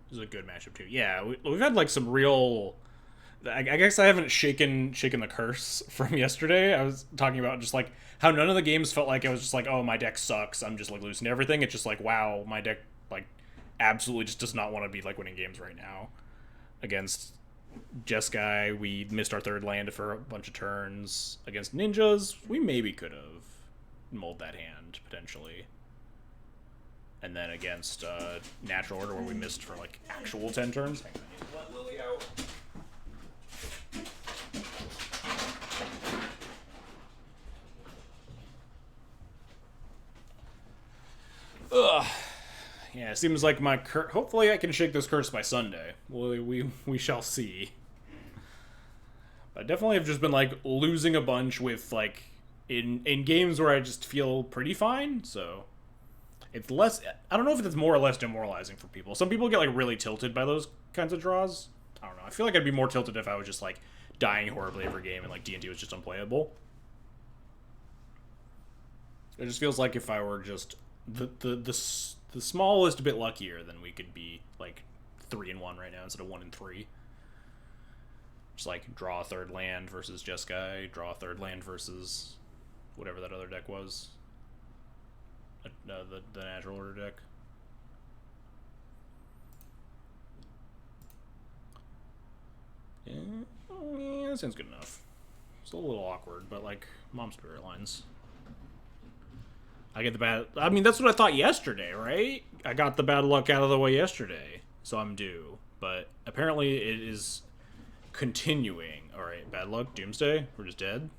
This is a good matchup, too. Yeah, we've had, like, some real... I guess I haven't shaken the curse from yesterday. I was talking about just, like, how none of the games felt like I was just like, oh, my deck sucks. I'm just, like, losing everything. It's just like, wow, my deck, like, absolutely just does not want to be, like, winning games right now. Against Jeskai, we missed our 3rd land for a bunch of turns. Against Ninjas, we maybe could have mulled that hand, potentially. And then against Natural Order, where we missed for, like, actual 10 turns. Hang on, I need to let Lily out. Ugh. Yeah, it seems like my curse... Hopefully I can shake this curse by Sunday. We shall see. I definitely have just been like losing a bunch with like in games where I just feel pretty fine. So it's less. I don't know if it's more or less demoralizing for people. Some people get like really tilted by those kinds of draws. I don't know. I feel like I'd be more tilted if I was just like dying horribly every game and like D&D was just unplayable. It just feels like if I were just the smallest bit luckier, then we could be like 3-1 right now instead of 1-3. Just like draw a third land versus Jeskai, draw a third land versus whatever that other deck was. The natural order deck. Yeah, that sounds good enough. It's a little awkward, but like Mom Spirit Lines. I get the bad. I mean, that's what I thought yesterday, right? I got the bad luck out of the way yesterday, so I'm due. But apparently, it is continuing. All right, bad luck, Doomsday. We're just dead.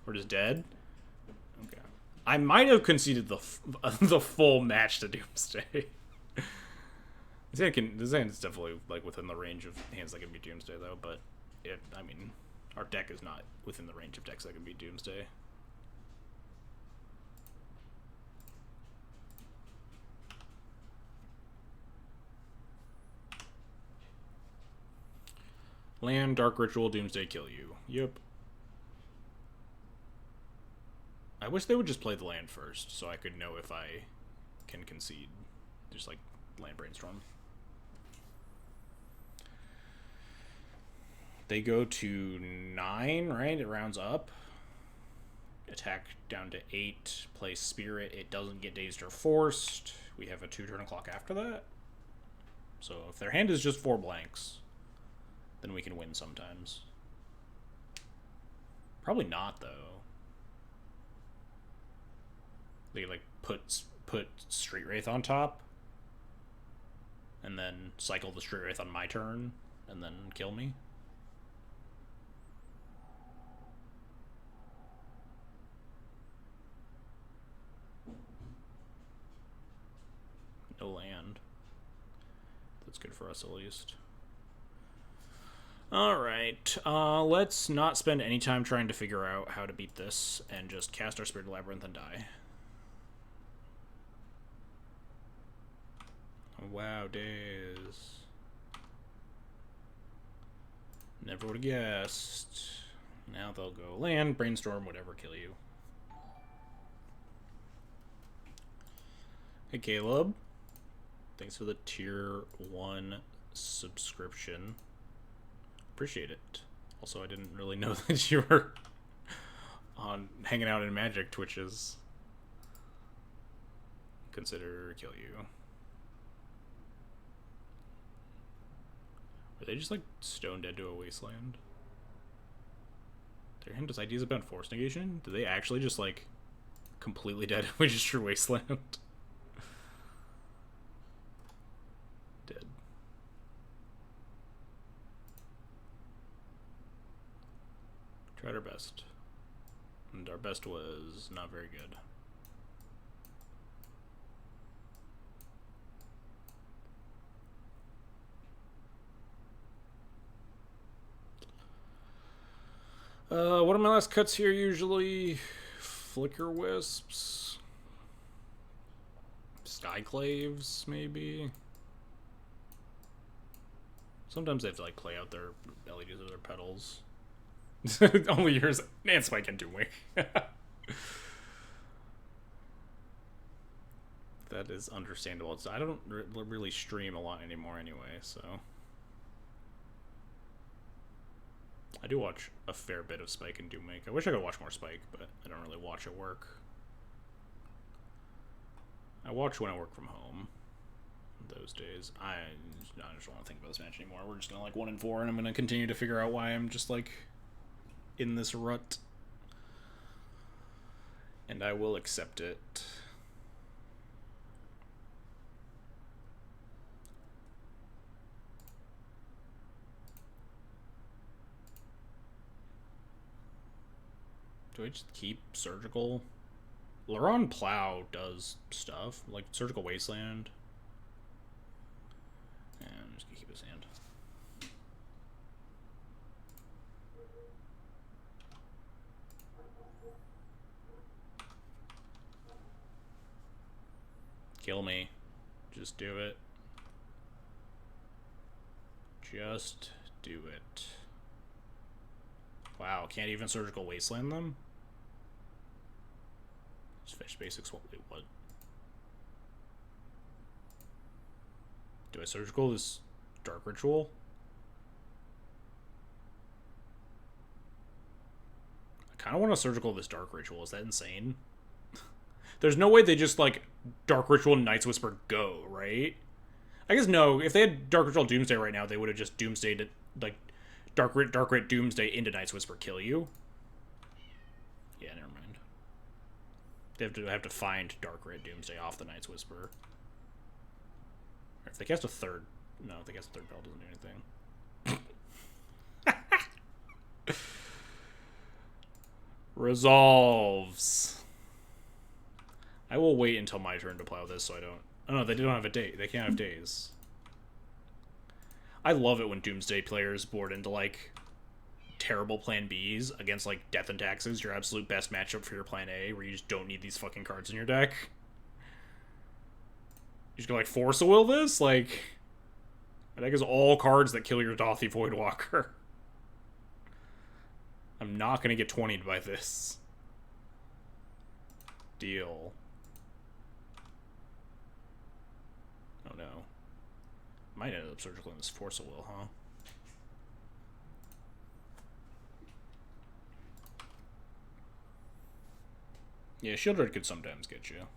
We're just dead. Okay. I might have conceded the full match to Doomsday. This hand is definitely like within the range of hands that can be Doomsday, though. But I mean, our deck is not within the range of decks that can be Doomsday. Land, Dark Ritual, Doomsday, kill you. Yep. I wish they would just play the land first, so I could know if I can concede. Just like land Brainstorm. They go to 9, right? It rounds up. Attack down to 8. Play Spirit. It doesn't get dazed or forced. We have a 2-turn clock after that. So if their hand is just 4 blanks, then we can win sometimes. Probably not, though. They like put Street Wraith on top, and then cycle the Street Wraith on my turn, and then kill me. No land. That's good for us at least. Alright, let's not spend any time trying to figure out how to beat this and just cast our Spirit Labyrinth and die. Wow, days. Never would have guessed. Now they'll go land, Brainstorm, whatever, kill you. Hey, Caleb. Thanks for the tier 1 subscription. Appreciate it. Also, I didn't really know that you were on hanging out in Magic Twitches. Consider kill you. Are they just like stone dead to a wasteland? Their hand does ideas about force negation? Do they actually just like completely dead if we just drew wasteland? Dead. Tried our best. And our best was not very good. What are my last cuts here usually? Flicker Wisps. Skyclaves, maybe? Sometimes they have to like play out their LEDs or their petals. Only yours and Spike and Doomwing. That is understandable. I don't really stream a lot anymore anyway, so... I do watch a fair bit of Spike and Doomwing. I wish I could watch more Spike, but I don't really watch at work. I watch when I work from home. Those days. I just don't want to think about this match anymore. We're just gonna like 1-4, and I'm gonna continue to figure out why I'm just like in this rut. And I will accept it. Do I just keep Surgical? Laron Plow does stuff, like Surgical Wasteland. And I'm just gonna keep his hand. Kill me. Just do it. Just do it. Wow, can't even Surgical Wasteland them? Just fetch basics. Wait, what? Do I Surgical this Dark Ritual? I kind of want to Surgical this Dark Ritual. Is that insane? There's no way they just, like, Dark Ritual Night's Whisper go, right? I guess no. If they had Dark Ritual Doomsday right now, they would have just Doomsdayed it, like, Dark Rit Doomsday into Night's Whisper kill you. Yeah, never mind. They have to find Dark Rit Doomsday off the Night's Whisper. Or if they cast a third... No, if they cast a third spell, it doesn't do anything. Resolves. I will wait until my turn to plow this so I don't... Oh no, they don't have a day. They can't have days. I love it when Doomsday players board into, like, terrible plan Bs against, like, Death and Taxes, your absolute best matchup for your plan A, where you just don't need these fucking cards in your deck. You just go, like, Force a Will this? Like, my deck is all cards that kill your Dauthi Voidwalker. I'm not gonna get 20'd by this. Deal. Oh no. Might end up Surgical in this Force of Will, huh? Yeah, Shieldred could sometimes get you.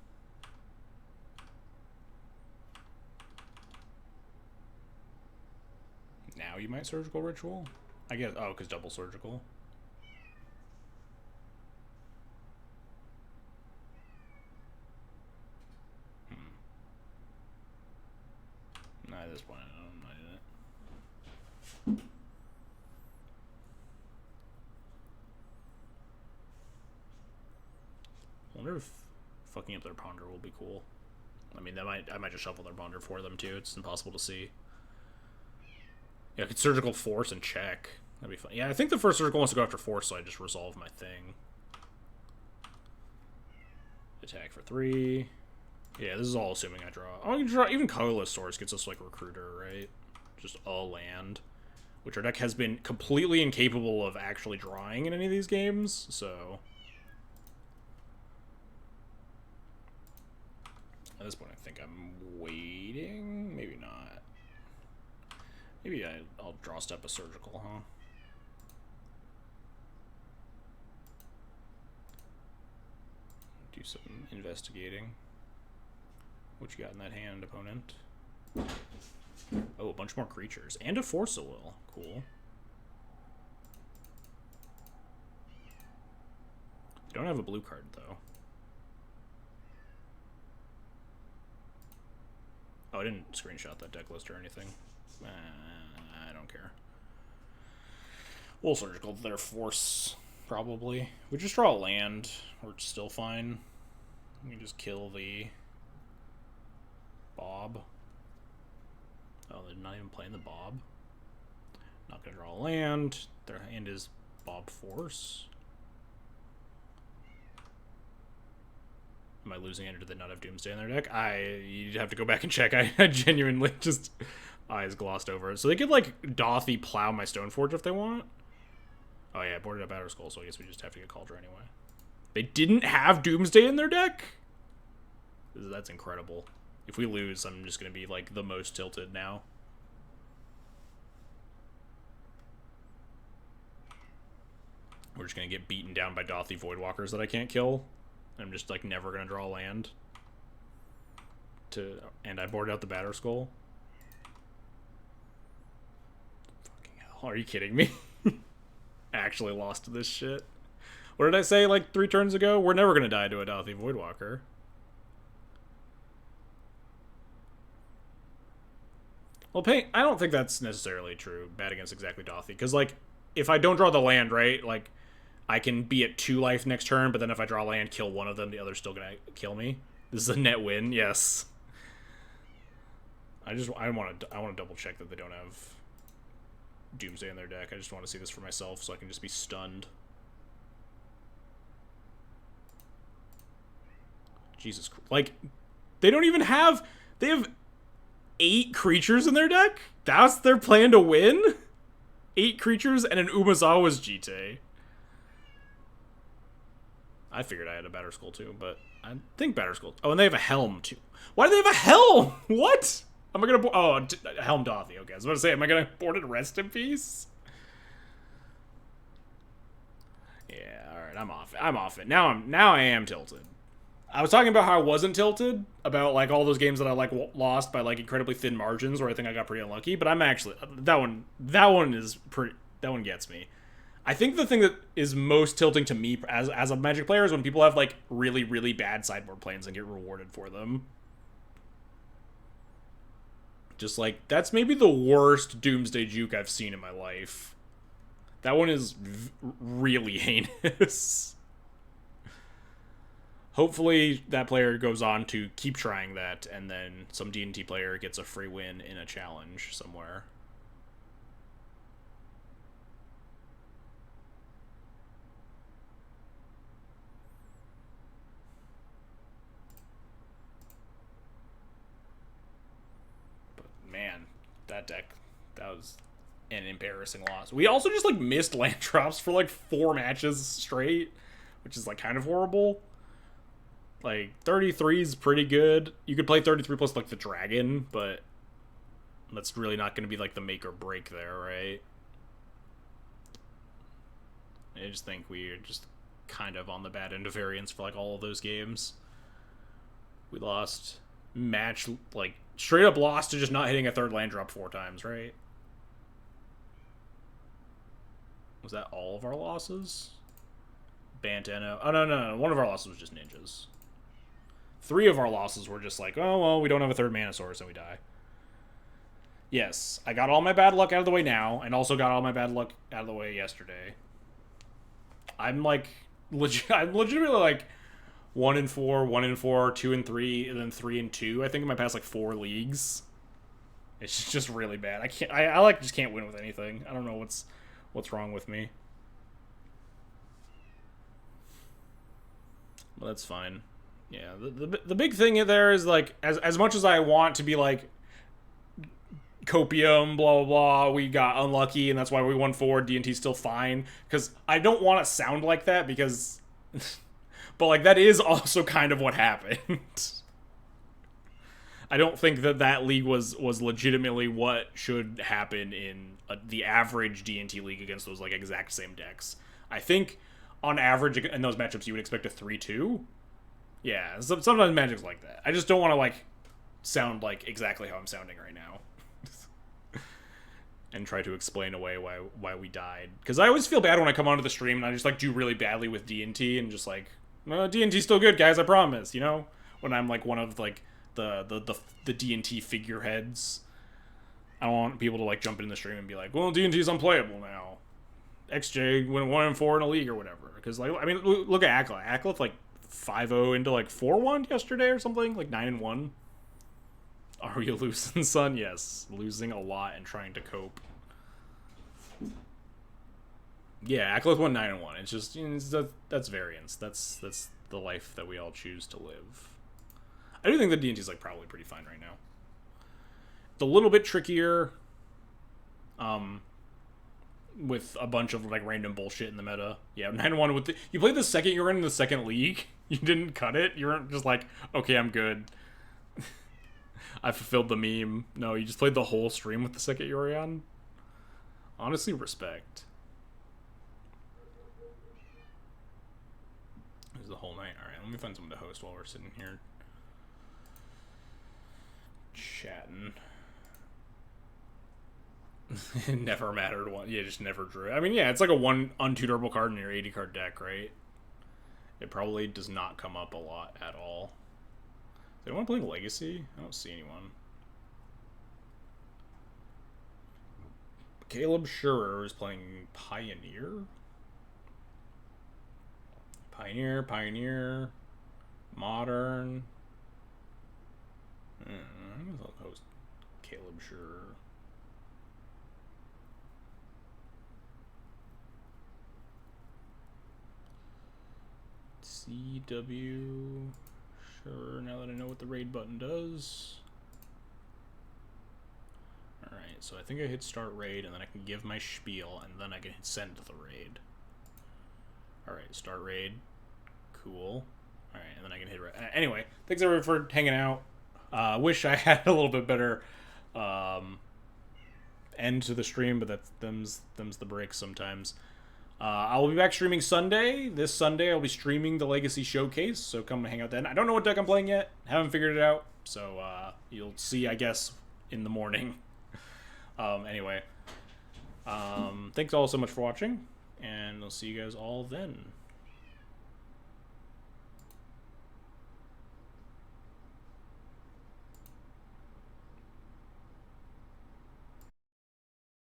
Now you might Surgical Ritual? I guess, oh, because double Surgical. Nah, at this point, I'm not in it. I wonder if fucking up their Ponder will be cool. I mean, I might just shuffle their Ponder for them too. It's impossible to see. Yeah, I could Surgical Force and check. That'd be fun. Yeah, I think the first Surgical wants to go after Force, so I just resolve my thing. Attack for 3. Yeah, this is all assuming I draw. Oh, I can draw. Even Colorless Source gets us, like, Recruiter, right? Just a land. Which our deck has been completely incapable of actually drawing in any of these games, so... At this point, I think I'm waiting. Maybe not. Maybe I'll draw step a Surgical, huh? Do some investigating. What you got in that hand, opponent? Oh, a bunch more creatures. And a Force of Will. Cool. Don't have a blue card, though. Oh, I didn't screenshot that deck list or anything. I don't care. We'll Surgical their Force, probably. We just draw a land. We're still fine. We can just kill the... Bob. Oh, they're not even playing the Bob. Not gonna draw a land. Their hand is Bob Force. Am I losing it, or did they not have Doomsday in their deck? You'd have to go back and check. I genuinely just eyes glossed over it. So they could, like, Dauthi plow my Stoneforge if they want. Oh yeah, I boarded up Batterskull, so I guess we just have to get Cauldron anyway. They didn't have Doomsday in their deck? That's incredible. If we lose, I'm just going to be, like, the most tilted now. We're just going to get beaten down by Dauthi Voidwalkers that I can't kill. I'm just, like, never going to draw land. And I boarded out the Batterskull. Fucking hell. Are you kidding me? I actually lost to this shit. What did I say, like, 3 turns ago? We're never going to die to a Dauthi Voidwalker. Well, I don't think that's necessarily true, bad against exactly Dauthi, because, like, if I don't draw the land, right, like, I can be at 2 life next turn, but then if I draw land, kill one of them, the other's still gonna kill me. This is a net win, yes. I want to double check that they don't have Doomsday in their deck. I just want to see this for myself, so I can just be stunned. Jesus Christ. Like, They don't even have. They have 8 creatures in their deck. That's their plan to win. 8 creatures and an Umazawa's Jite. I figured I had a Batterskull too, but I think Batterskull. Oh, and they have a Helm too. Why do they have a Helm? What? Am I gonna? Oh, Helm Dothy. Okay, I was about to say, am I gonna board it Rest in Peace? Yeah. All right. I'm off it. I'm off it. Now I am tilted. I was talking about how I wasn't tilted about like all those games that I like lost by like incredibly thin margins, where I think I got pretty unlucky. But I'm actually that one is pretty. That one gets me. I think the thing that is most tilting to me as a Magic player is when people have like really, really bad sideboard planes and get rewarded for them. Just like, that's maybe the worst Doomsday Juke I've seen in my life. That one is really heinous. Hopefully that player goes on to keep trying that, and then some D&T player gets a free win in a challenge somewhere. Man, that deck, that was an embarrassing loss. We also just like missed land drops for like 4 matches straight, which is like kind of horrible. Like 33 is pretty good. You could play 33 plus like the dragon, but that's really not going to be like the make or break there, right? I just think we're just kind of on the bad end of variance for like all of those games. We lost match, like straight up lost to just not hitting a 3rd land drop 4 times, right? Was that all of our losses? Bantano. Oh, no. One of our losses was just ninjas. 3 of our losses were just like, oh, well, we don't have a 3rd mana source and we die. Yes, I got all my bad luck out of the way now, and also got all my bad luck out of the way yesterday. I'm like, I'm legitimately like 1-4, 1-4, 2-3, and then 3-2. I think in my past like 4 leagues. It's just really bad. I can't. I like just can't win with anything. I don't know what's wrong with me. Well, that's fine. Yeah, the big thing there is like as much as I want to be like copium, blah blah blah, we got unlucky and that's why we won 4. D&T's still fine, because I don't want to sound like that, because but like that is also kind of what happened. I don't think that league was legitimately what should happen in the average D&T league against those like exact same decks. I think on average in those matchups you would expect a 3-2. Yeah, sometimes Magic's like that. I just don't want to like sound like exactly how I'm sounding right now. And try to explain away why we died, because I always feel bad when I come onto the stream and I just like do really badly with D&T and just like, D&T's still good, guys, I promise, you know, when I'm like one of like the D&T figureheads. I don't want people to like jump in the stream and be like, well, D&T's unplayable now. XJ went 1-4 in a league or whatever, because like, I mean, look at Akleth. Akleth like 5-0 into like 4-1 yesterday or something, like 9-1. Are you losing, son? Yes, losing a lot and trying to cope. Yeah, Akleth won 9-1. It's just, you know, that's variance. That's the life that we all choose to live. I do think the D&T is like probably pretty fine right now. It's a little bit trickier, with a bunch of like random bullshit in the meta. Yeah, 9-1 with you played the second you were in the second league. You didn't cut it. You weren't just like, okay, I'm good. I fulfilled the meme. No, you just played the whole stream with the second you were on. Honestly, respect. It was the whole night. Alright, let me find someone to host while we're sitting here chatting. It never mattered what. Yeah, just never drew. I mean, yeah, it's like a 1 untutorable card in your 80 card deck, right? It probably does not come up a lot at all. Does anyone play Legacy? I don't see anyone. Caleb Schurer is playing Pioneer. Pioneer. Modern. I'm gonna host Caleb Schurer. CW Sure, now that I know what the raid button does. Alright, so I think I hit start raid, and then I can give my spiel, and then I can hit send to the raid. Alright, start raid. Cool. Alright, and then I can hit raid. Anyway, thanks everyone for hanging out. Wish I had a little bit better end to the stream, but them's the breaks sometimes. I will be back streaming Sunday. This Sunday, I'll be streaming the Legacy Showcase, so come hang out then. I don't know what deck I'm playing yet. Haven't figured it out, so you'll see, I guess, in the morning. Anyway, thanks all so much for watching, and I'll see you guys all then.